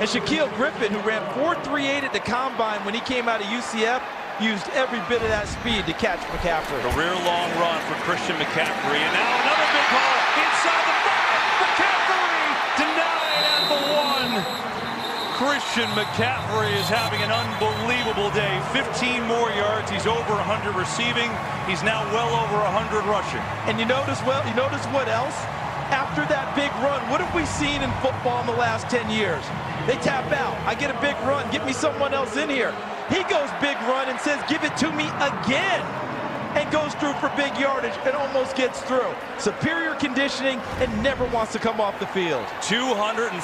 And Shaquille Griffin, who ran 4.38 at the combine when he came out of UCF, used every bit of that speed to catch McCaffrey. Career long run for Christian McCaffrey. And now another big hole inside the 5. McCaffrey denied at the 1. Christian McCaffrey is having an unbelievable day. 15 more yards. He's over 100 receiving. He's now well over 100 rushing. And you notice what else? After that big run, what have we seen in football in the last 10 years? They tap out. I get a big run. Get me someone else in here. He goes big run and says, give it to me again. And goes through for big yardage and almost gets through. Superior conditioning and never wants to come off the field. 241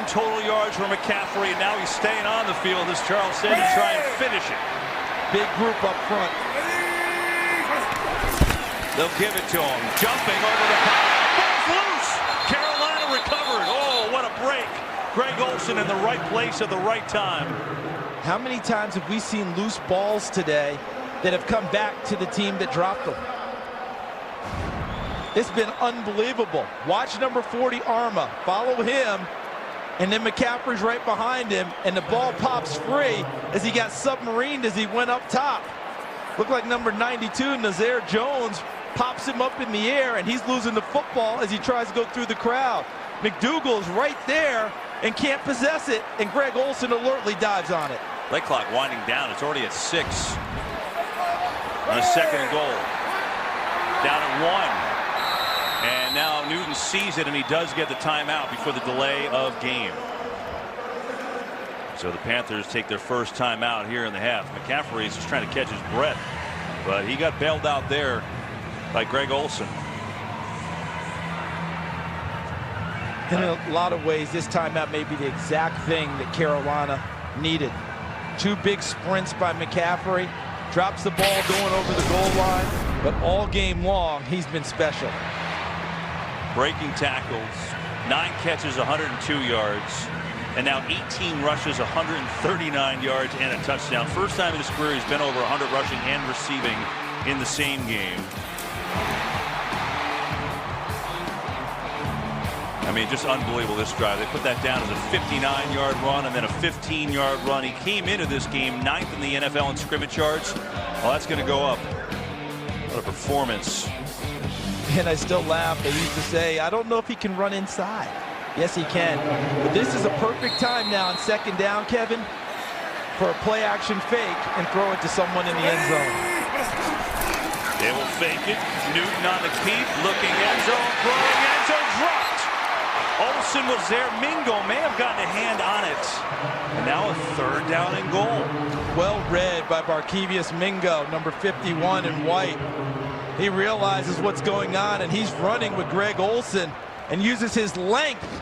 total yards for McCaffrey, and now he's staying on the field, as Charles said, to try and finish it. Big group up front. They'll give it to him. Jumping over the top. Ball's loose. Carolina recovered. Oh, what a break. Greg Olsen in the right place at the right time. How many times have we seen loose balls today that have come back to the team that dropped them? It's been unbelievable. Watch number 40, Arma. Follow him. And then McCaffrey's right behind him. And the ball pops free as he got submarined as he went up top. Looked like number 92, Nazir Jones, pops him up in the air, and he's losing the football as he tries to go through the crowd. McDougald's right there and can't possess it, and Greg Olsen alertly dives on it. Play clock winding down. It's already at 6. On a 2nd and goal. Down at 1. And now Newton sees it, and he does get the timeout before the delay of game. So the Panthers take their first timeout here in the half. McCaffrey is just trying to catch his breath, but he got bailed out there by Greg Olsen. In a lot of ways, this timeout may be the exact thing that Carolina needed. 2 big sprints by McCaffrey. Drops the ball going over the goal line, but all game long, he's been special. Breaking tackles, 9 catches, 102 yards, and now 18 rushes, 139 yards, and a touchdown. First time in his career he's been over 100 rushing and receiving in the same game. I mean, just unbelievable, this drive. They put that down as a 59-yard run and then a 15-yard run. He came into this game 9th in the NFL in scrimmage yards. Well, that's going to go up. What a performance. And I still laugh. They used to say, I don't know if he can run inside. Yes, he can. But this is a perfect time now on 2nd down, Kevin, for a play-action fake and throw it to someone in the end zone. They will fake it. Newton on the keep, looking end zone, throwing end zone, dropped. Olsen was there. Mingo may have gotten a hand on it. And now a 3rd down and goal. Well read by Barkevius Mingo, number 51 in white. He realizes what's going on, and he's running with Greg Olsen and uses his length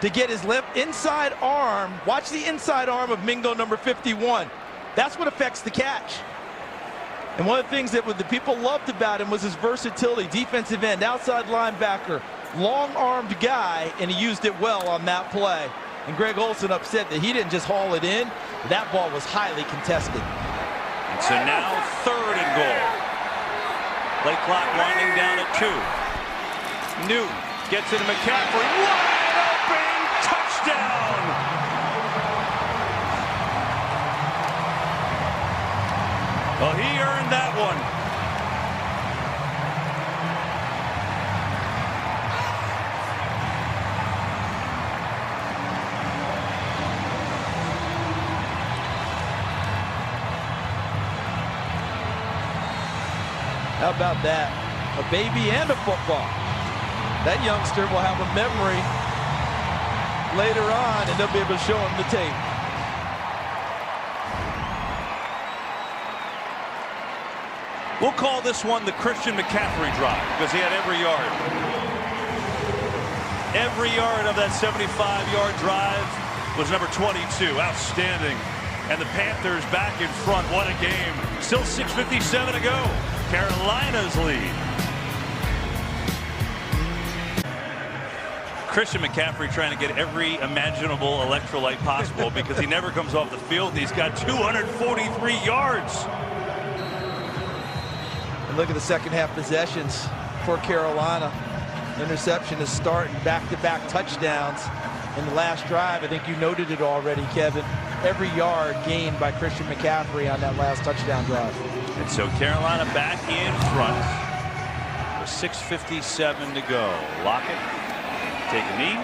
to get his left inside arm. Watch the inside arm of Mingo, number 51. That's what affects the catch. And one of the things that the people loved about him was his versatility. Defensive end, outside linebacker, long-armed guy, and he used it well on that play. And Greg Olsen upset that he didn't just haul it in. That ball was highly contested. And so now 3rd and goal. Play clock winding down at 2. Newton gets it to McCaffrey. Wide open, touchdown! Well, he earned that one. How about that? A baby and a football. That youngster will have a memory later on, and they'll be able to show him the tape. We'll call this one the Christian McCaffrey drive because he had every yard. Every yard of that 75-yard drive was number 22. Outstanding. And the Panthers back in front. What a game. Still 6:57 to go. Carolina's lead. Christian McCaffrey trying to get every imaginable electrolyte possible because he never comes off the field. And he's got 243 yards. And look at the second half possessions for Carolina. Interception is starting, back-to-back touchdowns in the last drive. I think you noted it already, Kevin. Every yard gained by Christian McCaffrey on that last touchdown drive. And so Carolina back in front with 6:57 to go. Lockett take a knee.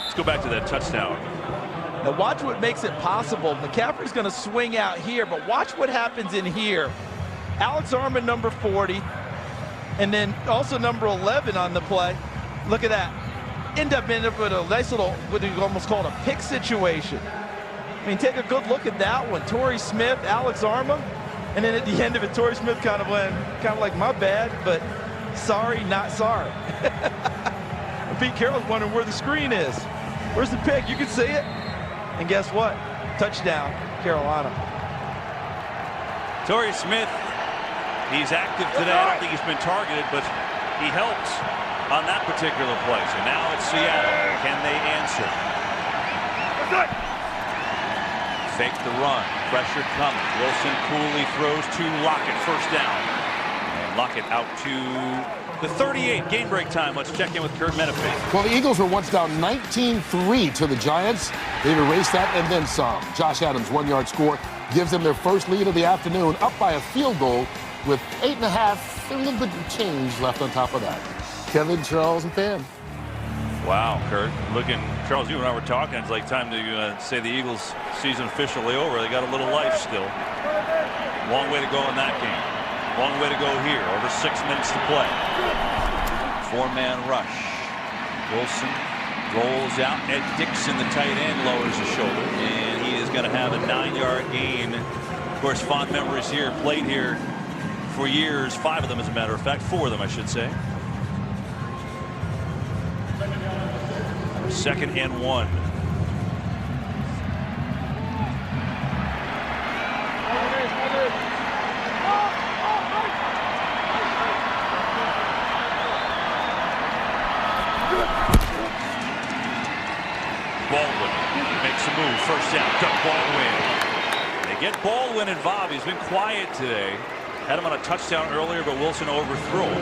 Let's go back to that touchdown. Now watch what makes it possible. McCaffrey's going to swing out here, but watch what happens in here. Alex Armand, number 40, and then also number 11 on the play. Look at that. End up with a nice little, what you almost call a pick situation. I mean, take a good look at that one. Torrey Smith, Alex Armand, and then at the end of it, Torrey Smith kind of went, like, my bad, but sorry, not sorry. Pete Carroll's wondering where the screen is. Where's the pick? You can see it. And guess what? Touchdown, Carolina. Torrey Smith, he's active today. I don't think he's been targeted, but he helped on that particular play. So now it's Seattle. Can they answer? Fake the run. Pressure coming. Wilson coolly throws to Lockett. First down. And Lockett out to the 38. Game break time. Let's check in with Kurt Menefee. Well, the Eagles were once down 19-3 to the Giants. They've erased that and then some. Josh Adams' 1-yard score gives them their first lead of the afternoon, up by a field goal with 8.5, a little bit of change left on top of that. Kevin, Charles, and Pam. Wow, Kurt. Looking, Charles, you and I were talking. It's like time to say the Eagles' season officially over. They got a little life still. Long way to go in that game. Long way to go here. Over 6 minutes to play. 4-man rush. Wilson rolls out. Ed Dixon, the tight end, lowers his shoulder, and he is going to have a 9-yard gain. Of course, fond memories here. Played here for years. 5 of them, as a matter of fact. 4 of them, I should say. 2nd and 1. Baldwin makes a move. First down. Doug Baldwin. They get Baldwin involved. He's been quiet today. Had him on a touchdown earlier, but Wilson overthrew him.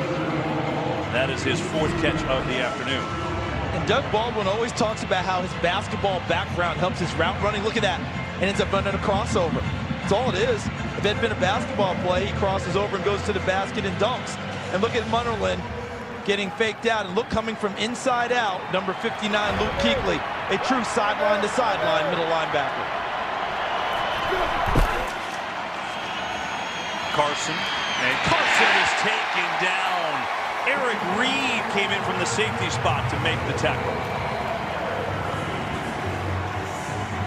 That is his 4th catch of the afternoon. And Doug Baldwin always talks about how his basketball background helps his route running. Look at that. And ends up running a crossover. That's all it is. If it had been a basketball play, he crosses over and goes to the basket and dunks. And look at Munnerlyn getting faked out. And look, coming from inside out, number 59, Luke Kuechly, a true sideline to sideline middle linebacker. Carson. And Carson is taken down. Eric Reed came in from the safety spot to make the tackle.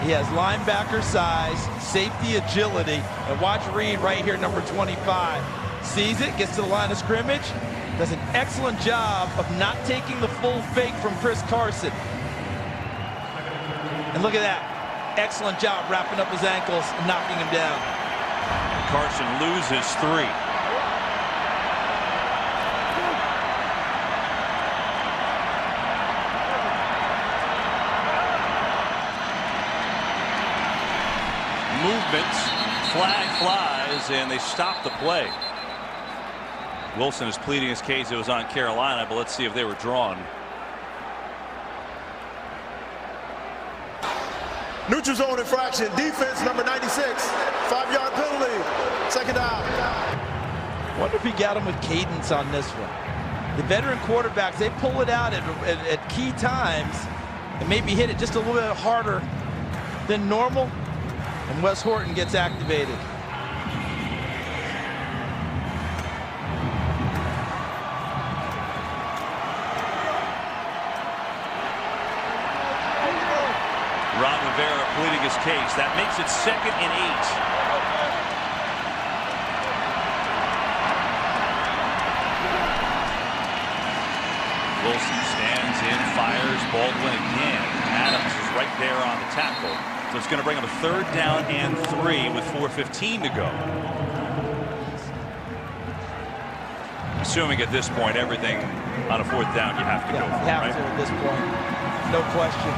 He has linebacker size, safety agility, and watch Reed right here, number 25. Sees it, gets to the line of scrimmage, does an excellent job of not taking the full fake from Chris Carson. And look at that. Excellent job wrapping up his ankles and knocking him down. Carson loses 3. Movements, flag flies, and they stop the play. Wilson is pleading his case it was on Carolina, but let's see if they were drawn. Neutral zone infraction. Defense number 96. 5-yard penalty. Second down. Wonder if he got him with cadence on this one. The veteran quarterbacks, they pull it out at key times and maybe hit it just a little bit harder than normal. And Wes Horton gets activated. Ron Rivera pleading his case. That makes it 2nd and 8. Wilson stands in, fires, Baldwin again. Adams is right there on the tackle. So it's going to bring him a 3rd down and 3 with 4:15 to go. Assuming at this point everything on a 4th down you have to go for, have right? to at this point, no question.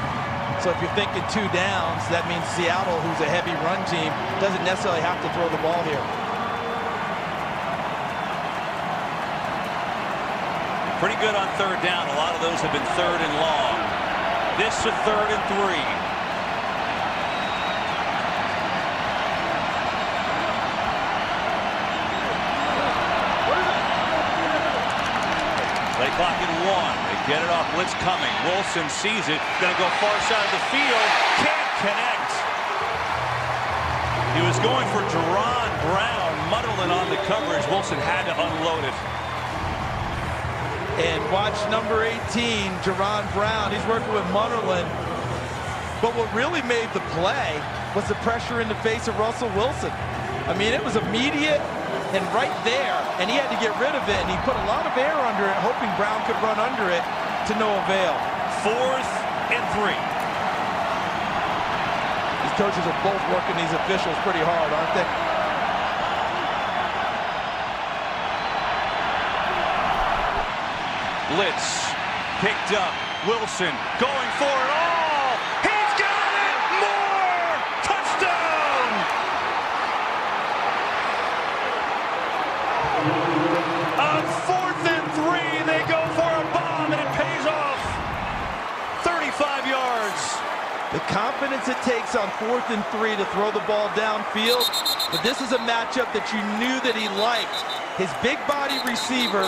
So if you're thinking 2 downs, that means Seattle, who's a heavy run team, doesn't necessarily have to throw the ball here. Pretty good on 3rd down. A lot of those have been 3rd and long. This a 3rd and 3. Play clock at 1. They get it off. Blitz coming. Wilson sees it. Going to go far side of the field. Can't connect. He was going for Jaron Brown. Muddling on the coverage. Wilson had to unload it. And watch number 18, Jaron Brown. He's working with Munnerlin. But what really made the play was the pressure in the face of Russell Wilson. I mean, it was immediate and right there, and he had to get rid of it, and he put a lot of air under it, hoping Brown could run under it to no avail. 4th and 3. These coaches are both working these officials pretty hard, aren't they? Blitz picked up. Wilson going for it all. He's got it. More. Touchdown. On 4th and 3, they go for a bomb, and it pays off. 35 yards. The confidence it takes on 4th and 3 to throw the ball downfield. But this is a matchup that you knew that he liked. His big body receiver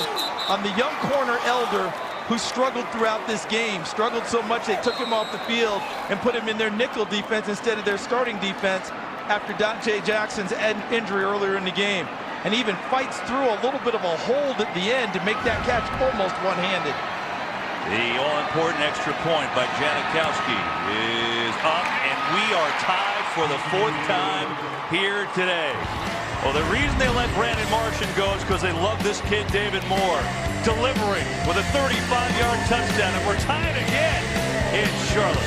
on the young corner Elder, who struggled throughout this game. Struggled so much they took him off the field and put him in their nickel defense instead of their starting defense after Dante Jackson's injury earlier in the game. And even fights through a little bit of a hold at the end to make that catch almost one-handed. The all-important extra point by Janikowski is up, and we are tied for the 4th time here today. Well, the reason they let Brandon Martian go is because they love this kid, David Moore, delivering with a 35-yard touchdown, and we're tied again in Charlotte.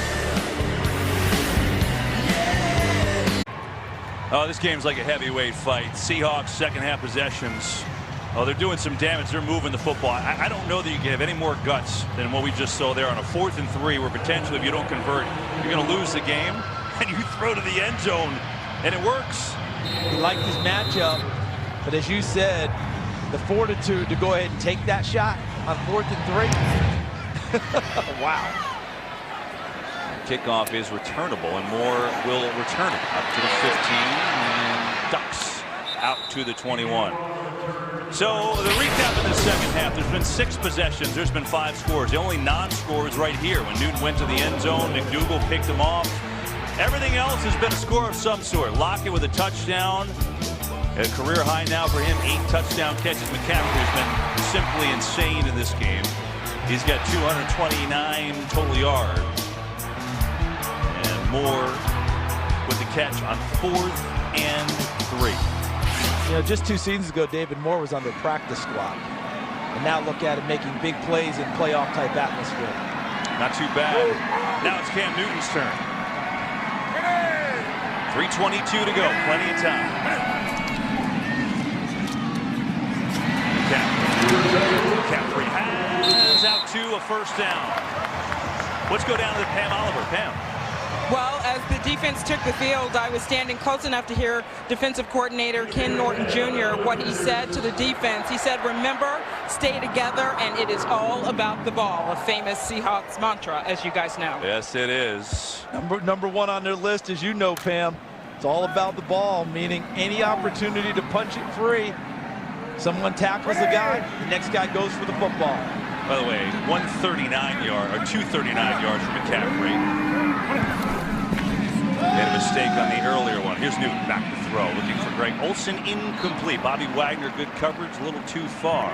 Oh, this game's like a heavyweight fight. Seahawks second half possessions. Oh, they're doing some damage. They're moving the football. I don't know that you can have any more guts than what we just saw there on a 4th and 3, where potentially if you don't convert, you're going to lose the game, and you throw to the end zone, and it works. He liked his matchup, but as you said, the fortitude to go ahead and take that shot on 4th and 3. Wow. Kickoff is returnable, and Moore will return it up to the 15 and ducks out to the 21. So the recap in the second half, there's been 6 possessions, there's been 5 scores. The only non-score is right here when Newton went to the end zone, McDougal picked him off. Everything else has been a score of some sort. Lockett with a touchdown, a career high now for him, 8 touchdown catches. McCaffrey has been simply insane in this game. He's got 229 total yards. And Moore with the catch on 4th and 3. You know, just 2 seasons ago, David Moore was on their practice squad. And now look at him making big plays in playoff-type atmosphere. Not too bad. Now it's Cam Newton's turn. 3:22 to go. Plenty of time. McCaffrey has out to a first down. Let's go down to the Pam Oliver. Pam. Well, as the defense took the field, I was standing close enough to hear defensive coordinator Ken Norton Jr. what he said to the defense. He said, remember, stay together, and it is all about the ball, a famous Seahawks mantra, as you guys know. Yes, it is. Number one on their list, as you know, Pam, it's all about the ball, meaning any opportunity to punch it free. Someone tackles a guy, the next guy goes for the football. By the way, 239 yards for McCaffrey. Made a mistake on the earlier one. Here's Newton back to throw, looking for Greg Olsen, incomplete. Bobby Wagner, good coverage, a little too far.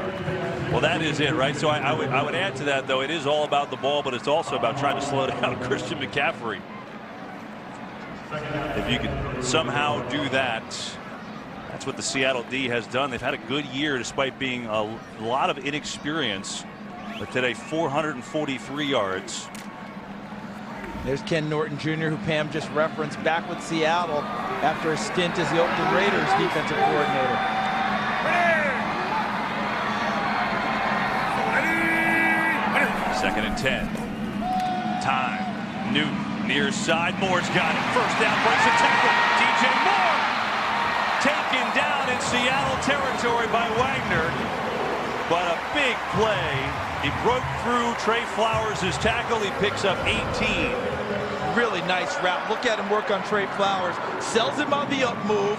Well, that is it, right? So I would add to that, though, it is all about the ball, but it's also about trying to slow down Christian McCaffrey. If you could somehow do that, that's what the Seattle D has done. They've had a good year despite being a lot of inexperience. But today, 443 yards. There's Ken Norton Jr., who Pam just referenced, back with Seattle after a stint as the Oakland Raiders defensive coordinator. 2nd and 10. Time. Newton, near side. Moore's got it. First down, breaks a tackle. DJ Moore taken down in Seattle territory by Wagner. But a big play. He broke through Trey Flowers' tackle. He picks up 18. Really nice route. Look at him work on Trey Flowers. Sells him on the up move.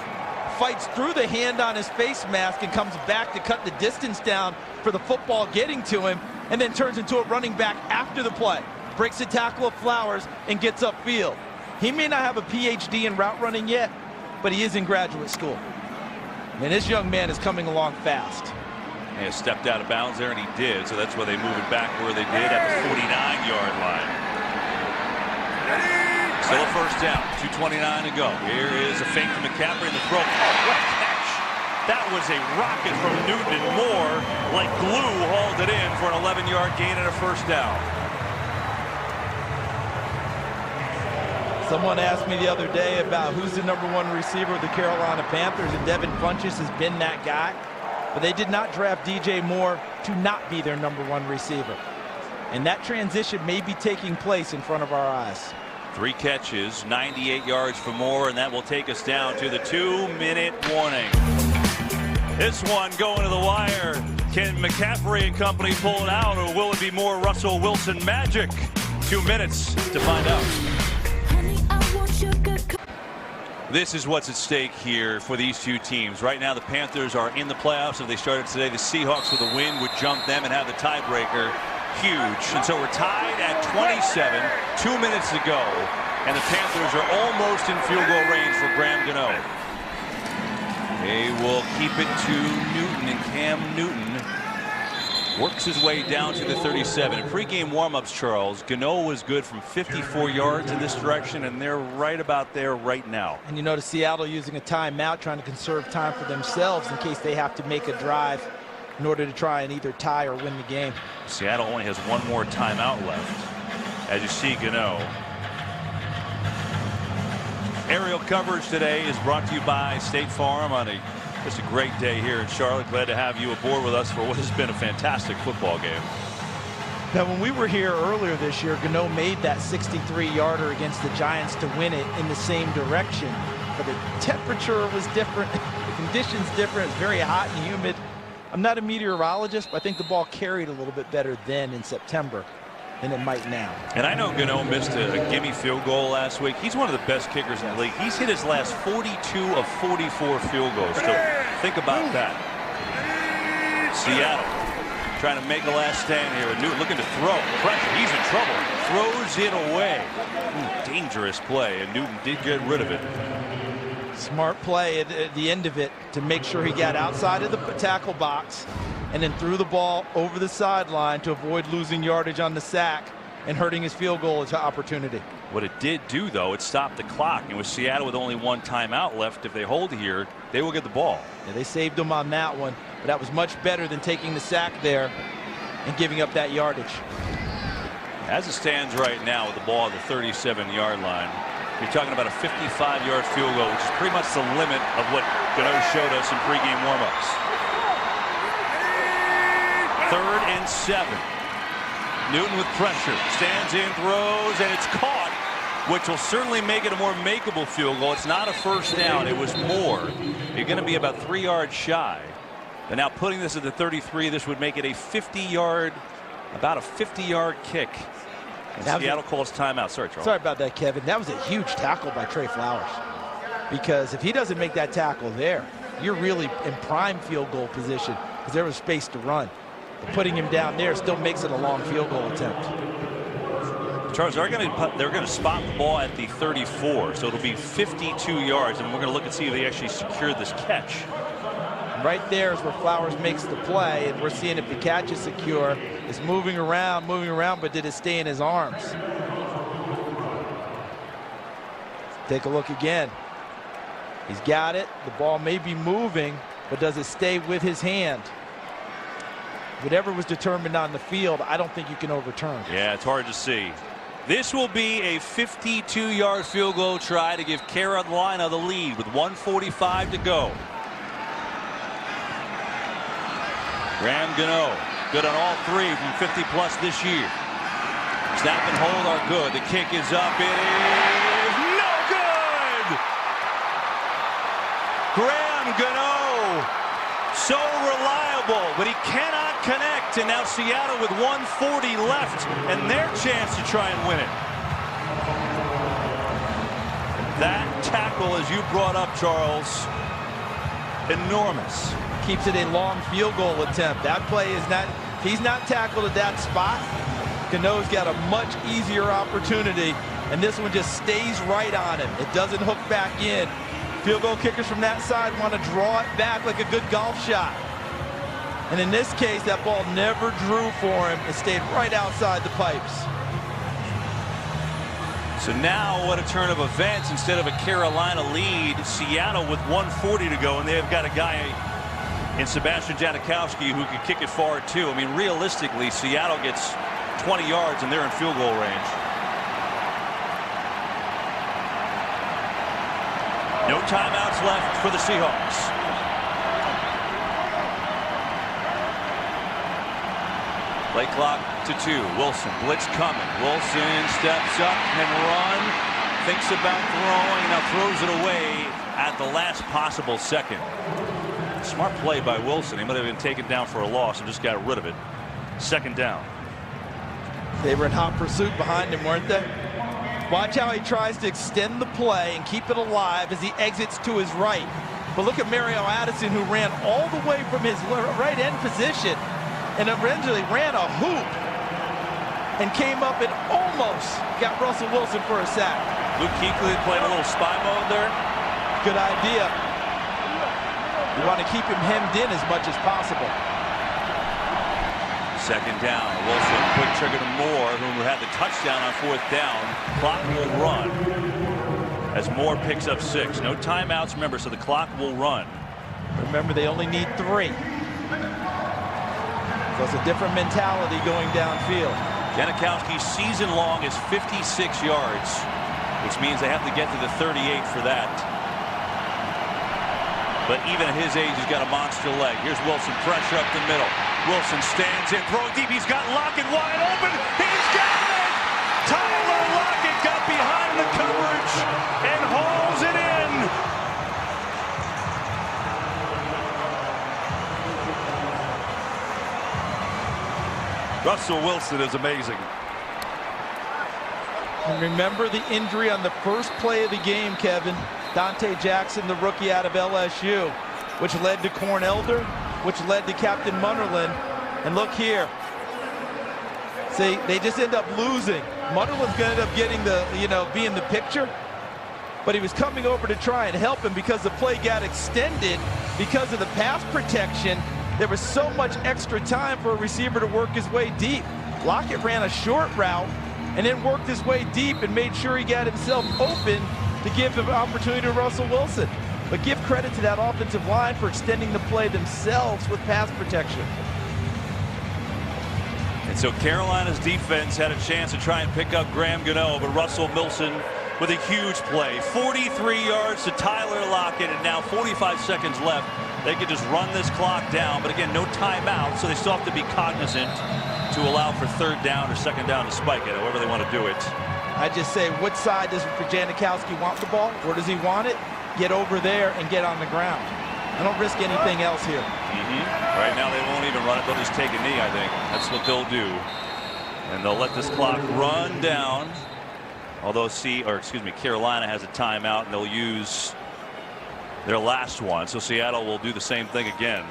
Fights through the hand on his face mask and comes back to cut the distance down for the football getting to him. And then turns into a running back after the play. Breaks the tackle of Flowers and gets upfield. He may not have a PhD in route running yet, but he is in graduate school. And this young man is coming along fast. He stepped out of bounds there, and he did, so that's why they move it back where they did at the 49-yard line. Still a first down, 2:29 to go. Here is a fake to McCaffrey in the throw. Oh, what a catch! That was a rocket from Newton, and Moore, like glue, hauled it in for an 11-yard gain and a first down. Someone asked me the other day about who's the #1 receiver of the Carolina Panthers, and Devin Funchess has been that guy. But they did not draft DJ Moore to not be their #1 receiver. And that transition may be taking place in front of our eyes. 3 catches, 98 yards for Moore, and that will take us down to the 2-minute warning. This one going to the wire. Can McCaffrey and company pull it out, or will it be more Russell Wilson magic? 2 minutes to find out. This is what's at stake here for these two teams. Right now, the Panthers are in the playoffs. If they started today, the Seahawks with a win would jump them and have the tiebreaker. Huge. And so we're tied at 27, 2 minutes to go. And the Panthers are almost in field goal range for Graham Gano. They will keep it to Newton, and Cam Newton works his way down to the 37. In pregame warmups, Charles, Gano was good from 54 yards in this direction, and they're right about there right now. And you notice Seattle using a timeout, trying to conserve time for themselves in case they have to make a drive in order to try and either tie or win the game. Seattle only has one more timeout left. As you see, Gano. Aerial coverage today is brought to you by State Farm on just a great day here in Charlotte. Glad to have you aboard with us for what has been a fantastic football game. Now, when we were here earlier this year, Gano made that 63-yarder against the Giants to win it in the same direction. But the temperature was different. The conditions different. It's very hot and humid. I'm not a meteorologist, but I think the ball carried a little bit better then in September than it might now. And I know Gano missed a gimme field goal last week. He's one of the best kickers in the league. He's hit his last 42 of 44 field goals. So think about that. Seattle trying to make a last stand here. Newton looking to throw. Pressure. He's in trouble. Throws it away. Dangerous play, and Newton did get rid of it. Smart play at the end of it to make sure he got outside of the tackle box and then threw the ball over the sideline to avoid losing yardage on the sack and hurting his field goal opportunity. What it did do, though, it stopped the clock. And with Seattle with only one timeout left, if they hold here, they will get the ball. Yeah, they saved them on that one, but that was much better than taking the sack there and giving up that yardage. As it stands right now with the ball at the 37-yard line, You're talking about a 55-yard field goal, which is pretty much the limit of what Gano showed us in pregame warmups. 3rd and 7. Newton with pressure, stands in, throws, and it's caught, which will certainly make it a more makeable field goal. It's not a first down. It was more. You're going to be about 3 yards shy. And now putting this at the 33, this would make it a 50-yard, about a 50-yard kick. And Seattle calls timeout. Sorry, Charles. Sorry about that, Kevin. That was a huge tackle by Trey Flowers. Because if he doesn't make that tackle there, you're really in prime field goal position because there was space to run. But putting him down there still makes it a long field goal attempt. Charles, they're going to spot the ball at the 34, so it'll be 52 yards, and we're going to look and see if they actually secured this catch. Right there is where Flowers makes the play, and we're seeing if the catch is secure. It's moving around, but did it stay in his arms? Take a look again. He's got it. The ball may be moving, but does it stay with his hand? Whatever was determined on the field, I don't think you can overturn. Yeah, it's hard to see. This will be a 52-yard field goal try to give Carolina the lead with 1:45 to go. Graham Gano, good on all 3 from 50-plus this year. Snap and hold are good. The kick is up. It is no good! Graham Gano, so reliable, but he cannot connect. And now Seattle with 1:40 left and their chance to try and win it. That tackle, as you brought up, Charles, enormous. Keeps it a long field goal attempt. That play is not, he's not tackled at that spot. Gano's got a much easier opportunity, and this one just stays right on him. It doesn't hook back in. Field goal kickers from that side want to draw it back like a good golf shot. And in this case, that ball never drew for him. It stayed right outside the pipes. So now what a turn of events. Instead of a Carolina lead, Seattle with 1:40 to go, and they've got a guy in Sebastian Janikowski who could kick it far too. I mean, realistically, Seattle gets 20 yards and they're in field goal range. No timeouts left for the Seahawks. Play clock to 2. Wilson, blitz coming. Wilson steps up and run. Thinks about throwing, now throws it away at the last possible second. Smart play by Wilson. He might have been taken down for a loss and just got rid of it. 2nd down. They were in hot pursuit behind him, weren't they? Watch how he tries to extend the play and keep it alive as he exits to his right. But look at Mario Addison, who ran all the way from his right end position and eventually ran a hoop and came up and almost got Russell Wilson for a sack. Luke Kuechly playing a little spy mode there. Good idea. You want to keep him hemmed in as much as possible. 2nd down. Wilson, quick trigger to Moore, who had the touchdown on 4th down. Clock will run as Moore picks up 6. No timeouts, remember, so the clock will run. Remember, they only need 3. So it's a different mentality going downfield. Janikowski's season long is 56 yards, which means they have to get to the 38 for that. But even at his age, he's got a monster leg. Here's Wilson, pressure up the middle. Wilson stands in, throwing deep. He's got Lockett wide open. He's got it! Tyler Lockett got behind the coverage and hauls it in. Russell Wilson is amazing. And remember the injury on the first play of the game, Kevin. Dante Jackson, the rookie out of LSU, which led to Corn Elder, which led to Captain Munnerlyn. And look here. See, they just end up losing. Munnerlyn's going to end up getting the, being the picture. But he was coming over to try and help him because the play got extended because of the pass protection. There was so much extra time for a receiver to work his way deep. Lockett ran a short route and then worked his way deep and made sure he got himself open to give an opportunity to Russell Wilson. But give credit to that offensive line for extending the play themselves with pass protection. And so Carolina's defense had a chance to try and pick up Graham Gano, but Russell Wilson with a huge play. 43 yards to Tyler Lockett, and now 45 seconds left. They could just run this clock down, but again, no timeout, so they still have to be cognizant to allow for third down or second down to spike it, however they want to do it. I just say, what side does Janikowski want the ball? Where does he want it? Get over there and get on the ground. I don't risk anything else here. Right now, they won't even run it. They'll just take a knee, I think. That's what they'll do. And they'll let this clock run down. Although Carolina has a timeout, and they'll use their last one. So Seattle will do the same thing again.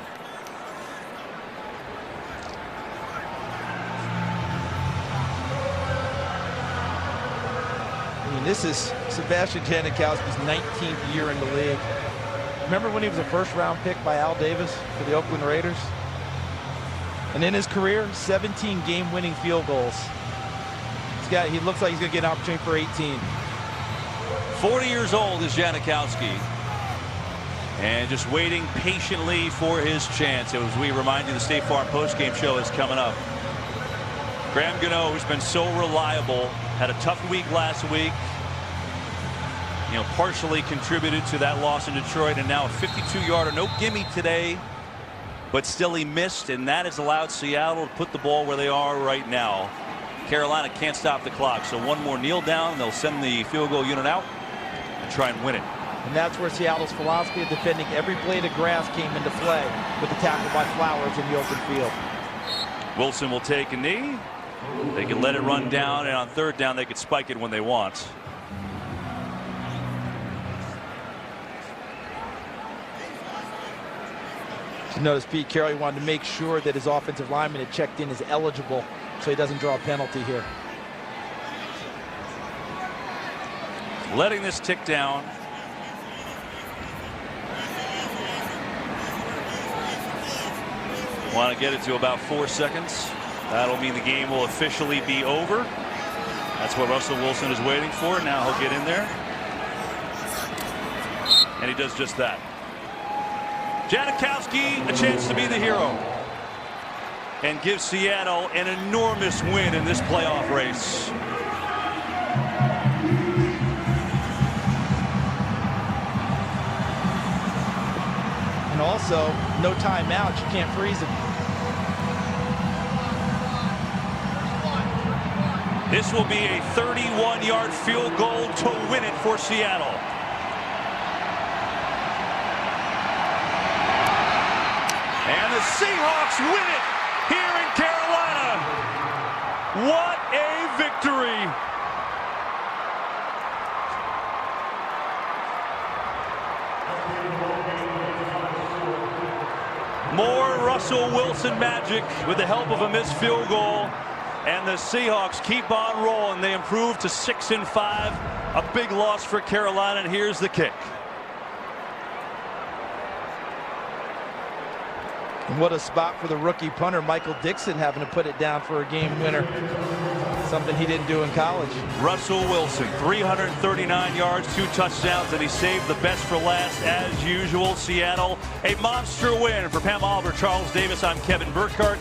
I mean, this is Sebastian Janikowski's 19th year in the league. Remember when he was a first-round pick by Al Davis for the Oakland Raiders? And in his career, 17 game-winning field goals. He looks like he's going to get an opportunity for 18. 40 years old is Janikowski. And just waiting patiently for his chance. As we remind you, the State Farm postgame show is coming up. Graham Gano, who's been so reliable, had a tough week last week. You know, partially contributed to that loss in Detroit, and now a 52-yarder, no gimme today, but still he missed, and that has allowed Seattle to put the ball where they are right now. Carolina can't stop the clock, so one more kneel down, they'll send the field goal unit out and try and win it. And that's where Seattle's philosophy of defending every blade of grass came into play with the tackle by Flowers in the open field. Wilson will take a knee. They can let it run down, and on third down they could spike it when they want. You notice Pete Carroll wanted to make sure that his offensive lineman had checked in as eligible so he doesn't draw a penalty here. Letting this tick down. Want to get it to about 4 seconds. That'll mean the game will officially be over. That's what Russell Wilson is waiting for. Now he'll get in there. And he does just that. Janikowski, a chance to be the hero. And give Seattle an enormous win in this playoff race. And also, no timeout. You can't freeze him. This will be a 31-yard field goal to win it for Seattle. And the Seahawks win it here in Carolina. What a victory. More Russell Wilson magic with the help of a missed field goal. And the Seahawks keep on rolling. They improve to 6-5. A big loss for Carolina, and here's the kick. And what a spot for the rookie punter, Michael Dixon, having to put it down for a game winner. Something he didn't do in college. Russell Wilson, 339 yards, 2 touchdowns, and he saved the best for last as usual. Seattle, a monster win. For Pam Oliver, Charles Davis, I'm Kevin Burkhardt.